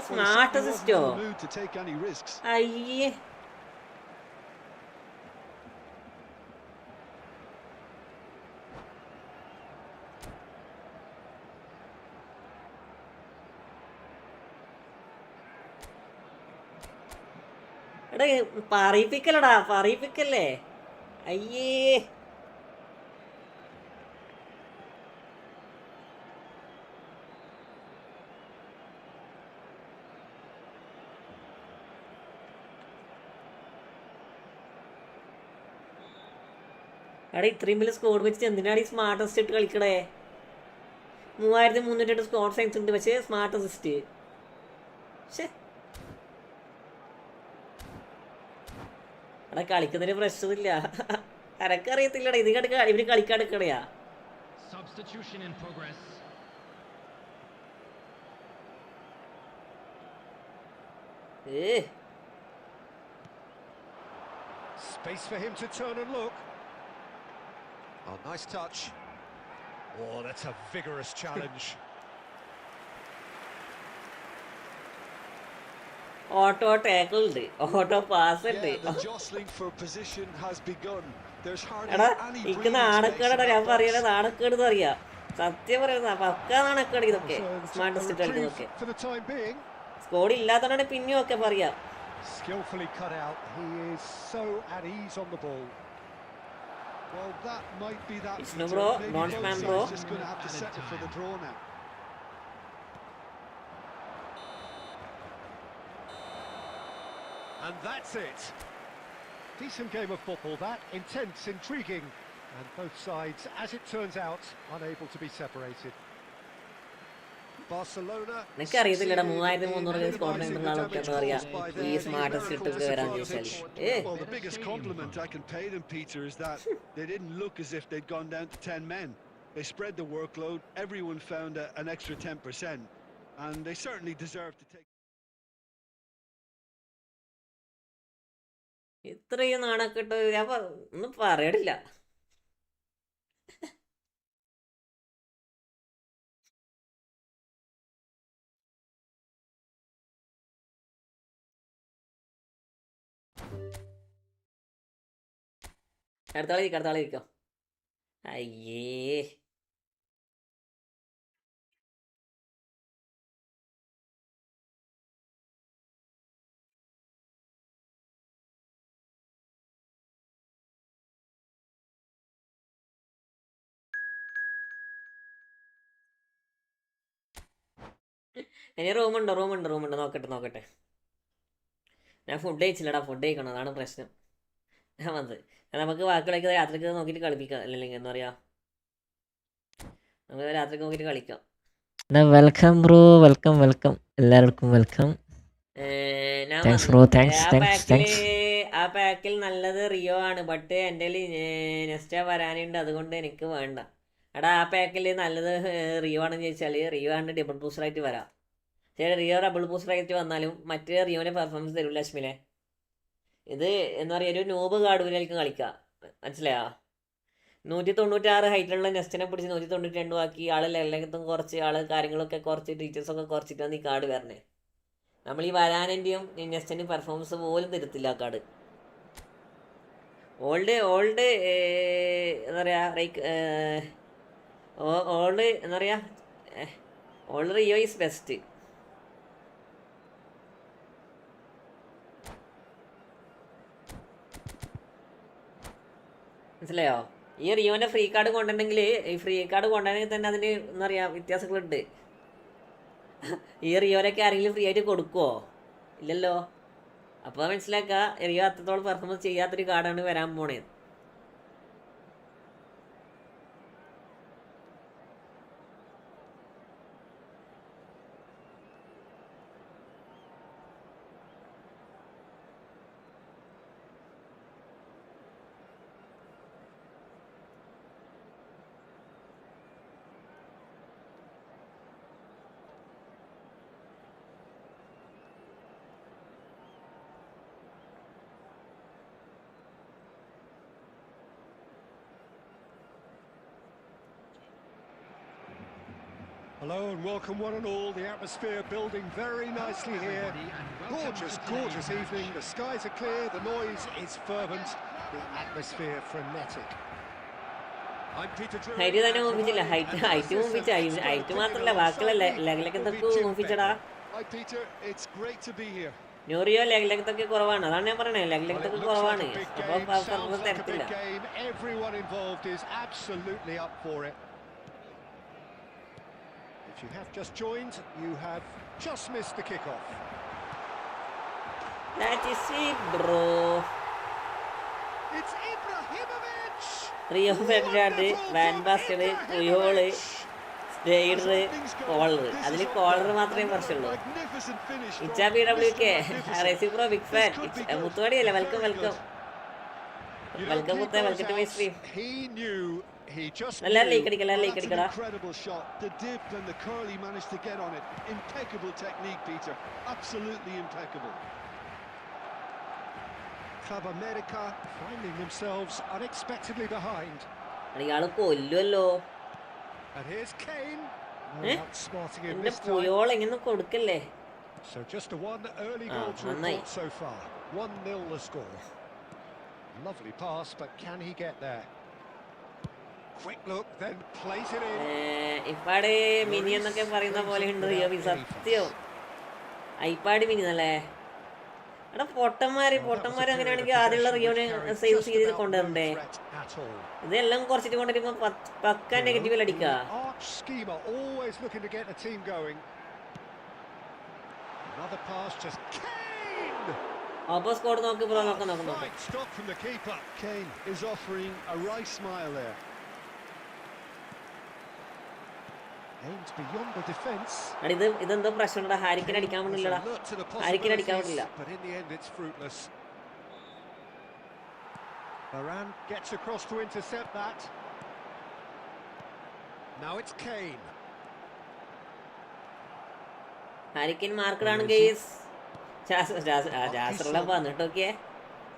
Smart അസിസ്റ്റോ? To take any risks. അയ്യേ, എടാ പറയിപ്പിക്കല്ലേ. അയ്യേ, എടാ ഇത്രയും വലിയ score വെച്ചിട്ട് എന്തിനാണ് ഈ സ്മാർട്ട് അസിസ്റ്റ് ഇട്ട് കളിക്കണേ? 3308 സ്കോർ സൈൻസ് ഉണ്ട്, പക്ഷേ സ്മാർട്ട് അസിസ്റ്റ്. എടാ കളിക്കുന്നതിന് പ്രശ്നമില്ല. അനക്കറിയത്തില്ലടാ ഇവര് കളിക്കാൻ എടുക്കണയാ. Substitution in progress. Space for him to turn and look. Oh, nice touch. Oh, that's a vigorous challenge. Auto tackle ഉണ്ട്, ഓട്ടോ പാസ് ഉണ്ട്. Yeah, the jostling for position has begun. There's hardly എടാ any ഇക്ക് breathing നാണക്കേടാ. space ഞാൻ in the പറയണ box. നാണക്കേട് അറിയാം, സത്യം പറയുന്ന പക്കാ നാണക്കേട് ഇതൊക്കെ. Smart A assist reprieve കളിക്കുന്നതൊക്കെ for the time being. Squad ഇല്ലാത്തതാണ് പിന്നെയും ഒക്കെ പറയാ. Skillfully cut out. He is so at ease on the ball. Well, that might be that. It's no Peter. bro, Maybe non both spam sides bro. just going to have to settle for the draw now. And that's it. Decent game of football, that. Intense, intriguing. And both sides, as it turns out, unable to be separated. Barcelona. നിനക്ക് അറിയത്തില്ലടാ 3300 score ഉള്ള ആളൊക്കെ എന്താ പറയാ ഈ smart assist ഒക്കെ വരാൻ ചോദിച്ചാല്. Well, the biggest compliment I can pay them, Peter, is that they didn't look as if they'd gone down to 10 men. They spread the workload. Everyone found an extra 10%, and they certainly deserve to take. ഇത്രയും നാണക്കെട്ട് ഞാൻ ഒന്നും പറയണില്ല. അടുത്താളിരിക്കാം. അയ്യേ, ഇനി റൂമുണ്ടോ? നോക്കട്ടെ. ഞാൻ food കഴിച്ചില്ലടാ, food കഴിക്കണം, അതാണ് പ്രശ്നം. ഞാൻ വന്നത് നമുക്ക് ബാക്കിയുള്ളൊക്കെ രാത്രിക്ക് നോക്കിയിട്ട് കളിപ്പിക്കാം. അല്ലെങ്കിൽ എന്താ പറയാ, നമുക്ക് രാത്രിക്ക് നോക്കിയിട്ട് കളിക്കാം. വെൽക്കം ബ്രോ, വെൽക്കം എല്ലാവർക്കും വെൽക്കം. ഞാൻ താങ്ക്സ് ബ്രോ, താങ്ക്സ്. ആ പാക്കിൽ നല്ലത് റിയോ ആണ്, ബട്ട് എൻ്റെ നെക്സ്റ്റ് വരാനുണ്ട്, അതുകൊണ്ട് എനിക്ക് വേണ്ട. എടാ ആ പാക്കിൽ നല്ലത് റിയോ ആണെന്ന് ചോദിച്ചാൽ റിയോ ആണ് ഡബിൾ ബൂസ്റ്ററായിട്ട് വരാം. ശരി, റിയോ ഡബിൾ ബൂസ്റ്ററായിട്ട് വന്നാലും മറ്റേ റിയോൻ്റെ പെർഫോമൻസ് തരും ലക്ഷ്മിനെ. ഇത് എന്താ പറയുക, ഒരു നോബ് കാർഡുവിലേക്ക് കളിക്കാം, മനസ്സിലായോ? 196 ഹൈറ്റിലുള്ള നെസ്റ്റിനെ പിടിച്ച് 192 ആക്കി ആൾ ലെഗത്തും കുറച്ച് ആൾ കാര്യങ്ങളൊക്കെ കുറച്ച് ടീച്ചേഴ്സൊക്കെ കുറച്ചിട്ടാണ് ഈ കാർഡ് വരണേ. നമ്മൾ ഈ വരാനെൻ്റെയും നെസ്റ്റിന് പെർഫോമൻസ് പോലും തരത്തില്ല ആ കാർഡ്. ഓൾഡ് എന്താ പറയുക, ലൈക്ക് ഓൾഡ് എന്താ പറയുക, ഓൾഡ് റിയോ ഈസ് ബെസ്റ്റ്. മനസ്സിലായോ? ഈ റിയോൻ്റെ ഫ്രീ കാർഡ് കൊണ്ടുണ്ടെങ്കിൽ ഈ ഫ്രീ കാർഡ് കൊണ്ടുവന്നെങ്കിൽ തന്നെ അതിന് എന്താ പറയുക വ്യത്യാസങ്ങളുണ്ട്. ഈ റിയോനൊക്കെ ആരെങ്കിലും ഫ്രീ ആയിട്ട് കൊടുക്കുമോ? ഇല്ലല്ലോ. അപ്പോൾ മനസ്സിലാക്കുക റിയോ അത്രത്തോളം പെർഫോമൻസ് ചെയ്യാത്തൊരു കാർഡാണ് വരാൻ പോണത്. Hello and welcome one and all. The atmosphere building very nicely here. Gorgeous, gorgeous evening. The skies are clear, the noise is fervent, the atmosphere frenetic. Height തന്നെ മൂപ്പിച്ചില്ല. ഹൈറ്റ് മൂപ്പിച്ച ഹൈറ്റ് മാത്രമല്ല ബാക്കിയുള്ള ലെഗിലൊക്കെ എന്തൊക്കെ മൂപ്പിച്ചടാ. ന്യൂറിയോ ലെഗിലൊക്കെ കുറവാണ്. അതാണ് ഞാൻ പറയണത്, ലെഗിലൊക്കെ കുറവാണ്. അപ്പോൾ തരത്തില്ല. If you have just joined, you have just missed the kick-off. That is it, bro. It's Ibrahimovic. Rio Ferdinand, Van Basten, Puyol, Steyr, Collar. അതിൽ കോളർ മാത്രമേ പ്രശ്നമുള്ളൂ. ഇച്ചാ BWK, റെസിപ്രോ ബിഗ് ഫാൻ. മുത്തുവാടിയല്ലേ? വെൽക്കം വെൽക്കം വെൽക്കം മുത്തേ, welcome to my stream. എല്ലാവരും like അടിക്കടാ. Incredible shot. The dip and the curl he managed to get on it. Impeccable technique, Peter. Absolutely impeccable. Club America finding themselves unexpectedly behind. ഇയാള് കൊല്ലുമല്ലോ. And here's Kane. Outsmarting him എന്റെ this time. Puyol എങ്ങനെ കൊടുക്കല്ലേ. So just a one early goal to report so far. 1-0 the score. Lovely pass, but can he get there? Quick look, then plays it in. ഇപ്പാട് മിനി എന്നൊക്കെ പറയുന്ന പോലെ ഉണ്ട് Rio. സത്യം ഐപ്പാട് മിനി നല്ലേ. എടാ പൊട്ടന്മാര് അങ്ങനെയാണെങ്കിൽ ആദ്യമുള്ള റിയോനെ സേവ് ചെയ്ത് കൊണ്ടുവരണ്ടേ? ഇതെല്ലാം കുറച്ചിട്ട് കൊണ്ടുവരുമ്പോ പക്ക നെഗറ്റീവിൽ അടിക്കുക. അപ്പൊ സ്കോർ നോക്ക് ബ്രോ, നോക്കാം. Kane is offering a right smile there. Aims beyond the defense. ഇതെന്തോ പ്രശ്നമുണ്ടാ. ഹാരിക്കിന് അടിക്കാൻ പറ്റില്ലടാ. ഹാരിക്കിന് അടിക്കാൻ പറ്റില്ല. But in the end it's fruitless. Varane gets across to intercept that. Now it's Kane. Harry Kane മാർക്കറാണ് ഗെയ്സ്. ജാസറിനെ വന്നിട്ടൊക്കെ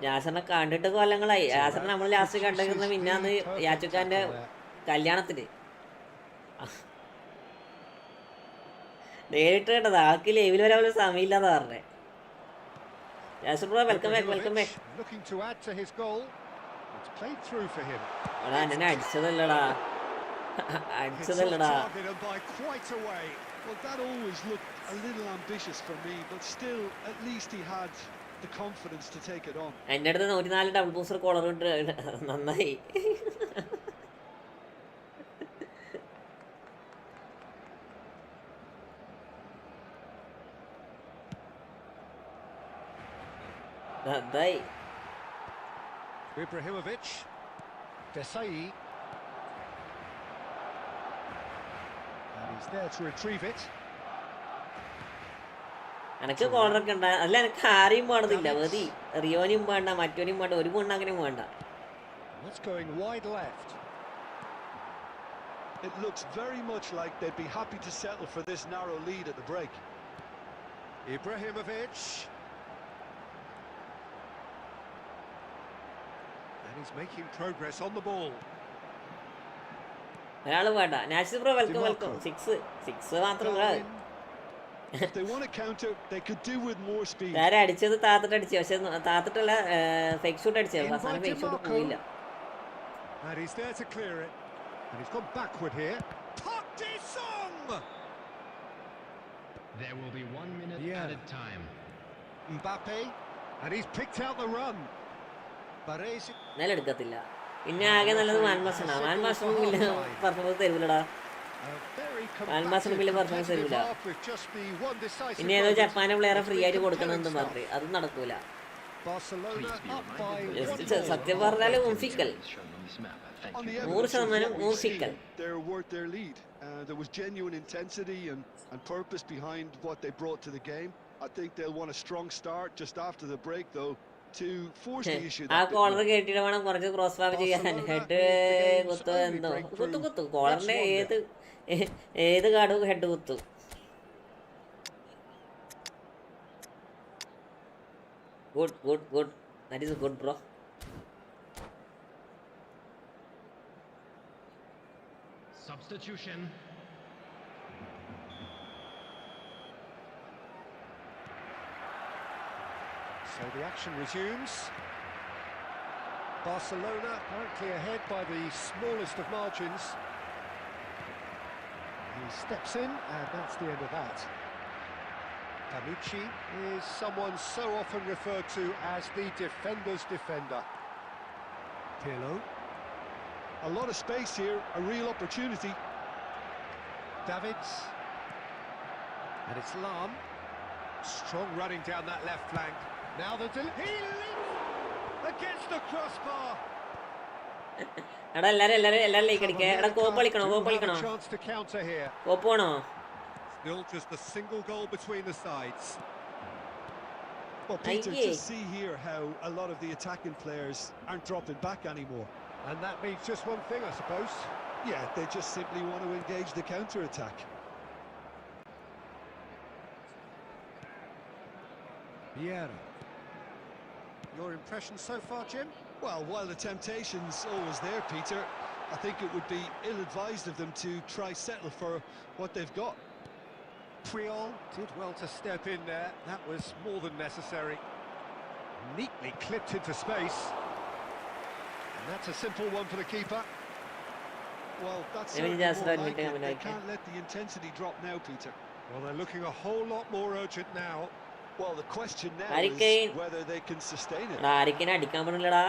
ജാസറിനെ കണ്ടിട്ട് കൊല്ലങ്ങളായി. ജാസറിനെ നമ്മൾ ലാസ്റ്റ് കണ്ടിരുന്ന പിന്നാന്ന് യാച്ചുക്കാന്റെ കല്യാണത്തിന് നേരിട്ട് കേട്ടത്. ആൾക്ക് ലൈവിൽ വരാൻ പോലും സമയമില്ലാന്ന് പറഞ്ഞേ. Jasar bro welcome back. എടാ എന്നെ അടിച്ചതല്ലടാ. Well, that always looked a little ambitious for me, but still, at least he had the confidence to take it on. എൻ്റെ അടുത്ത് 104 ഡബിൾ ബൂസ്റ്റർ കോളർ ഉണ്ട്. നന്നായി. Ibrahimovic, Desai, and he's there to retrieve it. എനക്ക് കോളറൊക്കെ ഉണ്ട്. അല്ല എനിക്ക് ആരെയും പാടുന്നില്ല. മതി റിയോനും വേണ്ട, മറ്റോനും വേണ്ട, ഒരു പൊണ്ണാക്കനും വേണ്ട. That's going wide left. It looks very much like they'd be happy to settle for this narrow lead at the break. Ibrahimovic. And he's making progress on the ball. ഒരാള് വേണ്ട. National bro welcome. 6 മാത്രം. If they want to counter, they could do with more speed. താര അടിച്ചത് താത്തിട്ട് അടിച്ചു. പക്ഷെ താത്തിട്ടല്ല fake shoot അടിച്ചത്. അവസാനം fake shoot പോയില്ല. And he's there to clear it. And he's gone backward here. Park Ji-sung! There will be 1 minute added time. Mbappe, and he's picked out the run. Baresi. നിലെടുക്കത്തില്ല. പിന്നെ ആകെ നല്ലത് വാൻമാസാണ്. വാൻമാസിനും വലിയ performance തരൂലടാ. വാൻമാസിനും വലിയ performance തരൂല. പിന്നെ ഏതോ ജപ്പാനെ പ്ലെയറെ free ആയിട്ട് കൊടുക്കണമെന്ന് പറഞ്ഞു. അതും നടക്കൂല. സത്യം പറഞ്ഞാല് ഊഫിക്കൽ 100% ഊഫിക്കൽ. There was genuine intensity and purpose behind what they brought to the game. I think they'll want a strong start just after the break, though, to force the issue. ആ കോളർ കേട്ടിട്ട് വേണം കുറച്ച് ക്രോസ് ബാക്ക് ചെയ്യാൻ. Head കുത്തു എന്തോ കുത്തു കോളറിന്റെ ഏത് കാർഡും ഹെഡ് കുത്തു. Good that is good bro. Substitution. So the action resumes. Barcelona currently ahead by the smallest of margins. He steps in, and that's the end of that. Panucci is someone so often referred to as the defender's defender. Pirlo. A lot of space here, a real opportunity. Davids. And it's Lam. Strong running down that left flank. Now he leaps against the crossbar. എടാ എല്ലാരും like അടിക്കേ. എടാ കോപ്പ് കളിക്കണോ? Chance to counter here. കോപ്പ് വേണോ? Still just a single goal between the sides. Well, Peter, just see here how a lot of the attacking players aren't dropping back anymore. And that means just one thing, I suppose. Yeah, they just simply want to engage the counter-attack. Vieira. Your impression so far, Jim? Well, while the temptation's always there, Peter, I think it would be ill-advised of them to try settle for what they've got. Puyol did well to step in there. That was more than necessary. Neatly clipped into space. And that's a simple one for the keeper. Well, that's certainly more like it. They can't let the intensity drop now, Peter. Well, they're looking a whole lot more urgent now. Well, the question now is whether they can sustain it. ആരിക്കേനെ അടിക്കാൻ പറ്റില്ലടാ.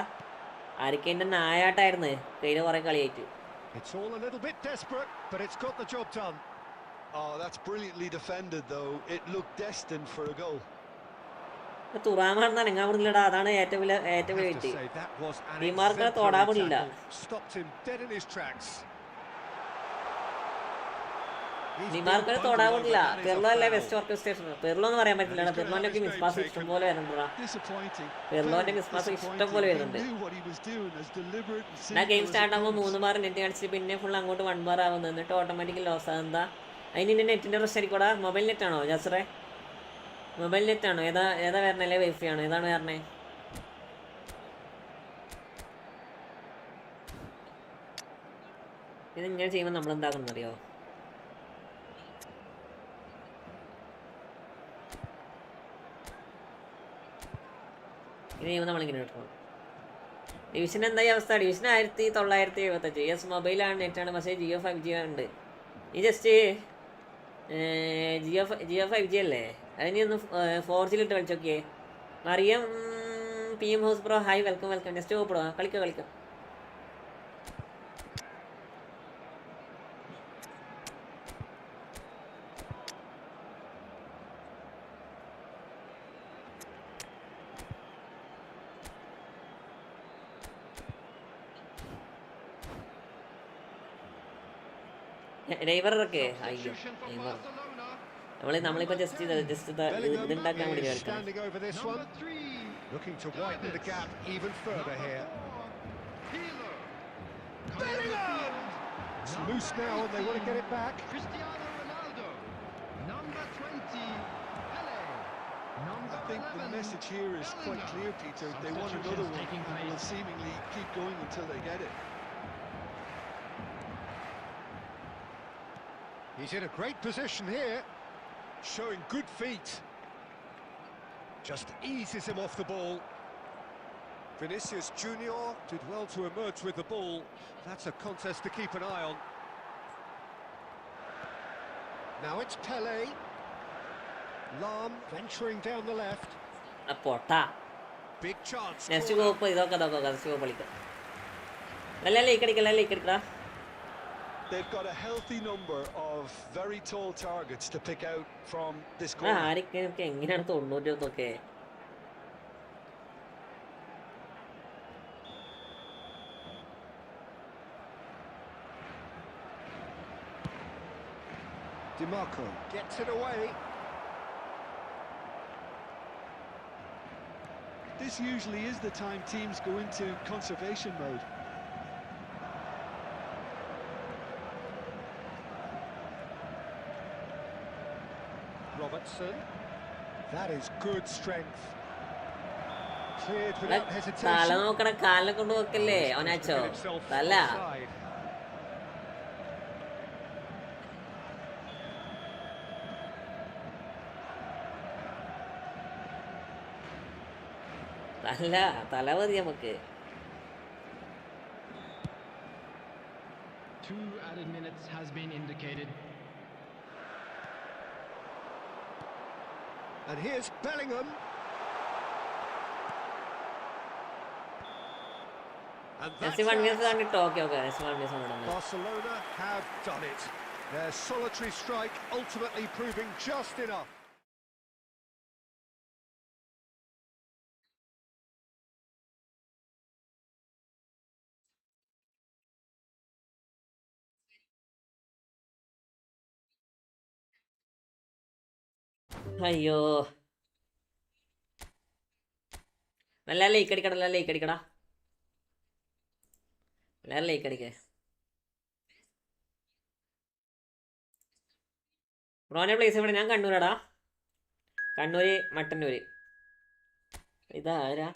ആരിക്കേന്റെ നായാട്ടായിരുന്നു കഴിഞ്ഞ കുറെ കളിയായിട്ട്. It's all a little bit desperate, but it's got the job done. Oh, that's brilliantly defended, though. It looked destined for a goal. തുറാമാണെന്ന് അനങ്ങാൻ പറ്റില്ലടാ. അതാണ് ഏറ്റവും വലിയ ഡിമാർക്കിനെ തൊടാൻ പറ്റില്ല. ഡിമാർക്കിനെ തൊടാൻ പറ്റില്ല. പെർലോ അല്ലേ ബെസ്റ്റ് ഓർക്കസ്ട്രേഷൻ. പെർലോ എന്ന് പറയാൻ പറ്റില്ല. പെർലോന്റെ മിസ് പാസ് ഇഷ്ടം പോലെ വരുന്നുണ്ടാ. പെർലോന്റെ മിസ് പാസ് ഇഷ്ടം പോലെ വരുന്നുണ്ട്. ഞാൻ ഗെയിം സ്റ്റാർട്ട് ആകുമ്പോൾ 3 ബാർ നെറ്റ് കാണിച്ചിട്ട് പിന്നെ ഫുൾ അങ്ങോട്ട് 1 ബാർ ആവുന്നത്. എന്നിട്ട് ഓട്ടോമാറ്റിക്കലി ലോസ് ആകുന്നതാ. അതിന് നിന്റെ നെറ്റിന്റെ പ്രശ്നം ആയിരിക്കൂടാ. മൊബൈൽ നെറ്റാണോ ജാസറേ? മൊബൈൽ നെറ്റാണോ? ഏതാ വരണേ? അല്ലേ വൈഫൈ ആണോ? ഏതാണ് വരണേ? ഇത് ഇങ്ങനെ ചെയ്യുമ്പോൾ നമ്മൾ എന്താക്കുന്നറിയോ? ഇത് ചെയ്യുമ്പോൾ നമ്മളിങ്ങനെ എടുക്കണം. ഡിവിഷൻ എന്തായി അവസ്ഥ? ഡിവിഷൻ 1975. യെസ് മൊബൈലാണ്, നെറ്റാണ്. പക്ഷേ ജിയോ 5G ഉണ്ട്. ഈ ജസ്റ്റ് ജിയോ 5G അല്ലേ? അതിന് ഒന്ന് 4G കളിച്ച് നോക്കിയേ. മറിയം PM house bro hi welcome. Just ഓപ്പടോ കളിക്കാം. ഡ്രൈവറൊക്കെ അയ്യോ നമ്മളിപ്പോ ജസ്റ്റ് ഇതുണ്ടാക്കാൻ വേണ്ടി looking to widen the gap even further here. It's loose now and they want to get it back. Cristiano Ronaldo, number 20, Pele, number I think the message here is quite clear, Peter. They want another one and will seemingly keep going until they get it. He's in a great position here, showing good feet. Just eases him off the ball. Vinicius Junior did well to emerge with the ball. That's a contest to keep an eye on. Now it's Pele. Lam venturing down the left. Porta. Big chance. Next go idoka കളിക്കാം. They've got a healthy number of very tall targets to pick out from this corner. ആരൊക്കെ എങ്ങനെയാണ് 90 DiMarco gets it away. This usually is the time teams go into conservation mode. Robertson. That is good strength. Cleared without hesitation. തല നോക്കണ കാലിനെ കൊണ്ട് നോക്കല്ലേ അവനാച്ചോ തല തല മതി നമുക്ക്. 2 added minutes has been indicated. And here's Bellingham. And that's Barcelona have done it. Their solitary strike ultimately proving just enough. അയ്യോ നല്ല ലൈക്ക് അടിക്കടാ എല്ലാവരും ലൈക്ക് അടിക്കേ. ബ്രോനെ പ്ലേസ് എവിടെ? ഞാൻ കണ്ണൂരാടാ. കണ്ണൂര് മട്ടന്നൂര്. ഇതാരാ?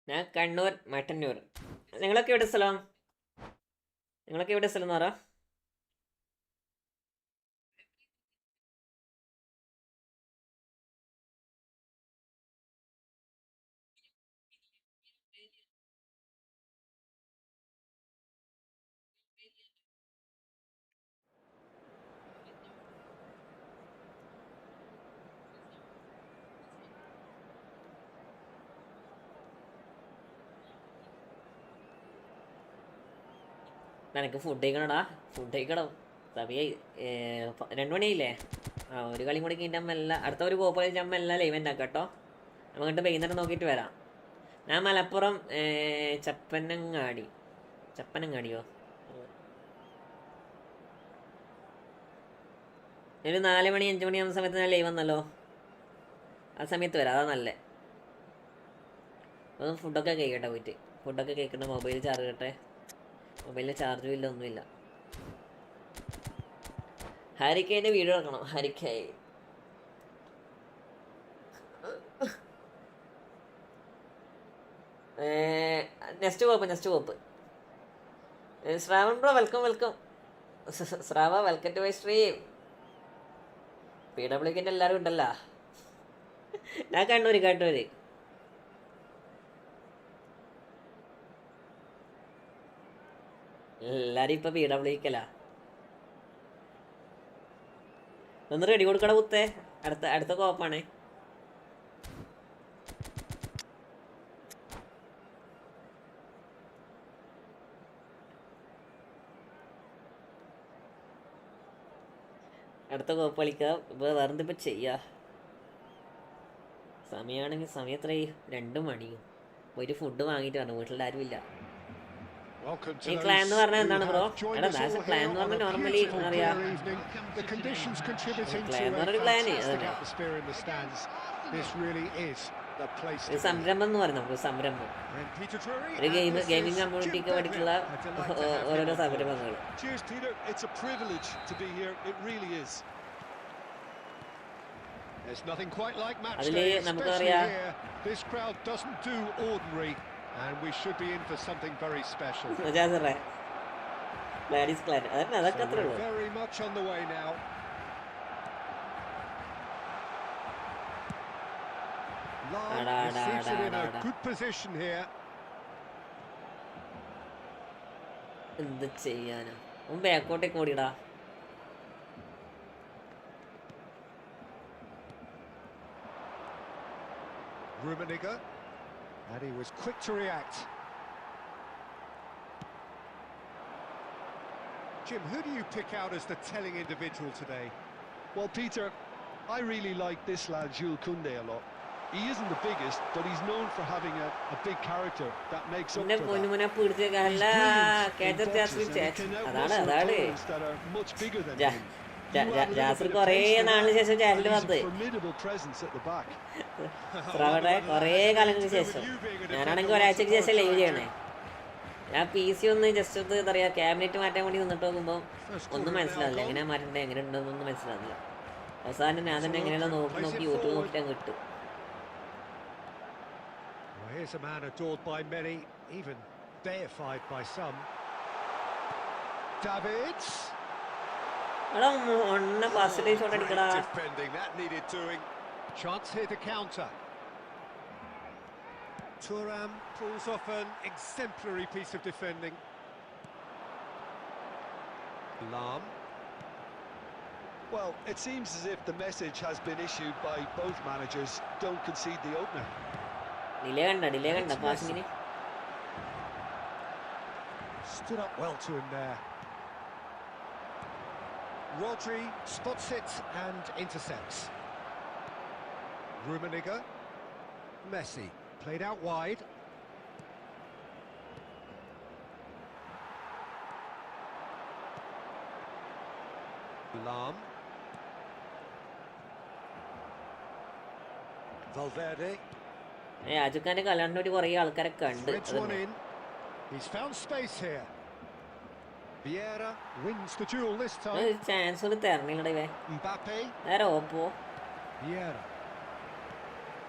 ഞാൻ കണ്ണൂർ മട്ടന്നൂർ. നിങ്ങളൊക്കെ എവിടെ സ്ഥലം എന്ന് പറ. നിനക്ക് ഫുഡ് കഴിക്കണം സമയം 2 മണിയായില്ലേ? ഒരു കളി കൂടി കഴിഞ്ഞാൽ അടുത്ത ഒരു കോപ്പ് കളിച്ച് നമ്മൾ എല്ലാം ലൈവ് ഉണ്ടാക്കാം കേട്ടോ. നമുക്കിട്ട് വൈകുന്നേരം നോക്കിയിട്ട് വരാം. ഞാൻ മലപ്പുറം ചപ്പനങ്ങാടിയോ ഒരു 4 മണി 5 മണി ആവുന്ന സമയത്ത് ഞാൻ ലൈവ് വന്നല്ലോ. ആ സമയത്ത് വരാം, അതാ നല്ലേ. അപ്പം ഫുഡൊക്കെ കഴിക്കട്ടെ, ഫുഡൊക്കെ കഴിക്കട്ടെ. മൊബൈൽ ചാർജ് ചെയ്യട്ടെ. മൊബൈലിന് ചാർജും ഇല്ല, ഒന്നുമില്ല. ഹാരിക്കൈൻ്റെ വീഡിയോ എടുക്കണം. ഹാരിക്കൈ നെക്സ്റ്റ് കോപ്പ്. Shravan bro welcome. ശ്രാവ വെൽക്കം ടു മൈ സ്ട്രീം. PWKൻ്റെ എല്ലാവരും ഉണ്ടല്ലോ. ഞാൻ കണ്ണൂര് എല്ലാരും ഇപ്പൊ PWKലാ. ഒന്ന് റെഡി കൊടുക്കട കുത്തേ. അടുത്ത കോപ്പാണേ. അടുത്ത കോപ്പ് കളിക്കുക. ഇപ്പൊ വേറെന്തിപ്പോ ചെയ്യാ? സമയമാണെങ്കിൽ സമയം എത്രയും 2 മണിയും. ഒരു ഫുഡ് വാങ്ങിയിട്ട് വരണം. വീട്ടിലാരും ഇല്ല. ഈ ക്ലാൻ എന്ന് പറഞ്ഞാൽ എന്താണ് ബ്രോ? എടാ ക്ലാൻ എന്ന് പറഞ്ഞാൽ നോർമലി അറിയാ, ക്ലാൻ എന്ന് പറഞ്ഞൊരു ക്ലാന് ഒരു സംരംഭം എന്ന് പറയും. നമുക്ക് സംരംഭം, ഒരു ഗെയിമിംഗ് കമ്മ്യൂണിറ്റിക്ക് വേണ്ടിയിട്ടുള്ള ഓരോരോ സംരംഭങ്ങൾ. അതില് നമുക്ക് പറയാ And we should be in for something very special. Gladys Clan. അതൊക്കെ So അത്രേ we're ഉള്ളൂ. very much on the way now. Lam is seated in a good position here. എന്ത് ചെയ്യാനാ, ബാക്കോട്ടേക്ക് ഓടിടാ. Rummenigge, and he was quick to react. Jim, who do you pick out as the telling individual today? Well, Peter, I really like this lad Jules Koundé a lot. He isn't the biggest, but he's known for having a big character that makes up എന്റെ for പൊന്നുമുനെ that. പിടിച്ചേക്കല്ല He's കേറ്റത്തെ brilliant in അസ്ലിം boxes, and he ചേച്ചി. can അതാണ് outmuscle അതാണ് opponents that are much bigger than ജാ- him. ജാ- You ജാ- add a little Jasar bit of കുറേ pace to നാളിന് that, ശേഷം and channel he's വന്ന് a formidable presence at the back. ശ്രവണ കുറേ കാലങ്ങൾക്ക് ശേഷം. ഞാനാണെങ്കിൽ ഒരാഴ്ചക്ക് ശേഷം ലൈവ് ചെയ്യണേ. ഞാൻ PC ഒന്ന് ജസ്റ്റ് ഒന്ന് എന്താ പറയുക ക്യാബിനറ്റ് മാറ്റാൻ വേണ്ടി നിന്നിട്ട് നോക്കുമ്പോൾ ഒന്നും മനസ്സിലാവില്ല, എങ്ങനെയാ മാറ്റേണ്ടത് എങ്ങനെ ഉണ്ടെന്നൊന്നും മനസ്സിലാവില്ല. അവസാനം ഞാൻ തന്നെ എങ്ങനെയാണ് നോക്കി യൂട്യൂബ് നോക്കിയിട്ട് അങ്ങ് ഇട്ടു. Well, here's a man adored by many, even deified by some. Davids. എടാ ഒന്ന ഫസ്റ്റ് ഷോട്ട് അടിക്കടാ. Great defending, that needed doing. Chance here to counter. Thuram pulls off an exemplary piece of defending. Lam. Well, it seems as if the message has been issued by both managers: don't concede the opener. Delay കണ്ട പാസിങ്ങിന്. Stood up well to him there. Rodri spots it and intercepts. Rummenigge. Messi played out wide. Lam. Valverde. രാജുക്കാന്റെ കല്യാണിന് വേണ്ടി കുറേ ആൾക്കാരൊക്കെ ഉണ്ട്. Threads one in. He's found space here. Vieira wins the duel this time. Chance ഒന്ന് തരണില്ലട ഇവേ. Mbappe. നേരെ Oppo. Vieira.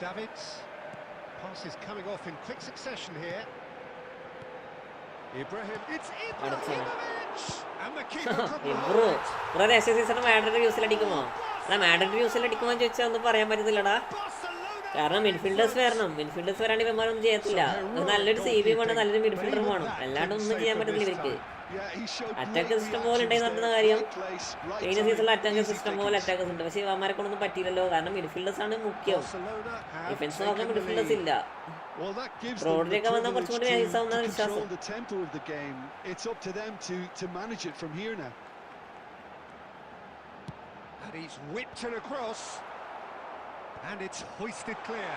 Davids. Pass is coming off in quick succession here. Ibrahim. It's Ibrahimovic! And the keeper couldn't hold it. കുറെ ദേശീയ season Madrid യൂസിൽ അടിക്കുമോ? അല്ല Madrid യൂസിൽ അടിക്കുമോ എന്ന് ചോദിച്ചാൽ ഒന്നും പറയാൻ പറ്റുന്നില്ലടാ. കാരണം മിഡ്ഫീൽഡേഴ്സ് വരണം. മിഡ്ഫീൽഡേഴ്സ് വരാണ്ട് ഇവന്മാരൊന്നും ചെയ്യത്തില്ല. നല്ലൊരു CB വേണം, നല്ലൊരു മിഡ്ഫീൽഡറും വേണം. അല്ലാണ്ട് ഒന്നും ചെയ്യാൻ പറ്റത്തില്ല ഇവർക്ക്. അറ്റാക്ക് സിസ്റ്റം പോലെ ഉണ്ടെന്ന് പറഞ്ഞ കാര്യം കഴിഞ്ഞ സീസണിൽ അറ്റാക്ക് സിസ്റ്റം പോലെ അറ്റാക്കേഴ്സ് ഉണ്ട്. പക്ഷേ ഇവന്മാരെ കൊണ്ടൊന്നും പറ്റിയില്ലല്ലോ. കാരണം മിഡ്ഫീൽഡേഴ്സ് ആണ് മുഖ്യം. ഡിഫൻസ് നോക്കാൻ മിഡ്ഫീൽഡേഴ്സ് ഇല്ല. റോഡിലേക്ക് വന്നാൽ കുറച്ചും കൂടി നൈസാവുന്ന വിശ്വാസം. It's up to them to manage it from here now. And he's whipped it across. And it's hoisted clear.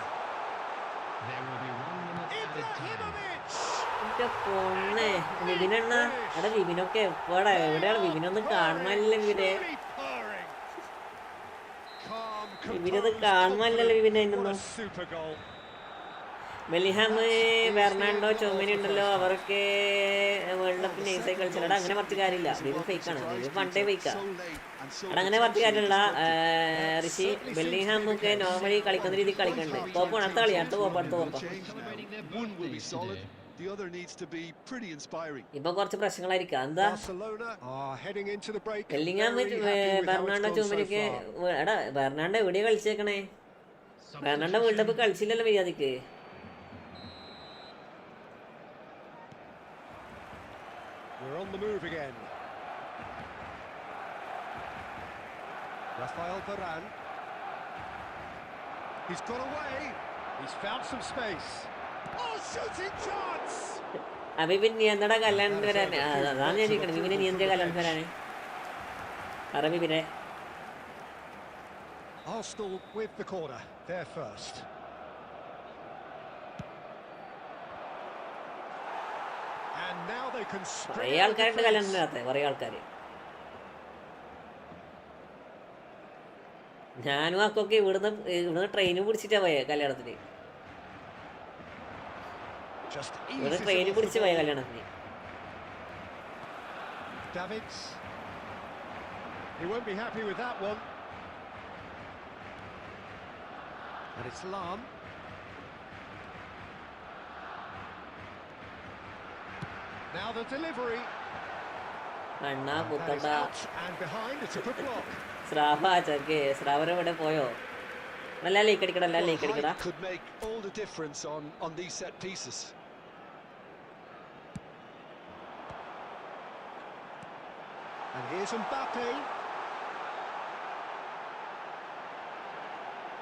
There will be 1 minute added time. Ibrahimovic! എന്റെ പൊന്നെ വിപിനെണ്ണ. എടാ വിപിനൊക്കെ എപ്പോഴാ എവിടെയാണ് വിപിനൊന്നും കാണുന്നില്ല. വിപിനെ Truly purring. Calm, വിപിനത് composed, കാണുന്നില്ലല്ലോ വിപിനെ what ഇന്നൊന്നും. a super goal. Bellingham, Bernardo, Tchouameni ഉണ്ടല്ലോ, അവരൊക്കെ വേൾഡ് കപ്പിൽ നൈസായി കളിച്ചില്ല. അങ്ങനെ പറഞ്ഞ കാര്യമില്ല. ഇത് ഫേക്കാണ്. ഇത് പണ്ടേ ഫേക്കാ. അവിടെ അങ്ങനെ പറഞ്ഞ കാര്യമില്ല. ഋഷി ബെല്ലിഹാം ഒക്കെ നോർമലി കളിക്കുന്ന രീതിയിൽ കളിക്കുന്നുണ്ട്. കോപ്പ അടുത്ത കളി, അടുത്ത Copa. One will be solid, the other needs to be pretty inspiring. ഇപ്പൊ കുറച്ച് പ്രശ്നങ്ങളായിരിക്കാം. എന്താ Barcelona are heading into the break. Bellingham, Very happy with how it's Bernardo, gone so ചൊമേനിയൊക്കെ far. എടാ ബെർണാണ്ടോ എവിടെയാ കളിച്ചേക്കണേ? ബെർണാണ്ടോ വേൾഡ് കപ്പ് കളിച്ചില്ലല്ലോ മര്യാദക്ക്. We're on the move again. Rafael Varane. He's got away. He's found some space. Oh, shooting chance! Vipin നീ എന്താടാ കല്യാണത്തിന് വരാൻ? അതാണ് ഞാൻ ചോദിക്കണത്. വിപിനെ നീ എന്താ കല്യാണത്തിന് വരാന്? പറ വിപിനെ. Arsenal with the corner. They're first. And now they can കുറേ spring out ആൾക്കാരുണ്ട് defense. കല്യാണത്തിനകത്ത്. കുറേ ആൾക്കാർ. ഞാനും അക്കൊക്കെ ഇവിടുന്ന് ട്രെയിന് പിടിച്ചിട്ടാ പോയേ കല്യാണത്തിന്. Just ഇവിടുന്ന് eases ട്രെയിന് it off പിടിച്ച് the പോയ ball. കല്യാണത്തിന്. Davids. He won't be happy with that one. And it's Lam. Now the delivery. Anna That is കുത്തണ്ട. out and behind. It's a good block. സ്രാവ ചെറുക്കേ സ്രാവര ഇവിടെ പോയോ? എല്ലാം leak അടിക്കടാ, എല്ലാം Well, leak അടിക്കടാ. height could make all the difference on these set pieces. And here's Mbappe.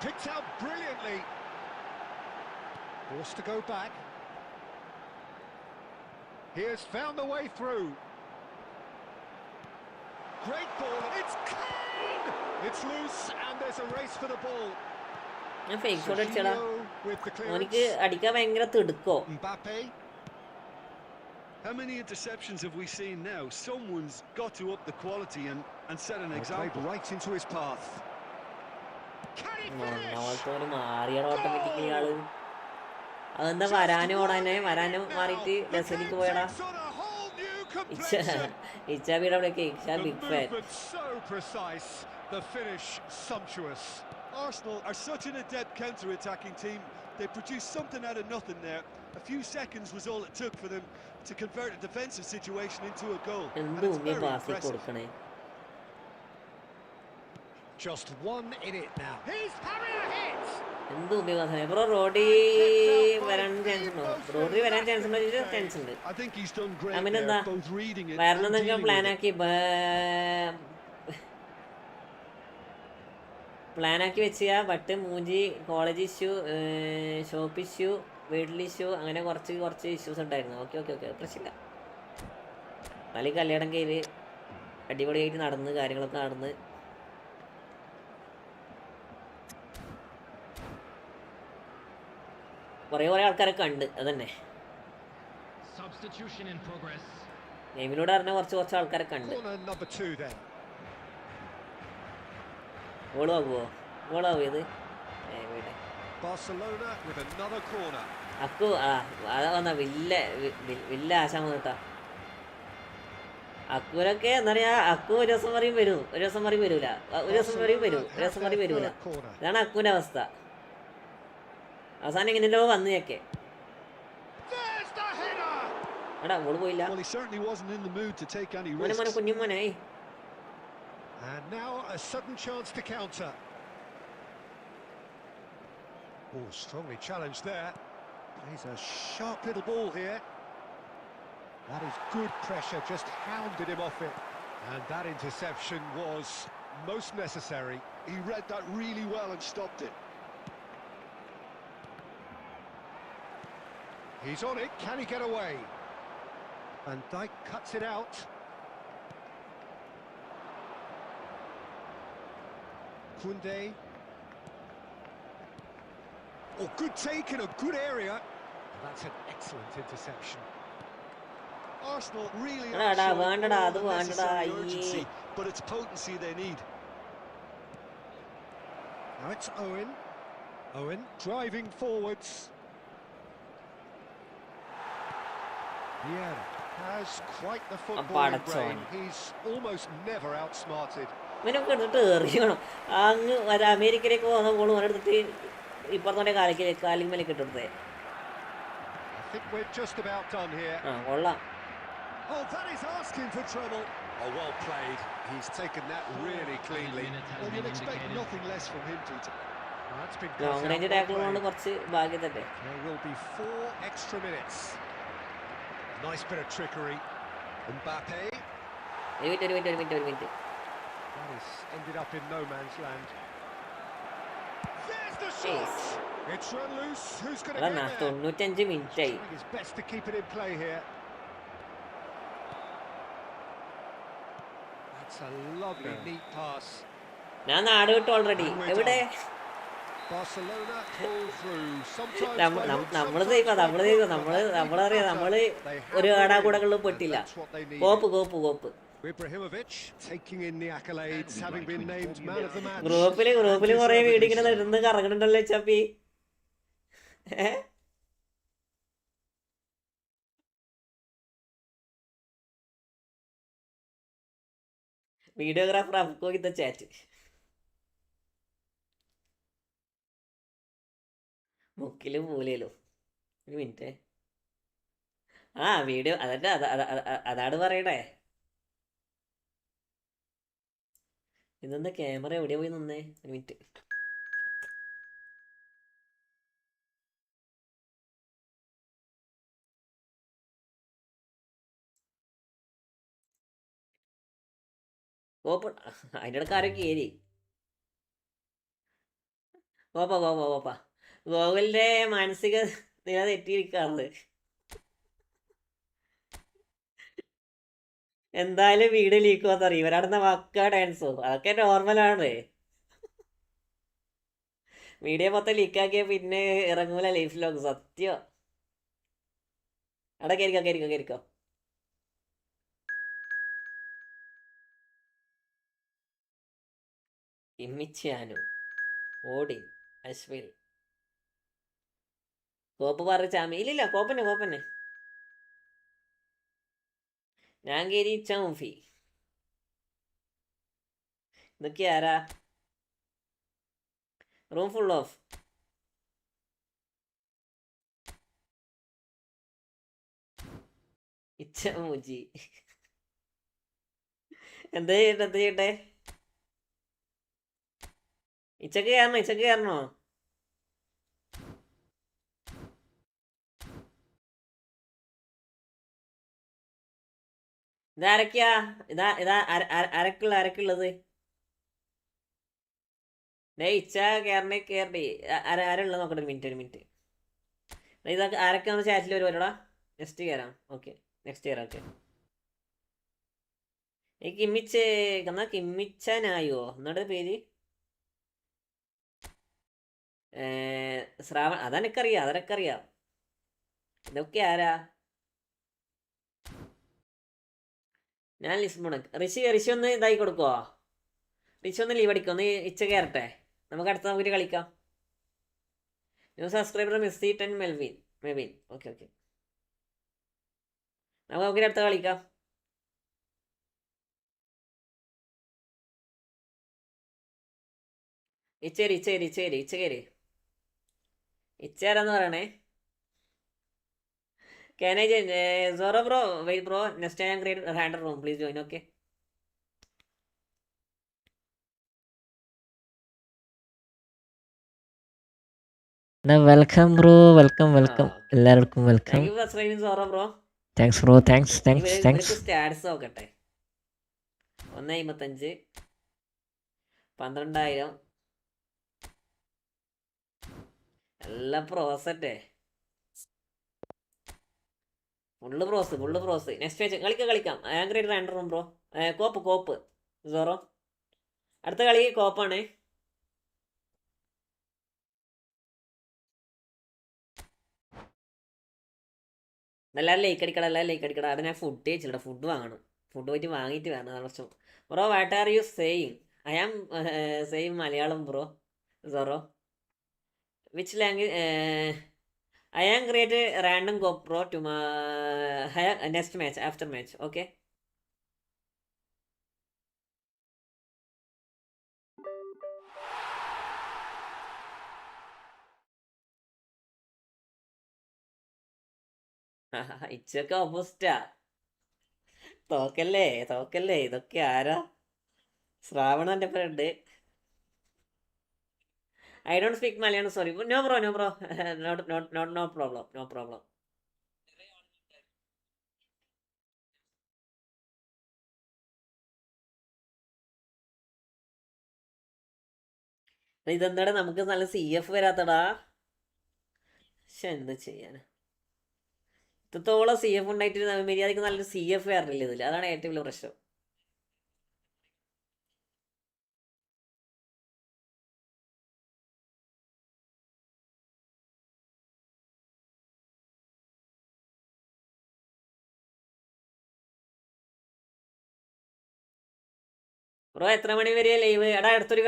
Picked out brilliantly. Forced to go back. Here's found the way through. Great ball. It's clean. It's loose and there's a race for the ball. ഞാൻ fake shot അടിച്ചടാ. Serginho with the ഓനിക്ക് clearance. അടിക്കാൻ ഭയങ്കര തിടുക്കോ. Mbappe. How many interceptions have we seen now? Someone's got to up the quality and set an They played example. right into his path. Can he finish? ഒന്നാമത്തെ മാറിയാണ് automatically ആള്. അതെന്താ വരാനും ഓടാനെ വരാനും മാറിയിട്ട് ഡെസലിക്ക് പോയടാ. Takes on a whole new complexion. ഇച്ചാബിയുടെ അവിടെയൊക്കെ ഇച്ച The big fan. movement so precise, the finish sumptuous. Arsenal are such an adept counter-attacking team. They produced something out of nothing there. A few seconds was all it took for them to convert a defensive situation into a goal. And എന്ത് it's ഉമ്മി very pass impressive. കൊടുക്കണേ. Just one in it now. He's having a hit. എന്ത് ഉമ്മി pass bro? റോഡി വരാൻ chance ഉണ്ടോ? റോഡി വരാൻ chance ഉണ്ടോ? Chance ഉണ്ട്. I think he's done great I mean, there, both reading it വരണം and എന്നൊക്കെ dealing with പ്ലാനാക്കി it. പ്ലാനാക്കി വെച്ചാ ബട്ട് മൂഞ്ചി കോളേജ് ഇഷ്യൂ, ഷോപ്പ് ഇഷ്യൂ, വീട്ടിൽ ഇഷ്യൂ, അങ്ങനെ കുറച്ച് ഇഷ്യൂസ് ഉണ്ടായിരുന്നു. ഓക്കെ പ്രശ്നമില്ല. നാളെ കല്യാണം കയറി അടിപൊളിയായിട്ട് നടന്ന് കാര്യങ്ങളൊക്കെ നടന്ന് കുറേ ആൾക്കാരൊക്കെ ഉണ്ട്. അതന്നെ Substitution in progress. ഗെയിമിലൂടെ അറിഞ്ഞ കുറച്ച് ആൾക്കാരൊക്കെ ഉണ്ട്. Corner number 2 then. ഗോളാവോ ഇത്? Barcelona with another corner. അക്കു അതാ വന്ന വില്ല ആശാൻ വന്നിട്ടാ. അക്കൂരൊക്കെ എന്താ പറയാ, അക്കു ഒരു ദിവസം പറയും വരും, ഒരു ദിവസം പറയും വരൂല, ഒരു ദിവസം പറയും വരും, ഒരു ദിവസം പറയും വരൂല. ഇതാണ് അക്കുവിന്റെ അവസ്ഥ. അവസാനം എങ്ങനെയല്ലോ വന്നേക്കെ. There's the header. എടാ ഗോള് പോയില്ല. Well, he certainly wasn't in the mood to take any മോനെ risks. കുഞ്ഞുമോനെ. And now a sudden chance to counter. Oh, strongly challenged there. Plays a sharp little ball here. That is good pressure, just hounded him off it. And that interception was most necessary. He read that really well and stopped it. He's on it, can he get away? Van Dijk cuts it out. Koundé. Oh, good take in a good area. That's an excellent interception. Arsenal really എടാ, are എടാ, showing വേണ്ടടാ, all അത് the വേണ്ടടാ, necessary അയ്യേ. urgency, but it's potency they need. Now it's Owen. Owen driving forwards. Yeah, has quite the footballing brain. He's almost never outsmarted. ഇവനൊക്കെ എടുത്തിട്ട് എറിയണം. അങ്ങ് അമേരിക്കയിലേക്ക് പോകുന്ന goal ഓനെടുത്തിട്ട് ഇപ്പുറത്തോടെ കാലിമേലേക്ക് ഇട്ടെടുത്തേ. I think we're just about done here. കൊള്ളാം. Oh, that is asking for trouble. Oh, well played. He's taken that really cleanly. Minute has Well, been you'd expect indicated. nothing less from him, Peter. That's been cut long out. Range Well tackle കൊണ്ട് played. കുറച്ച് ഭാഗ്യം തന്നെ. There will be 4 extra minutes. Nice bit of trickery. Mbappe. ഒരു minute. That has ended up in no man's land. There's the Yes. shot. It's run loose. Who's going to എടാ get there? 95 മിനിറ്റായി. Trying his best to keep it in play here. That's a lovely, neat pass. ഞാൻ നാട് വിട്ടു already. എവിടെ? Barcelona pull through. Sometimes നമ്മള് നമ്മളറിയാം, നമ്മള് ഒരു ഏടാകൂടകളിലും പെട്ടില്ല. കോപ്പ് Ibrahimovic taking in the accolades, having been named man of the match. ഗ്രൂപ്പില് കുറെ വീട് ഇങ്ങനെ ഇരുന്ന് കറങ്ങണുണ്ടല്ലോ ചപ്പി. വീഡിയോഗ്രാഫർ അഫ്കോ ഇത്ത ചാറ്റ്. മുക്കിലും മൂലയിലും. ഒരു മിനിറ്റ്. ആ വീഡിയോ അതന്നെ അതാണ് പറയണേ. ഇതെന്താ ക്യാമറ എവിടെയാ പോയി നിന്നേ? ഒരു മിനിറ്റ്. ഓപ്പൺ. അതിൻ്റെ ഇടയ്ക്ക് ആരൊക്കെ ഏരി പോപ്പാ ഗോകുലിന്റെ മാനസിക നില തെറ്റിയിരിക്കാറുണ്ട്. എന്തായാലും വീഡിയോ ലീക്ക് പോകാത്തറിയും ഇവരടുന്ന വക്ക ഡാൻസോ അതൊക്കെ നോർമലാണ്. വീഡിയോ മൊത്തം ലീക്കാക്കിയ പിന്നെ ഇറങ്ങൂല ലൈഫ് ലോങ് സത്യം. അവിടെ കേറിക്കോ. ഇമ്മിച്ചാനു ഓടി അശ്വിൻ കോപ്പ് പറഞ്ഞ ചാമി ഇല്ലില്ല കോപ്പന്നെ ഞാൻ കേരി ചൗഫി. ഇതൊക്കെ ആരാ? Room full of. ഇച്ച മൂജി. എന്താ ചെയ്യട്ടെ? ഇച്ചക്ക് കയറണോ? ഇതാരൊക്കെയാ? ഇതാ ആരൊക്കെയുള്ളത്? ഇച്ച കയറണേ. ആരുള്ളത് നോക്കട്ടെ. ഒരു മിനിറ്റ്. ഇതൊക്കെ ആരൊക്കെ നമ്മൾ ചാറ്റിൽ വരുമല്ലോടാ. നെക്സ്റ്റ് കയറാം. ഓക്കെ നെക്സ്റ്റ് കയറാം. ഓക്കെ ഈ കിമ്മിച്ചനായോ എന്നിട്ട് പേര്? ശ്രാവൺ. അതെനിക്കറിയാം. ഇതൊക്കെ ആരാ? ഞാൻ ലിസ്മോണക്ക്. ഋഷി ഒന്ന് ഇതായി കൊടുക്കുവോ? ഋഷി ഒന്ന് ലീവ് അടിക്കും. ഒന്ന് ഇച്ച കയറട്ടെ. നമുക്ക് നമുക്ക് കളിക്കാം. ന്യൂ സബ്സ്ക്രൈബർ മിസ്സി 10 മെവിൻ. ഓക്കെ നമുക്ക് അടുത്ത കളിക്കാം. ഇച്ചേരി ഇച്ചാരാന്ന് പറയണേ. Can I join? Zoro bro, wait bro. Next time create a random room. Please join. Okay. Welcome bro. Welcome എല്ലാവർക്കും welcome. Thank you for subscribing Zoro bro. Thanks bro. Thanks. Stats നോക്കട്ടെ. 1.55 12,000 എല്ലാം പ്രോസറ്റെ. Full pros. Next match കളിക്കാം. ആംഗ്രേഡ് റാൻഡർ room bro. കോപ്പ് Zoro. അടുത്ത കളി കോപ്പാണ്. എല്ലാവരും ലൈക്ക് അടിക്കടാ. അവിടെ ഞാൻ ഫുഡ് കഴിച്ചില്ല. ഫുഡ് വാങ്ങണം. ഫുഡ് പോയിട്ട് വാങ്ങിയിട്ട് വരണം. അതാണ് പ്രശ്നം. Bro what are you saying? I am same Malayalam bro. Sorry which language? I am create a random GoPro to my next match after match. Okay. ഇച്ചൊക്കെ ഓപ്പോസിറ്റാ. തോക്കല്ലേ. ഇതൊക്കെ ആരാ? ശ്രാവണ എൻ്റെ front. I don't speak Malayalam. Sorry. No bro. No problem. ഇതെന്താടാ നമുക്ക് നല്ല CF വരാത്തടാ. പക്ഷെ എന്ത് ചെയ്യാനാ? ഇത്രത്തോളം CF ഉണ്ടായിട്ട് മര്യാദക്ക് നല്ലൊരു CF വരണില്ല ഇതിൽ. അതാണ് ഏറ്റവും വലിയ പ്രശ്നം. ബ്രോ എത്ര മണി വരെ ലൈവ്? എടാ അടുത്തൊരു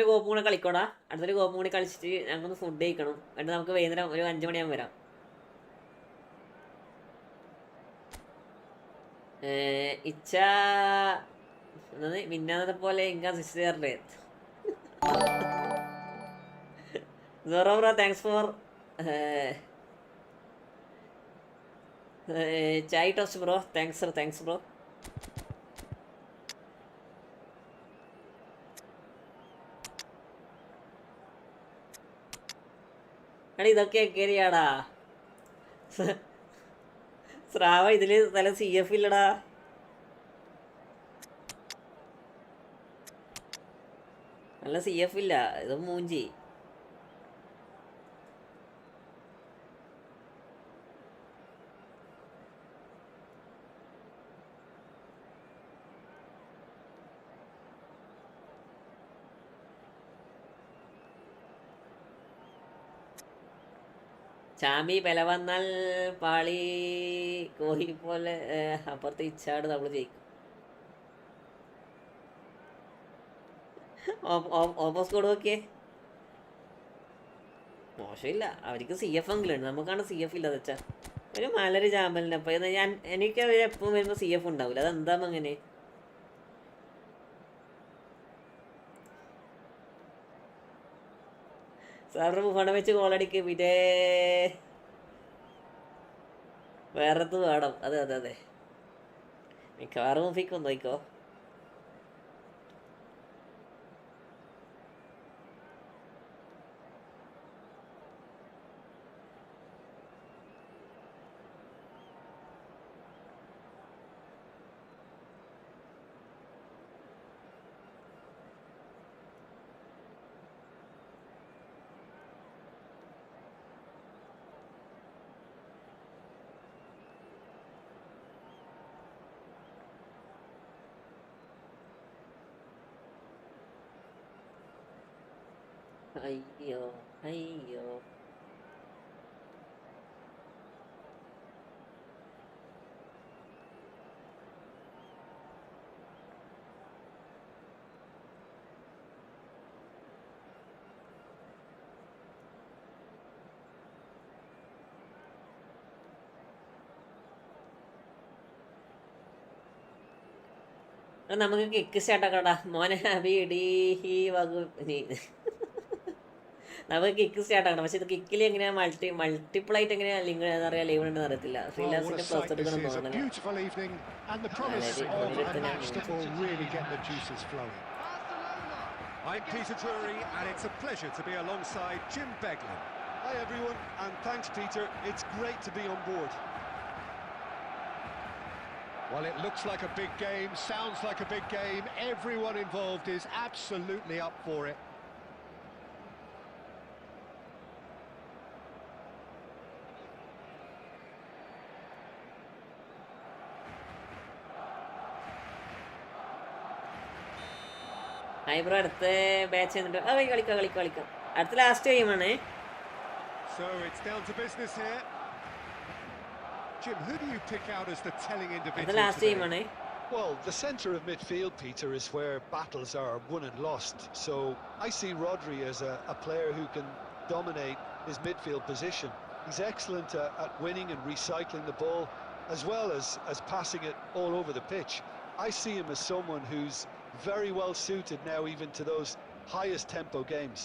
കോപ്പും കൂടെ കളിക്കോടാ. അടുത്തൊരു കോപ്പും കൂടി കളിച്ചിട്ട് ഞങ്ങൾക്കൊന്ന് ഫുഡ് കഴിക്കണം. എന്നിട്ട് നമുക്ക് വൈകുന്നേരം ഒരു 5 മണിയാകുമ്പോൾ വരാം. ഇച്ച മിന്നാന്നത്തെ പോലെ ഇങ്കാ സിസ്റ്ററിൻ്റെ Zoro bro. Thanks for chai toast bro. Thanks bro. എടാ ഇതൊക്കെ എങ്ങനെയാടാ സ്രാവ? ഇതില് നല്ല CF ഇല്ലടാ. നല്ല CF ഇല്ല. ഇത് മൂഞ്ചി. ചാമ്പി വില വന്നാൽ പാളി കോഹി പോലെ അപ്പുറത്ത് ഇച്ചാട് നമ്മൾ ജയിക്കും. ഓപ്പോസ്കോഡ് നോക്കിയേ, മോശമില്ല. അവർക്ക് CF എങ്കിലും ഉണ്ട്, നമുക്കാണ് CF ഇല്ലാതെ വെച്ചാ. ഒരു മലര് ചാമ്പലിൻ്റെ അപ്പം എനിക്ക് എപ്പം വരുമ്പോൾ CF ഉണ്ടാവില്ല. അതെന്താ അങ്ങനെ? സാറിന് മുഖണം വെച്ച് കോളടിക്ക്, പിന്നെ വേറെത് വേണം. അതെ മിക്കവാറും മുഫിക്കും നോക്കോ. അയ്യോ അയ്യോ. നമുക്ക് കിക്ക് സ്റ്റാർട്ടാക്കടാ മോനെ. അബി ഇടീ നമുക്ക് കിക്ക് സ്റ്റാർട്ടാക്കണം. പക്ഷെ ഇത് കിക്കിൽ എങ്ങനെയാ മൾട്ടിപ്പിൾ ആയിട്ട് എങ്ങനെയാ ലിങ്ക് അറിയാം, ലൈവ് ഉണ്ടെന്ന് അറിയത്തില്ല. ശ്രീലാസിന്റെ പ്ലസ് എടുക്കണം തോന്നുന്നു. I'm Peter Drury, and it's a pleasure to be alongside Jim Beglin. Hi everyone, and thanks Peter. It's great to be on board. Well, it looks like a big game, sounds like a big game. Everyone involved is absolutely up for it. Bro അടുത്ത batch എന്നിട്ട് കളിക്കാം. അടുത്ത last ഗെയിമാണ്. So it's down to business here. Jim, who do you pick out as the telling individual today? Well, the centre of midfield, Peter, is where battles are won and lost. So I see Rodri as a player who can dominate his midfield position. He's excellent at winning and recycling the ball, as well as passing it all over the pitch. I see him as someone who's very well suited now even to those highest tempo games.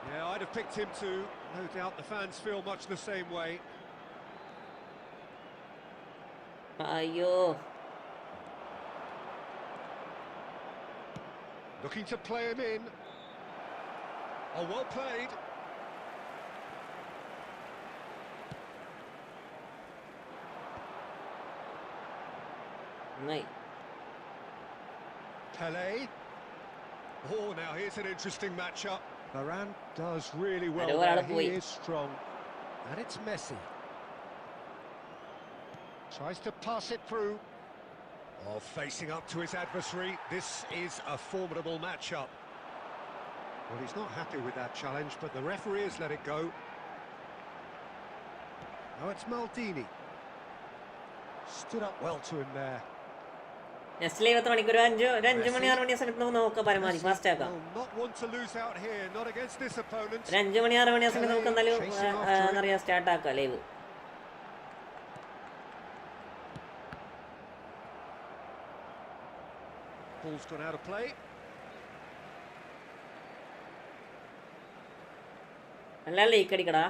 Yeah, I'd have picked him too. No doubt the fans feel much the same way. അയ്യോ. Looking to play him in. Oh, well played. നന്നായി. Pele. Oh, now here's an interesting matchup. Varane does really well there. He is strong. And it's Messi. Tries to pass it through. Oh, facing up to his adversary. This is a formidable matchup. Well, he's not happy with that challenge, but the referee has let it go. Now it's Maldini. Stood up well to him there. Next live എത്ര മണിക്ക്? ഒരു 5 മണി 6 മണി സമയത്ത് നമുക്ക് നോക്കാം. പരമാവധി fast ആക്കാം. Not want to lose out here, not against this opponent. ഒരു 5 മണി 6 മണി സമയത്ത് നമുക്ക് എന്തായാലും എന്താ പറയുക സ്റ്റാർട്ട് ആക്കാം live. Ball's gone out of play. നല്ല ലീക്ക് അടിക്കടാ.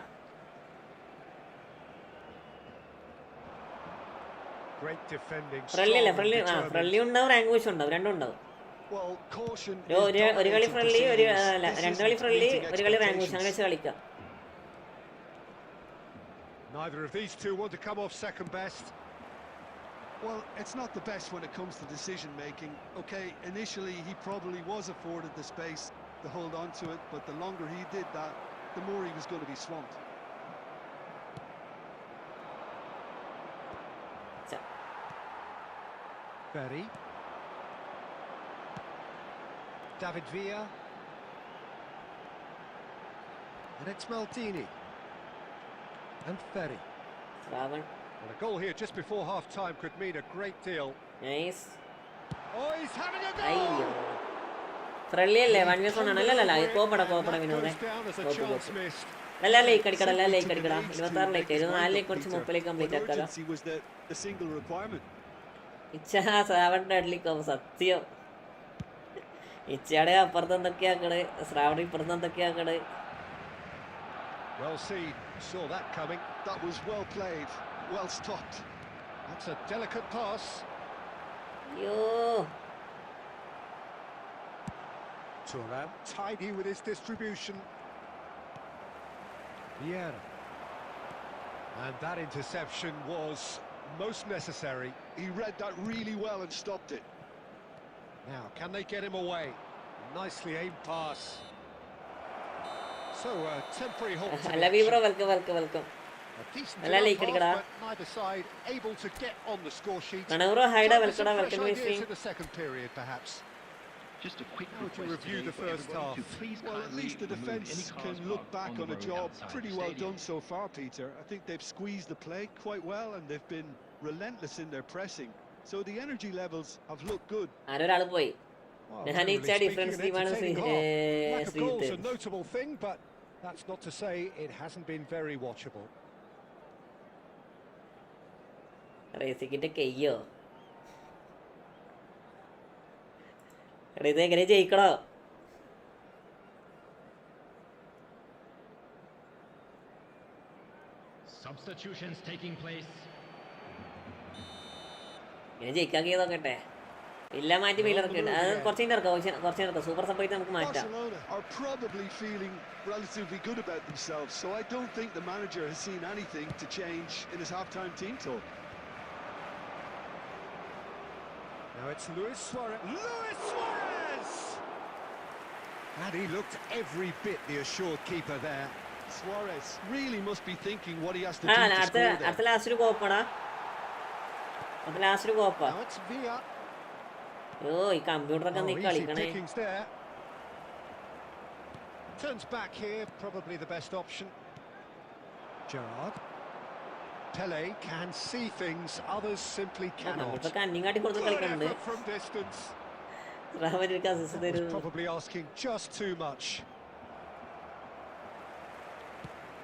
Great defending. ഫ്രണ്ട്ലി അല്ല, strong and ഫ്രണ്ട്ലി determined. ഉണ്ടാവും, റാങ്ക് പുഷ് ഉണ്ടാവും, രണ്ടും ഉണ്ടാവും. Well, caution is ഒരു കളി dominating ഫ്രണ്ട്ലി, proceedings. This രണ്ട് കളി isn't ഫ്രണ്ട്ലി, meeting ഒരു കളി റാങ്ക് പുഷ്, അങ്ങനെ expectations. വെച്ച് കളിക്കാം. Neither of these two want to come off second best. Well, it's not the best when it comes to decision making. Okay, initially he probably was afforded the space to hold on to it, but the longer he did that, the more he was going to be swamped. Ferry. David Villa. And it's Maldini. And Ferry. Shravan, And a goal here just before half-time could mean a great deal. Nice. Oh, he's having a അയ്യോ, goal! Friendly അല്ലേ, 1v1 ആണ്. അല്ലല്ല, കോപ്പട വിനോദേ, Goes down as a കോപ്പ് chance കോപ്പ്. missed. എല്ലാ like അടിക്കട, എല്ലാ ലൈക്ക് Simply to അടിക്കട. the leagues to 26 make like, his 24 mind like up, കുറച്ച് Peter. 30 കംപ്ലീറ്റ് When ആക്കാല. urgency was the single requirement. Shravan deadly കോപ്പ്, സത്യം. ഇച്ചയുടെ അപ്പുറത്ത് എന്തൊക്കെയാക്കട്, ശ്രാവണ ഇപ്പുറത്ത് എന്തൊക്കെയാക്കട്. Well seen, saw that coming. That was well played, well stopped. That's a delicate pass. അയ്യോ, Thuram tidy with his distribution. Vieira. And that interception was most necessary. He read that really well and stopped it. Now, can they get him away? Nicely aimed pass. So, temporary halt. to the അല്ല വീബ്രോ, action. Welcome welcome welcome. A decent Alla enough like pass, അടിക്കടാ. but neither side able to get on the score sheet. പ്രണവ്രോ ഹൈഡ, Some വെൽക്കടാ, fresh welcome ideas stream. in the second period, perhaps. Just a quick How would you request review today the for first everybody half? to please Well, at kindly least the remove any defence cars can look parked back on on the a road job outside pretty the well stadium. done so far, Peter. I think they've squeezed the play quite well and they've been relentless in their pressing. So the energy levels have looked good. ആരൊരാള് പോയി. Well, ഞാൻ generally Ichha difference speaking, an ടീമാണ് entertaining half. Lack of goals Sreeth. a notable thing, but that's not to say it hasn't been very watchable. റേസിക്കിന്റെ കെയ്യോ, ഇത് എങ്ങനെ ജയിക്കണോ? Substitutions taking place. ഇങ്ങനെ ജയിക്കാൻ നോക്കട്ടെ. ഇല്ല, മാറ്റി വെയിലിറക്കി. അത് കുറച്ചും ഇറക്കാം, സൂപ്പർ സപ്പോർട്ട് നമുക്ക് മാറ്റാം. Barcelona are probably feeling relatively good about themselves, so I don't think the manager has seen anything to change in his half-time team talk. Now it's Luis Suarez. Luis Suarez! And he looked every bit the assured keeper there. Suarez really must be thinking what he has to ആ, do to അടുത്ത score there. അടുത്ത last ഒരു കോപ്പാടാ, അടുത്ത last ഒരു Copa. Now it's Villa. ഓ, ഈ കമ്പ്യൂട്ടറൊക്കെ Oh, നീ easy കളിക്കണേ. pickings there. Turns back here, probably the best option. Gerrard. Pele can see things others simply cannot. നമ്മളിപ്പോ കണ്ണിങ്ങാട്ടി കൊടുത്ത് Good കളിക്കണുണ്ട്. effort from distance. റാമനിക്ക് അസിസ്റ്റ് Was തരുന്നു. probably asking just too much.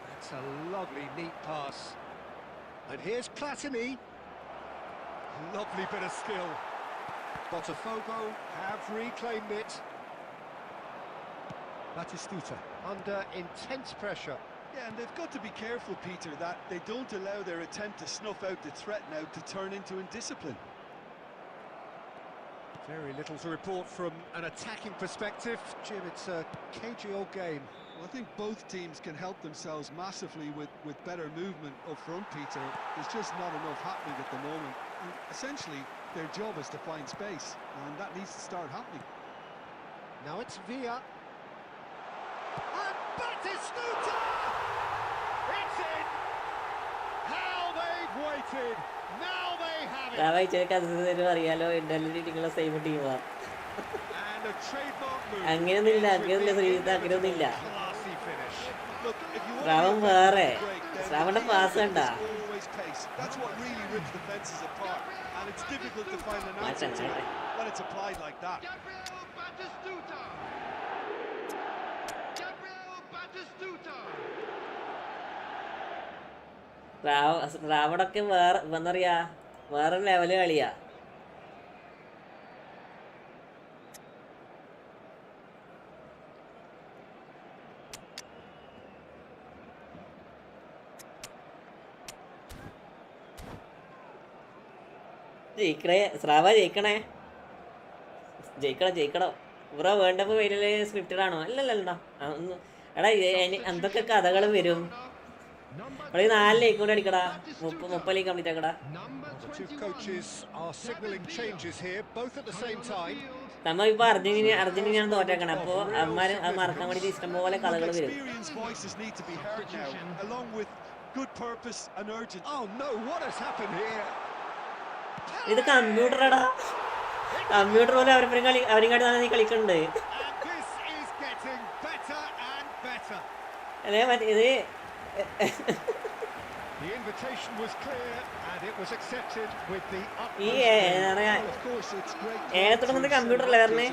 That's a lovely, neat pass. And here's Platini. Lovely bit of skill. Botafogo have reclaimed it. Batistuta under intense pressure. Yeah, and they've got to be careful, Peter, that they don't allow their attempt to snuff out the threat now to turn into indiscipline. Very little to report from an attacking perspective. Jim, it's a cagey old game. Well, I think both teams can help themselves massively with better movement up front, Peter. There's just not enough happening at the moment. And essentially, their job is to find space, and that needs to start happening. Now it's Villa. And Batistuta! It's in! How they've waited! Now they have it! റാമയ്ക്ക് assist തരും, അറിയാലോ, internet നിങ്ങളെ same ടീമാ. And a trademark move. അങ്ങനെയൊന്നുമില്ല, അങ്ങനെയൊന്നുമില്ല ശ്രീജിത്ത്, അങ്ങനെയൊന്നുമില്ല. Classy finish. Look, if you Shravan want to വേറെ, break, then ശ്രാവണിന്റെ the pass key കണ്ടാ. is always pace. That's what really rips defenses apart, and it's difficult to find an answer to it when it's applied like that. Gabriel Batistuta. Gabriel Batistuta. റാവണൊക്കെ വേറെ എന്താ വേറെ level കളിയാ. ജയിക്കണേ സ്രാവ, ജയിക്കണേ, ജയിക്കണം. Bro world cup വലിയ scripted ആണോ? അല്ലല്ലോ. എടാ എന്തൊക്കെ കഥകൾ വരും. ഇവിടെ 4 ലൈക്ക് കൂടെ അടിക്കടാ, 30 ലൈക്ക് കംപ്ലീറ്റ് ആക്കടാ. The two coaches are signalling changes here, both at the same time. നമ്മ ഇപ്പൊ അർജന്റീനയാണ് തോറ്റേക്കണം. അപ്പൊ അമ്മമാര് അത് മറക്കാൻ വേണ്ടി ഇഷ്ടംപോലെ കഥകൾ വരും. ഇത് കമ്പ്യൂട്ടറാടാ, കമ്പ്യൂട്ടർ പോലെ അവരും കാട്ടി നീ കളിക്കണ്ട്. അല്ലേ മറ്റേ ഇത് ഈ ഏതൊന്നും കമ്പ്യൂട്ടർ അല്ലേ പറഞ്ഞേ?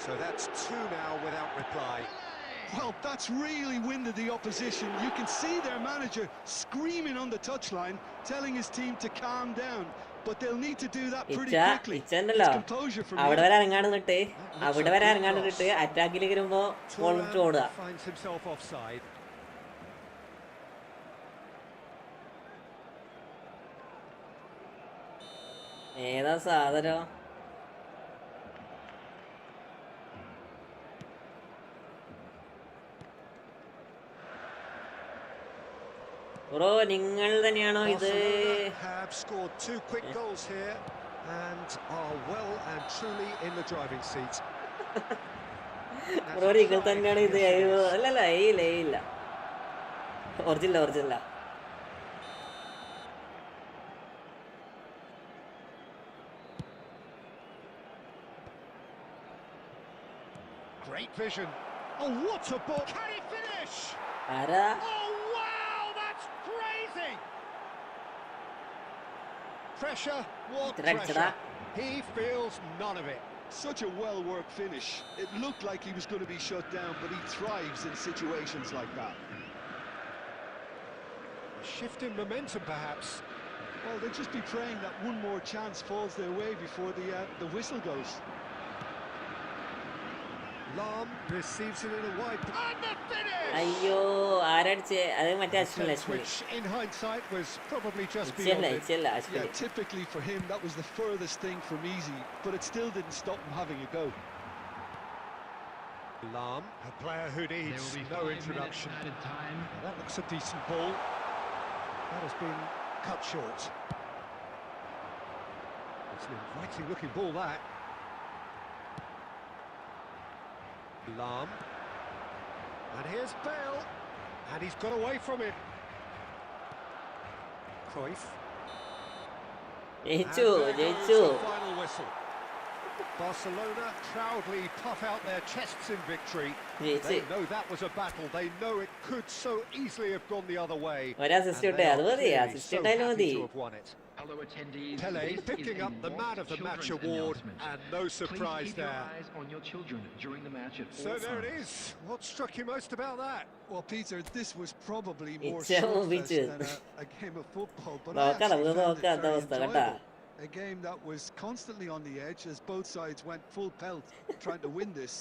So that's 2 now without reply. Well, that's really winded the opposition. You can see their manager screaming on the touchline, telling his team to calm down. But they'll need to do that pretty quickly. ഇച്ചണ്ടല്ലോ അവിടെ വരെ ഇറങ്ങാണ്ട് നിട്ട് അറ്റാക്കിലേക്ക് വരുമ്പോ ഓടുക. ഏതാ സാധനം? Bro നിങ്ങൾ തന്നെയാണോ ഇത്? Have scored 2 quick goals here and are well and truly in the driving seat. Bro നിങ്ങൾ തന്നെയാണ് ഇത്? അല്ലല്ല, ഇല്ല ഒറിജിനല്ല. Great vision. Oh, what a ball! Can he finish? ആരാ? Pressure, what pressure? He feels none of it. Such a well-worked finish. It looked like he was going to be shut down, but he thrives in situations like that. A shift in momentum, perhaps. Well, they'll just be praying that one more chance falls their way before the whistle goes. Lam receives it in a wide. And the finish! അയ്യോ, ആരടിച്ചേ? അത് മറ്റേ Ashwin. Which in hindsight was probably just beyond it. Yeah, typically for him that was the furthest thing from easy, but it still didn't stop him having a go. Lam, a player who needs no introduction. That looks a decent ball. That has been cut short. It's an inviting looking ball, that. Lam, and here's Bale, and he's got away from it. Cruyff. ജയിച്ചു. Final whistle. Barcelona proudly puff out their chests in victory. They know that was a battle. They know it could so easily have gone the other way. ഒരു assist ഇട്ടേ, അത് മതി. Assist ഇട്ടാലും മതി. Hello attendees. Pele picking up the Man of the Match award, and no surprise there. Please keep your eyes on your children during the match at all So there it times. is. What struck you most about that? Well, Peter, this was probably more It's a slugfest than a game of football, but I actually found it very enjoyable. A game that was constantly on the edge as both sides went full pelt trying to win this.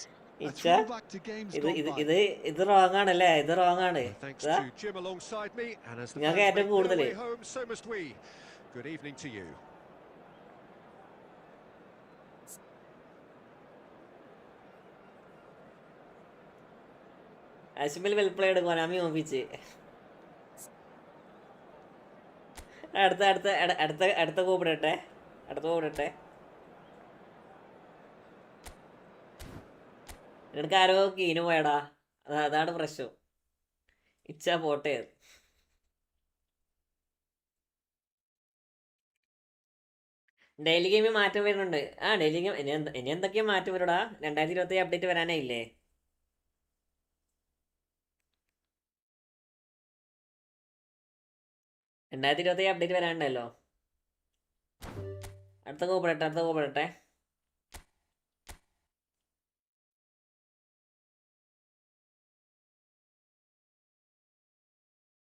A throwback to games gone by. ഇത് wrong ആണല്ലേ? ഇത് wrong ആണ്. Thanks to Jim alongside me, and as the ഞാൻ fans ഏറ്റവും make കൂടുതൽ their way home, so must we. Good evening to you. Ashmil well played Konami ഓഫിച്ച്. അടുത്ത കൂപ്പിടട്ടെ. നിനക്ക് ആരോ കീന് പോയടാ, അതാണ് പ്രശ്നം. ഇച്ഛാ പോട്ടെ. ഡെയിലി ഗെയിമിൽ മാറ്റം വരുന്നുണ്ട്. ഡെയിലി ഗെയിം ഇനി എന്തൊക്കെയാ മാറ്റം വരുടാ? 2027 അപ്ഡേറ്റ് വരാനായില്ലേ? അപ്ഡേറ്റ് വരാനുണ്ടല്ലോ. അടുത്ത കോപ്പിടട്ടെ.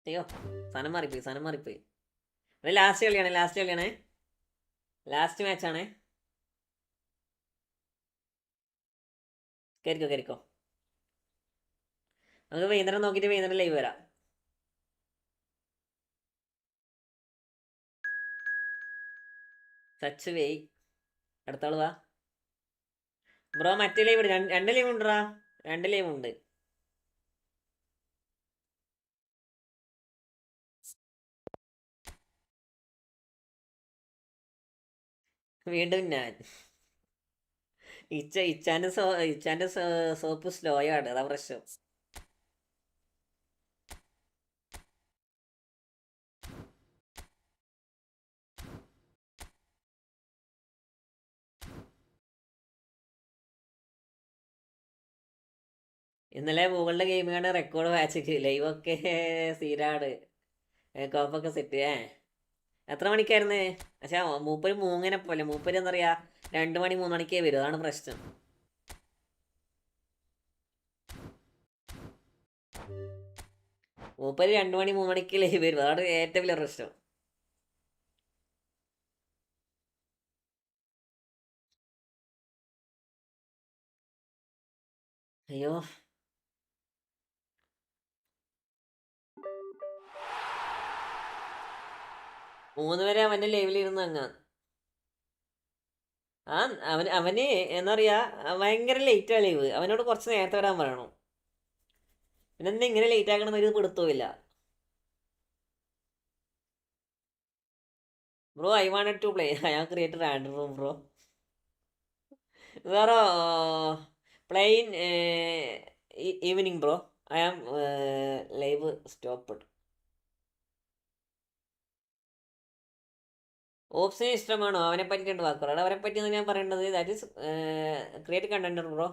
അയ്യോ, സാധനം മാറിപ്പോയി. അത് ലാസ്റ്റ് കളിയാണ്. ലാസ്റ്റ് മാച്ചാണ്. കയറിക്കോ. നമുക്ക് വൈകുന്നേരം നോക്കിയിട്ട് വൈകുന്നേരം ലൈവ് വരാം. സച്ച് വെയ് അടുത്താള് വാ ബ്രോ. മറ്റേ ലൈവ് രണ്ട് ലൈവ് ഉണ്ടടാ, 2 ലൈവ് ഉണ്ട്. വീണ്ടും ഞാൻ ഇച്ചാന്റെ സോപ്പ് സ്ലോയാണ്, അതാ പ്രശ്നം. ഇന്നലെ ഗൂഗിളിന്റെ ഗെയിമാണ് റെക്കോർഡ് മാച്ച് ലൈവൊക്കെ സീനാണ്. കോപ്പൊക്കെ സെറ്റ് എത്ര മണിക്കായിരുന്നു? പക്ഷെ മൂപ്പര് മൂങ്ങനെ പോലെ, മൂപ്പര് എന്താ പറയാ 2 മണി 3 മണിക്കേ വരും, അതാണ് പ്രശ്നം. മൂപ്പര് 2 മണി 3 മണിക്ക് ലൈവ് വരും, അതാണ് ഏറ്റവും വലിയ പ്രശ്നം. അയ്യോ, 3 വരെ അവന്റെ ലൈവിലിരുന്ന് അങ്ങ് അവന് എന്താ പറയാ ഭയങ്കര ലേറ്റാ ലൈവ്. അവനോട് കുറച്ച് നേരത്തെ വരാൻ പറയണം. പിന്നെ എന്താ ഇങ്ങനെ ലേറ്റ് ആക്കണമെന്ന് ഒരു പിടുത്തമില്ല. Bro I wanted to play, I am creator random bro. വേറെ പ്ലെയിൻ evening bro, I am live stopped. ഓപ്സിനെ ഇഷ്ടമാണോ? അവനെ പറ്റിയിട്ട് വാക്കുകൾ അവനെ പറ്റി ഞാൻ പറയേണ്ടത് that is create content bro.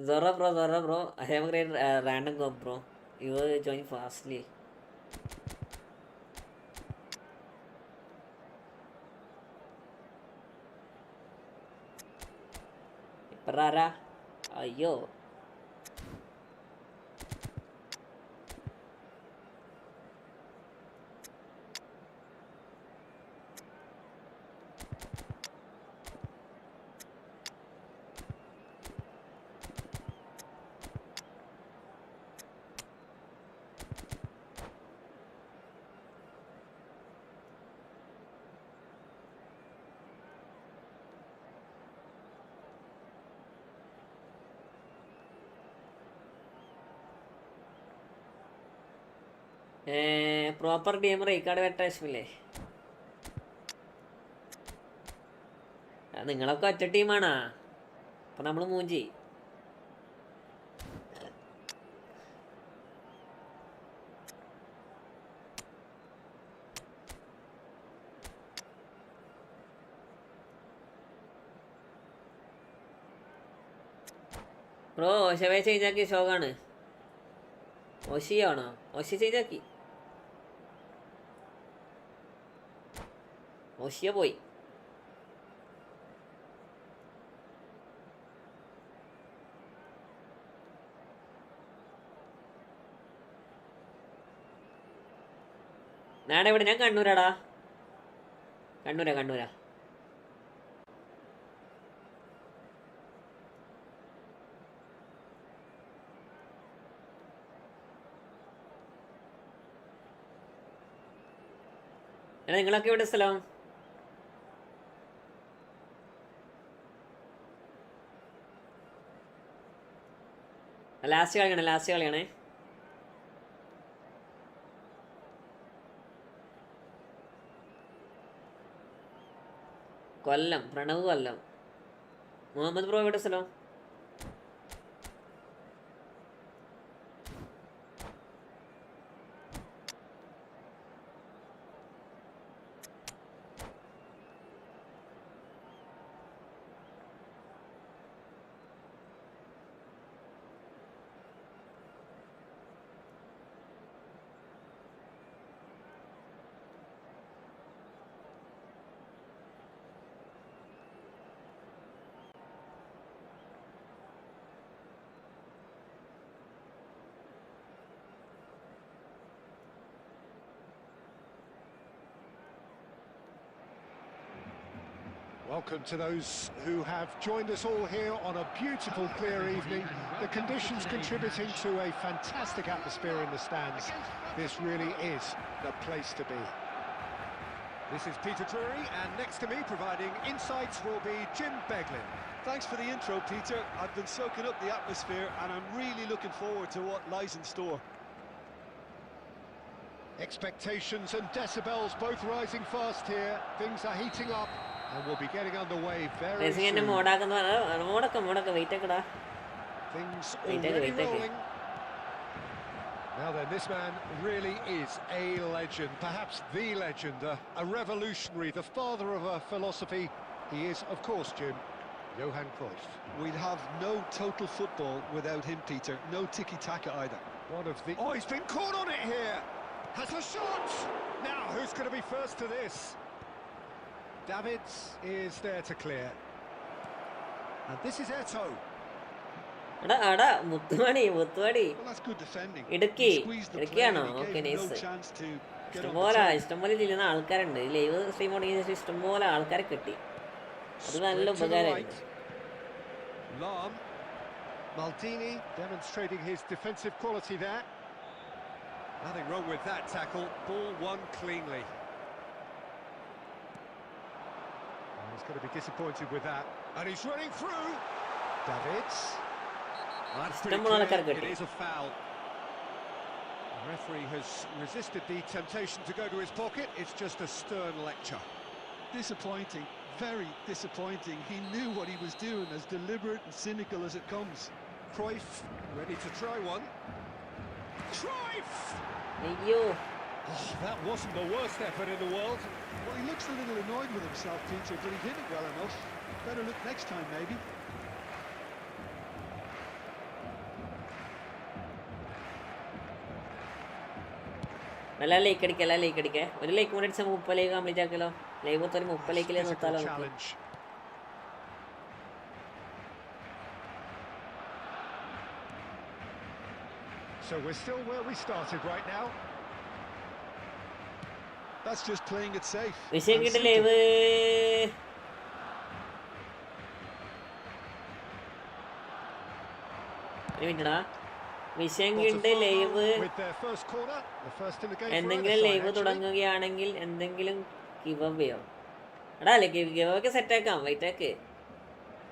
Zora bro, I have a great random go bro. You will join fastly. Iparara. Ayo. Proper gamer ഈ കാർഡ് വെട്ടാശ്മില്ലേ? നിങ്ങളൊക്കെ ഒറ്റ ടീമാണാ? അപ്പൊ നമ്മള് മൂഞ്ചി. ബ്രോ ഓശവേ ചേഞ്ചാക്കി ഷോക്കാണ്. ഓശിയാണോ? ഓശി ചേഞ്ചാക്കി. ഓശിയ പോയി. നാടെ എവിടെ? ഞാൻ കണ്ണൂരാടാ. കണ്ണൂരാ. എടാ നിങ്ങളൊക്കെ എവിടെ സ്ഥലം? ലാസ്റ്റ് കളിയാണേ. കൊല്ലം, പ്രണവ് കൊല്ലം. മുഹമ്മദ് ബ്രോ എവിടെ സ്ഥലം? Welcome to those who have joined us all here on a beautiful, clear evening. The conditions contributing to a fantastic atmosphere in the stands. This really is the place to be. This is Peter Drury, and next to me, providing insights, will be Jim Beglin. Thanks for the intro, Peter. I've been soaking up the atmosphere and I'm really looking forward to what lies in store. Expectations and decibels both rising fast here. Things are heating up and we'll be getting underway very soon. Things already rolling. Now then, this man really is a legend, perhaps the legend, a revolutionary, the father of a philosophy. He is, of course, Jim, Johan Cruyff. We'd have no total football without him, Peter. No tiki-taka either. One of the... Oh, he's been caught on it here! Has a shot! Now, who's going to be first to this? Davids is there to clear. And this is Eto'o. Well, that's good defending. Lam. Maldini demonstrating his defensive quality there. Nothing wrong with that tackle. Ball won cleanly. He's going to be disappointed with that. And he's running through. Davids. That's pretty clear. It is a foul. The referee has resisted the temptation to go to his pocket. It's just a stern lecture. Disappointing, very disappointing. He knew what he was doing, as deliberate and cynical as it comes. Cruyff ready to try one. Cruyff! Oh, that wasn't the worst effort in the world. Well, he looks a little annoyed with himself, Peter, but he hit it well enough. Better look next time, maybe. Challenge. So we're still where we started right now. That's just playing it safe. With their first corner, the first in the game. എന്തെങ്കിലും live തുടങ്ങുകയാണെങ്കിൽ എന്തെങ്കിലും give അവേയോ എടാ അല്ലേ give ഒക്കെ സെറ്റാക്കാം വൈറ്റാക്ക്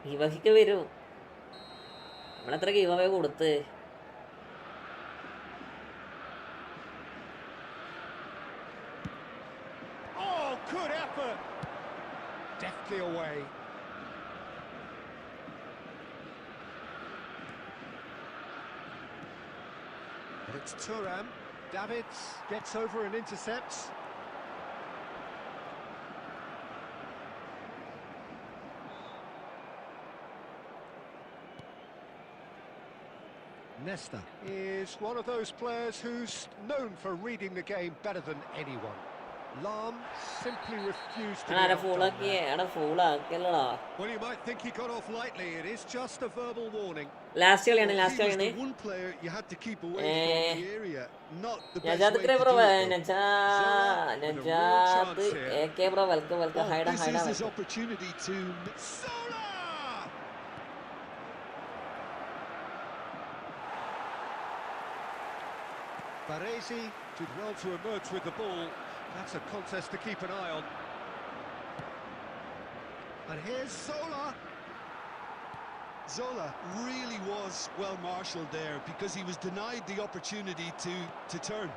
give ഒക്കെ വരും നമ്മളെത്ര ഗിവ് അവേ കൊടുത്ത് Good effort. Deftly away. And it's Thuram. Davids gets over and intercepts. Nesta is one of those players who's known for reading the game better than anyone. Lam simply refused to Well, you might think he got off lightly. It is just a verbal warning. Last year, he was the one player you had to keep away from the area. Not the best way to do it. This is his opportunity to... Zola! Baresi did well to emerge with the ball. That's a contest to keep an eye on. And here's Zola. Zola really was well marshalled there because he was denied the opportunity to turn.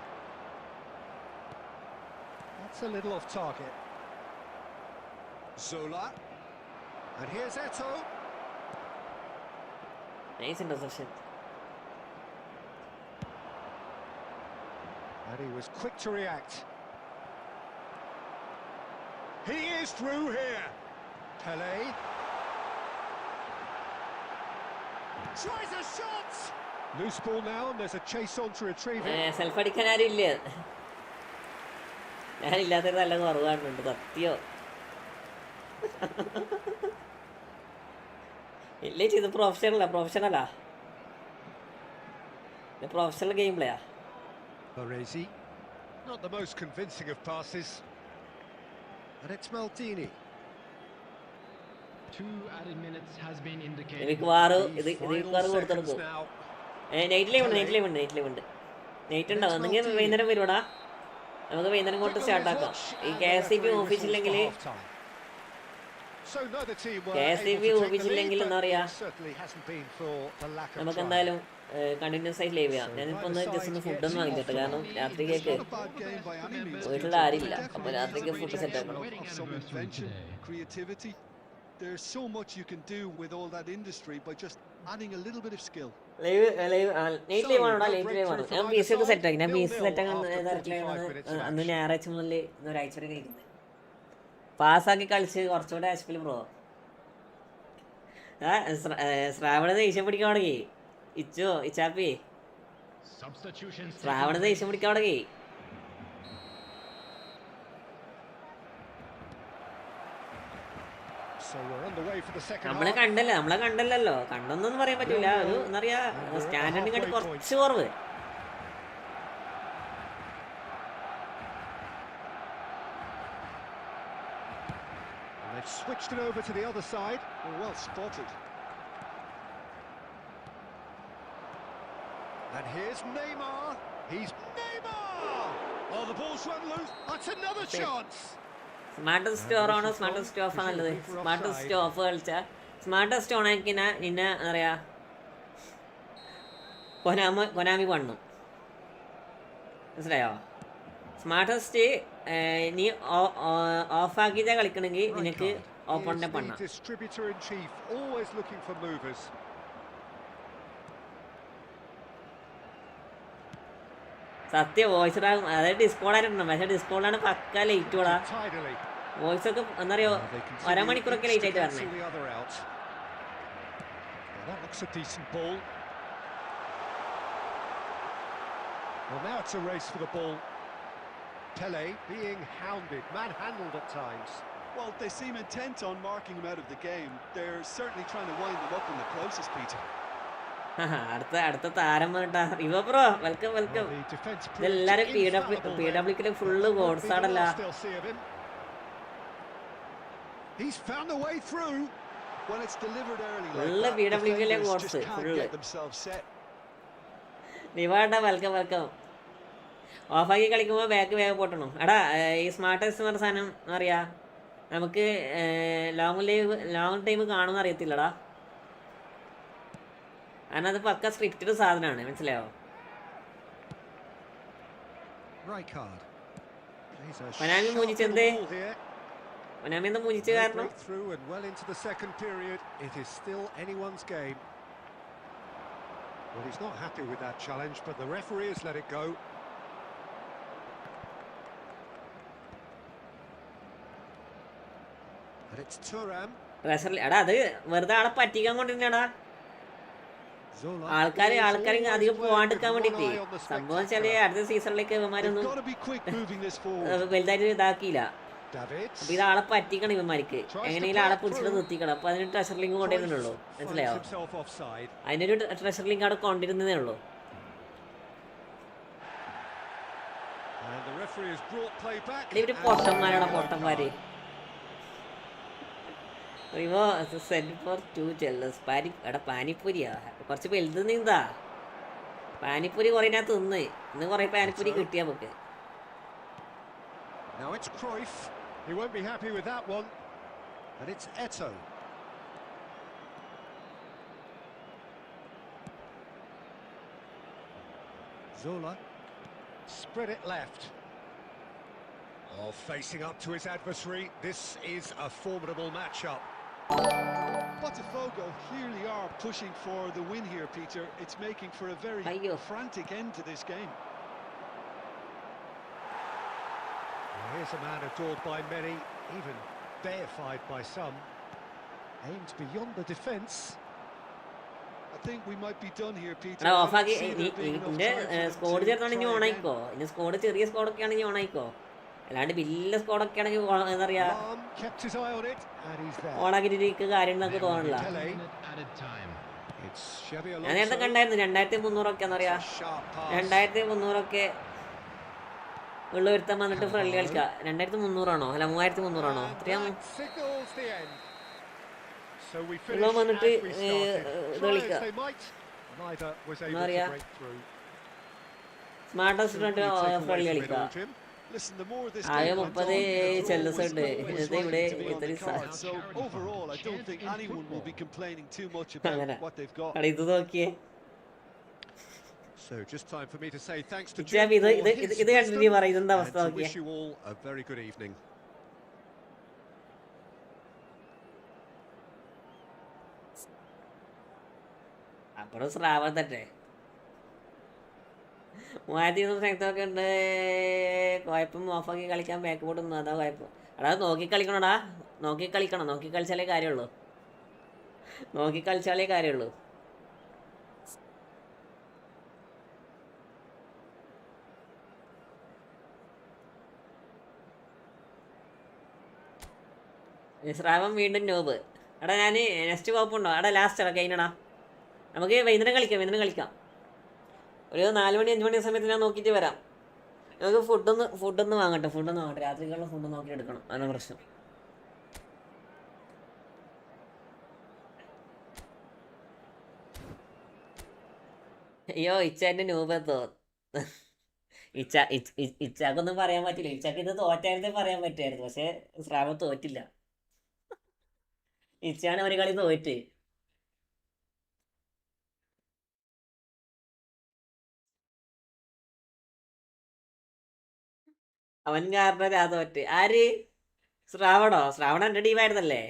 That's a little off target. Zola. And here's Eto'o. Nice interception. And he was quick to react. He is through here. Pele. Tries a shot. Loose ball now, and there's a chase on to retrieve it. Self-അടിക്കാൻ ആരുമില്ല ഞാനില്ലാത്തൊരു നല്ല കുറവ് കാണുന്നുണ്ട് സത്യോ ഇല്ലേ ഇത് പ്രൊഫഷണലാ പ്രൊഫഷണൽ ഗെയിം പ്ലേയാ Baresi, not the most convincing of passes. And it's Maldini. 2 added minutes has been indicated. എനിക്ക് വാറ് The ഇത് final വാറ് seconds കൊടുത്തെടുക്കും. now. നൈറ്റ് ലൈവ് ഉണ്ട്. നൈറ്റ് ഉണ്ടാവും. ഒന്നെങ്കിൽ വൈകുന്നേരം വരുവാടാ. നമുക്ക് വൈകുന്നേരം കൊണ്ട് സ്റ്റാർട്ടാക്കാം. ഈ KSCB ഓഫീസില്ലെങ്കിൽ എന്താ പറയാ, നമുക്ക് എന്തായാലും കണ്ടിന്യൂസ് ആയിട്ട് ലൈവ് ചെയ്യാം. ഞാനിപ്പോൾ ഒന്ന് ജസ്റ്റ് ഒന്ന് ഫുഡൊന്നും വാങ്ങിച്ചിട്ട്, കാരണം രാത്രിക്കേക്ക് വീട്ടിൽ ആരില്ല. അപ്പോൾ രാത്രിക്ക് ഫുഡ് സെറ്റ് ആക്കണം. There's so much you can do with all that industry by just adding a little bit of skill. Night live ആണോടാ? നൈറ്റ് ലൈവ് ആണ്. ഞാൻ PC ഒക്കെ സെറ്റ് ആക്കി. ഞാൻ PC സെറ്റ് ആക്കാൻ അന്ന് ഞായറാഴ്ച മുതൽ ഒരാഴ്ച വരെ കഴിക്കുന്നത്. പാസ്സാക്കി കളിച്ച് കുറച്ചുകൂടെ ആശുപത്രി ബ്രോ. ശ്രാവണ ദേഷ്യം പിടിക്കാൻ തുടങ്ങി. ഇച്ചാപ്പി ശ്രാവണ ദേഷ്യം പിടിക്കാൻ തുടങ്ങി. നമ്മളെ കണ്ടല്ലോ. കണ്ടൊന്നും പറയാൻ പറ്റൂല. ഒരു എന്താ പറയാ, സ്റ്റാൻഡേർഡിനെ കാട്ടി കുറച്ച് കുറവ്. They've switched it over to the other side. Well spotted. And here's Neymar. He's Neymar! Oh, the ball's run loose. That's another chance. Smartest of ആണോ സ്മാർട്ടസ്റ്റ് ഓഫ് നല്ലത്? സ്മാർട്ടസ്റ്റ് ഓഫ് കളിച്ചാൽ സ്മാർട്ടസ്റ്റ് ഓൺ ആക്കി നിന്നെ എന്താ പറയാ, Konami പണ്ണു. മനസ്സിലായോ? Smartest നീ ഓഫാക്കിയിട്ടാ കളിക്കണമെങ്കിൽ നിനക്ക് ഓപ്പണിനെ പണ്ണാം. സത്യം വോയിസ് ഇടാകും. അതായത് ഡിസ്കോളായിട്ടുണ്ടോ? പക്ഷേ ഡിസ്കോളാണ് പക്ക ലേറ്റ് കൂടാ. വോയിസ് ഒക്കെ എന്താ പറയുക, അരമണിക്കൂറൊക്കെ ലേറ്റ് ആയിട്ട് വരണേ. Well, now it's a race for the ball. Pele being hounded, manhandled at times. Well, they seem intent on marking him out of the game. They're certainly trying to wind them up in the process, Peter. അടുത്ത താരം വേണ്ടാ. ഇവ bro, welcome. ഇതെല്ലാരും PWക്ക് full gods ആണല്ല. He's found a way through. When it's delivered early like full that, PWക്കിലെ defenders gods just can't full. get themselves set. നിവാണ്ട welcome. ഓഫാക്കി കളിക്കുമ്പോൾ ബാക്ക് വേഗം പൊട്ടണം. എടാ, ഈ സ്മാർട്ടസ്റ്റ് പറഞ്ഞ സാധനം അറിയാ, നമുക്ക് ലോങ് ടൈം കാണുമെന്ന് അറിയത്തില്ലടാ. കാരണം അത് പക്ക സ്ക്രിപ്റ്റഡ് സാധനമാണ്, മനസ്സിലായോ? ഒനാമി മൂജിച്ചെന്തേ? ഒനാമി എന്താ മൂജിച്ച കാരണം? Well, he's not happy with that challenge, but the referee has let it go. And it's Thuram. എടാ, അത് വെറുതെ ആളെ പറ്റിക്കാൻ കൊണ്ടിരുന്നാടാ. ആൾക്കാർ അധികം പോവാണ്ടിരിക്കാൻ വേണ്ടിട്ട്. സംഭവം വെച്ചാല് അടുത്ത സീസണിലേക്ക് ഇവന്മാരൊന്നും വലുതായിട്ട് ഇതാക്കിയില്ല. അപ്പൊ ഇത് ആളെ പറ്റിക്കണം ഇവന്മാർക്ക്. എങ്ങനെയെങ്കിലും ആളെ പിടിച്ചിട്ട് നിർത്തിക്കണം. അപ്പൊ അതിന് ട്രഷർ ലിങ്ക് കൊണ്ടിരുന്നുള്ളൂ, മനസ്സിലായോ? അതിനൊരു ട്രഷർ ലിങ്ക് അവിടെ കൊണ്ടിരുന്നതേ ഉള്ളൂ. ഇവര് പൊട്ടന്മാര്. പാനിപ്പൂരിയാ കുറച്ച് വലുത് നീന്താ. പാനിപ്പൂരി കുറെ ഞാൻ തിന്ന്. ഇന്ന് കുറെ പാനിപ്പൂരി കിട്ടിയാ നമുക്ക്. Now it's Cruyff. He won't be happy with that one. And it's Eto'o. Zola. Spread it left. Oh, facing up to his adversary. This is a formidable matchup. Botafogo clearly are pushing for the win here, Peter. It's making for a very frantic end to this game. Here's a man adored by many, even deified by some. Aimed beyond the defence. I think we might be done here, Peter. Squad ചേർത്താണെങ്കിൽ ഓണായിക്കോ. ഇനി squad ചെറിയ സ്കോഡൊക്കെ ആണെങ്കിൽ ഓണായിക്കോ. അല്ലാണ്ട് വലിയ സ്കോഡൊക്കെ ആണെങ്കിൽ എന്താ പറയാ, ഓണാക്കിട്ട് കാര്യം എന്നൊക്കെ തോന്നില്ല. ഞാൻ നേരത്തെ കണ്ടായിരുന്നു 2300 എന്താ പറയാ, 2300 ഉള്ള ഒരുത്തം വന്നിട്ട് ഫ്രണ്ട്ലി കളിക്കാം. 2300 ആണോ അല്ല 3300 ആണോ? എത്രയാണോ? So we നിങ്ങൾ finish വന്നിട്ട് as we started. ഇത് Try as കളിക്കുക. they might, neither was എന്താ able to പറയുക, break through. Smart So what do you take away friendly from it കളിക്കുക. all, Jim? Listen, the more this ആകെ game went 30 on, the draw ചെല്ലസ് was ഉണ്ട്. always ഇത് ഇവിടെ likely to be on the ഇത്തിരി card. So overall, I don't think anyone will be complaining too much അങ്ങനെ about what they've got. അവിടെ ഇത് നോക്കിയേ. So just time for me to say thanks to ഇച്ചാ, Jim ഇത് for ഇത് his ഇത് കണ്ടിട്ട് wisdom പറയും ഇതെന്താ and അവസ്ഥ to നോക്കിയേ. wish you all a very good evening. അപ്പഴും സ്രാവം തന്നെ 3200 സ്ട്രെങ്ത്തൊക്കെ ഉണ്ട്. കുഴപ്പം ഓഫാക്കി കളിക്കാൻ ബാക്ക് ബോർഡ് ഒന്നും അതാ കുഴപ്പം. എടാ നോക്കി കളിക്കണടാ, നോക്കി കളിക്കണം. നോക്കി കളിച്ചാലേ കാര്യമുള്ളൂ, നോക്കി കളിച്ചാലേ കാര്യമുള്ളൂ. സ്രാവം വീണ്ടും നോബ്. എടാ ഞാൻ നെക്സ്റ്റ് കുഴപ്പമുണ്ടോ? എടാ ലാസ്റ്റ് എടാ കഴിഞ്ഞടാ, നമുക്ക് വൈകുന്നേരം കളിക്കാം, വൈകുന്നേരം കളിക്കാം. ഒരു 4 മണി 5 മണി സമയത്ത് ഞാൻ നോക്കിയിട്ട് വരാം. നമുക്ക് ഫുഡൊന്ന് വാങ്ങട്ടെ, രാത്രിക്കുള്ള ഫുഡ് നോക്കി എടുക്കണം, അതാണ് പ്രശ്നം. അയ്യോ ഇച്ചാൻ്റെ നൂബെത്തോ. ഇച്ചാക്കൊന്നും പറയാൻ പറ്റില്ല. ഇച്ചാക്ക് ഇത് തോറ്റായിരുന്നേ പറയാൻ പറ്റുമായിരുന്നു, പക്ഷെ സ്രാവ് തോറ്റില്ല. ഇച്ചാണ് ഒരു കളി തോറ്റ്. അവൻ കാരണം രാ തോറ്റ്. ആര്? ശ്രാവണോ എൻ്റെ ടീമായിരുന്നല്ലേ.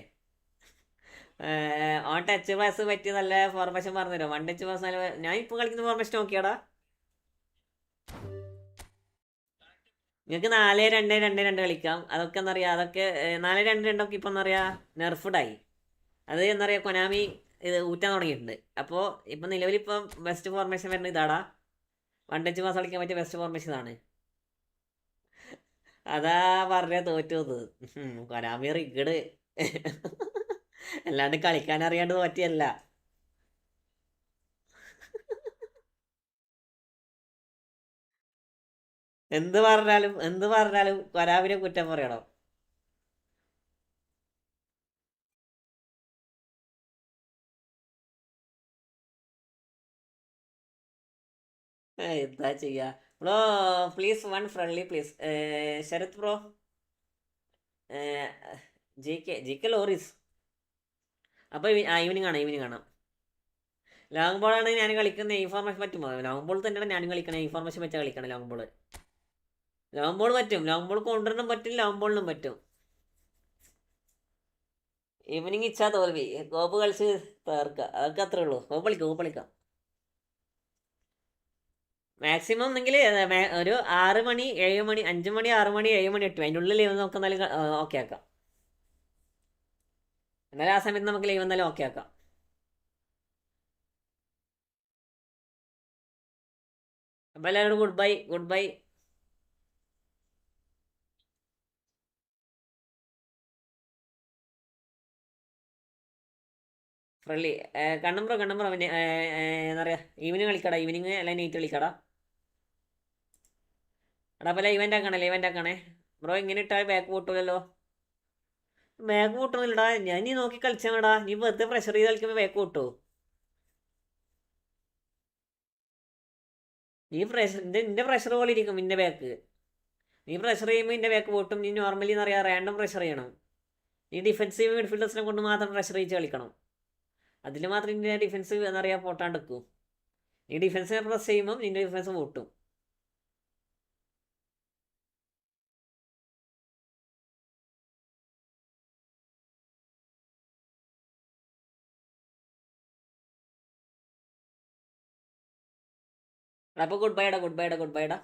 ഓൺ ടച്ച് പാസ് പറ്റി നല്ല ഫോർമേഷൻ പറഞ്ഞുതരും. 1 ടച്ച് പാസ് നല്ല. ഞാൻ ഇപ്പോൾ കളിക്കുന്ന ഫോർമേഷൻ നോക്കിയാടാ. നിങ്ങൾക്ക് 4-2-2-2 കളിക്കാം. അതൊക്കെ എന്താ പറയുക, അതൊക്കെ 4-2-2 ഒക്കെ ഇപ്പം എന്താ പറയുക നെർഫഡായി. അത് എന്താ പറയുക, കൊനാമി ഇത് ഊറ്റാൻ തുടങ്ങിയിട്ടുണ്ട്. അപ്പോൾ ഇപ്പം നിലവിലിപ്പം ബെസ്റ്റ് ഫോർമേഷൻ വരുന്നത് ഇതാടാ. 1 ടച്ച് പാസ് കളിക്കാൻ പറ്റിയ ബെസ്റ്റ് ഫോർമേഷൻ ഇതാണ്. അതാ പറഞ്ഞ തോറ്റത്. കൊനാമി റിഗഡ്. അല്ലാണ്ട് കളിക്കാൻ അറിയാണ്ട് തോറ്റിയല്ല. എന്ത് പറഞ്ഞാലും കൊനാമിനെ കുറ്റം പറയണം. എന്താ ചെയ്യാ bro? Please one friendly please. Sarath bro, G K ലോറീസ്. അപ്പോൾ ഈവനിങ് കാണാം. ലോങ് ബോളാണ് ഞാൻ കളിക്കുന്ന. ഇൻഫോർമേഷൻ പറ്റുമോ? ലോങ് ബോൾ തന്നെയാണ് ഞാനും കളിക്കണം. ഇൻഫോർമേഷൻ വെച്ചാൽ കളിക്കണം ലോങ് ബോൾ. ലോങ് ബോൾ പറ്റും, ലോങ് ബോൾ കൊണ്ടുവരണം പറ്റും, ലോങ് ബോളിനും പറ്റും. ഈവനിങ് ഇച്ഛാ തോൽവി. കോപ്പ് കളിച്ച് തീർക്കുക, അതൊക്കെ അത്രേ ഉള്ളൂ. കോപ്പ് കളിക്കാം. മാക്സിമം ഒന്നെങ്കിൽ ഒരു 6 മണി 7 മണി 5 മണി 6 മണി 7 മണി 8 അതിൻ്റെ ഉള്ളിൽ ലീവ് നോക്കുന്നാലും ഓക്കെ ആക്കാം. എന്നാലും ആ സമയത്ത് നമുക്ക് ലീവ് എന്നാലും ഓക്കെ ആക്കാം. അപ്പോൾ എല്ലാവരും ഗുഡ് ബൈ. ഫ്രണ്ട്ലി കണ്ണമ്പ്രോ പിന്നെ എന്താ പറയുക, ഈവനിങ് കളിക്കടാ. ഈവനിങ് അല്ല നൈറ്റ് കളിക്കടാ. എടാ അപ്പോൾ ഇവൻ്റ് ആക്കണേ ബ്രോ. ഇങ്ങനെ ഇട്ടാൽ ബാക്ക് കൂട്ടൂലല്ലോ. ബാക്ക് കൂട്ടൊന്നുമില്ലടാ, ഞാൻ നീ നോക്കി കളിച്ചാടാ. നീ വെറുതെ പ്രഷർ ചെയ്ത് കളിക്കുമ്പോൾ ബാക്ക് കൂട്ടൂ. നീ നിന്റെ പ്രഷർ പോലെ ഇരിക്കും നിന്റെ ബാക്ക്. നീ പ്രഷർ ചെയ്യുമ്പോൾ നിന്റെ ബാക്ക് കൂട്ടും. നീ നോർമലി എന്ന് പറയാം റാൻഡം പ്രഷർ ചെയ്യണം. നീ ഡിഫൻസീവ് മിഡ്ഫീൽഡേഴ്സിനെ കൊണ്ട് മാത്രം പ്രഷർ ചെയ്ത് കളിക്കണം. അതിൽ മാത്രം നിന്റെ ഡിഫൻസ് എന്താ പറയുക പൊട്ടാണ്ടെക്കും. നീ ഡിഫൻസിനെ പ്രസ് ചെയ്യുമ്പം നിന്റെ ഡിഫൻസ് പൊട്ടും. അപ്പോൾ ഗുഡ് ബൈ ഡാ.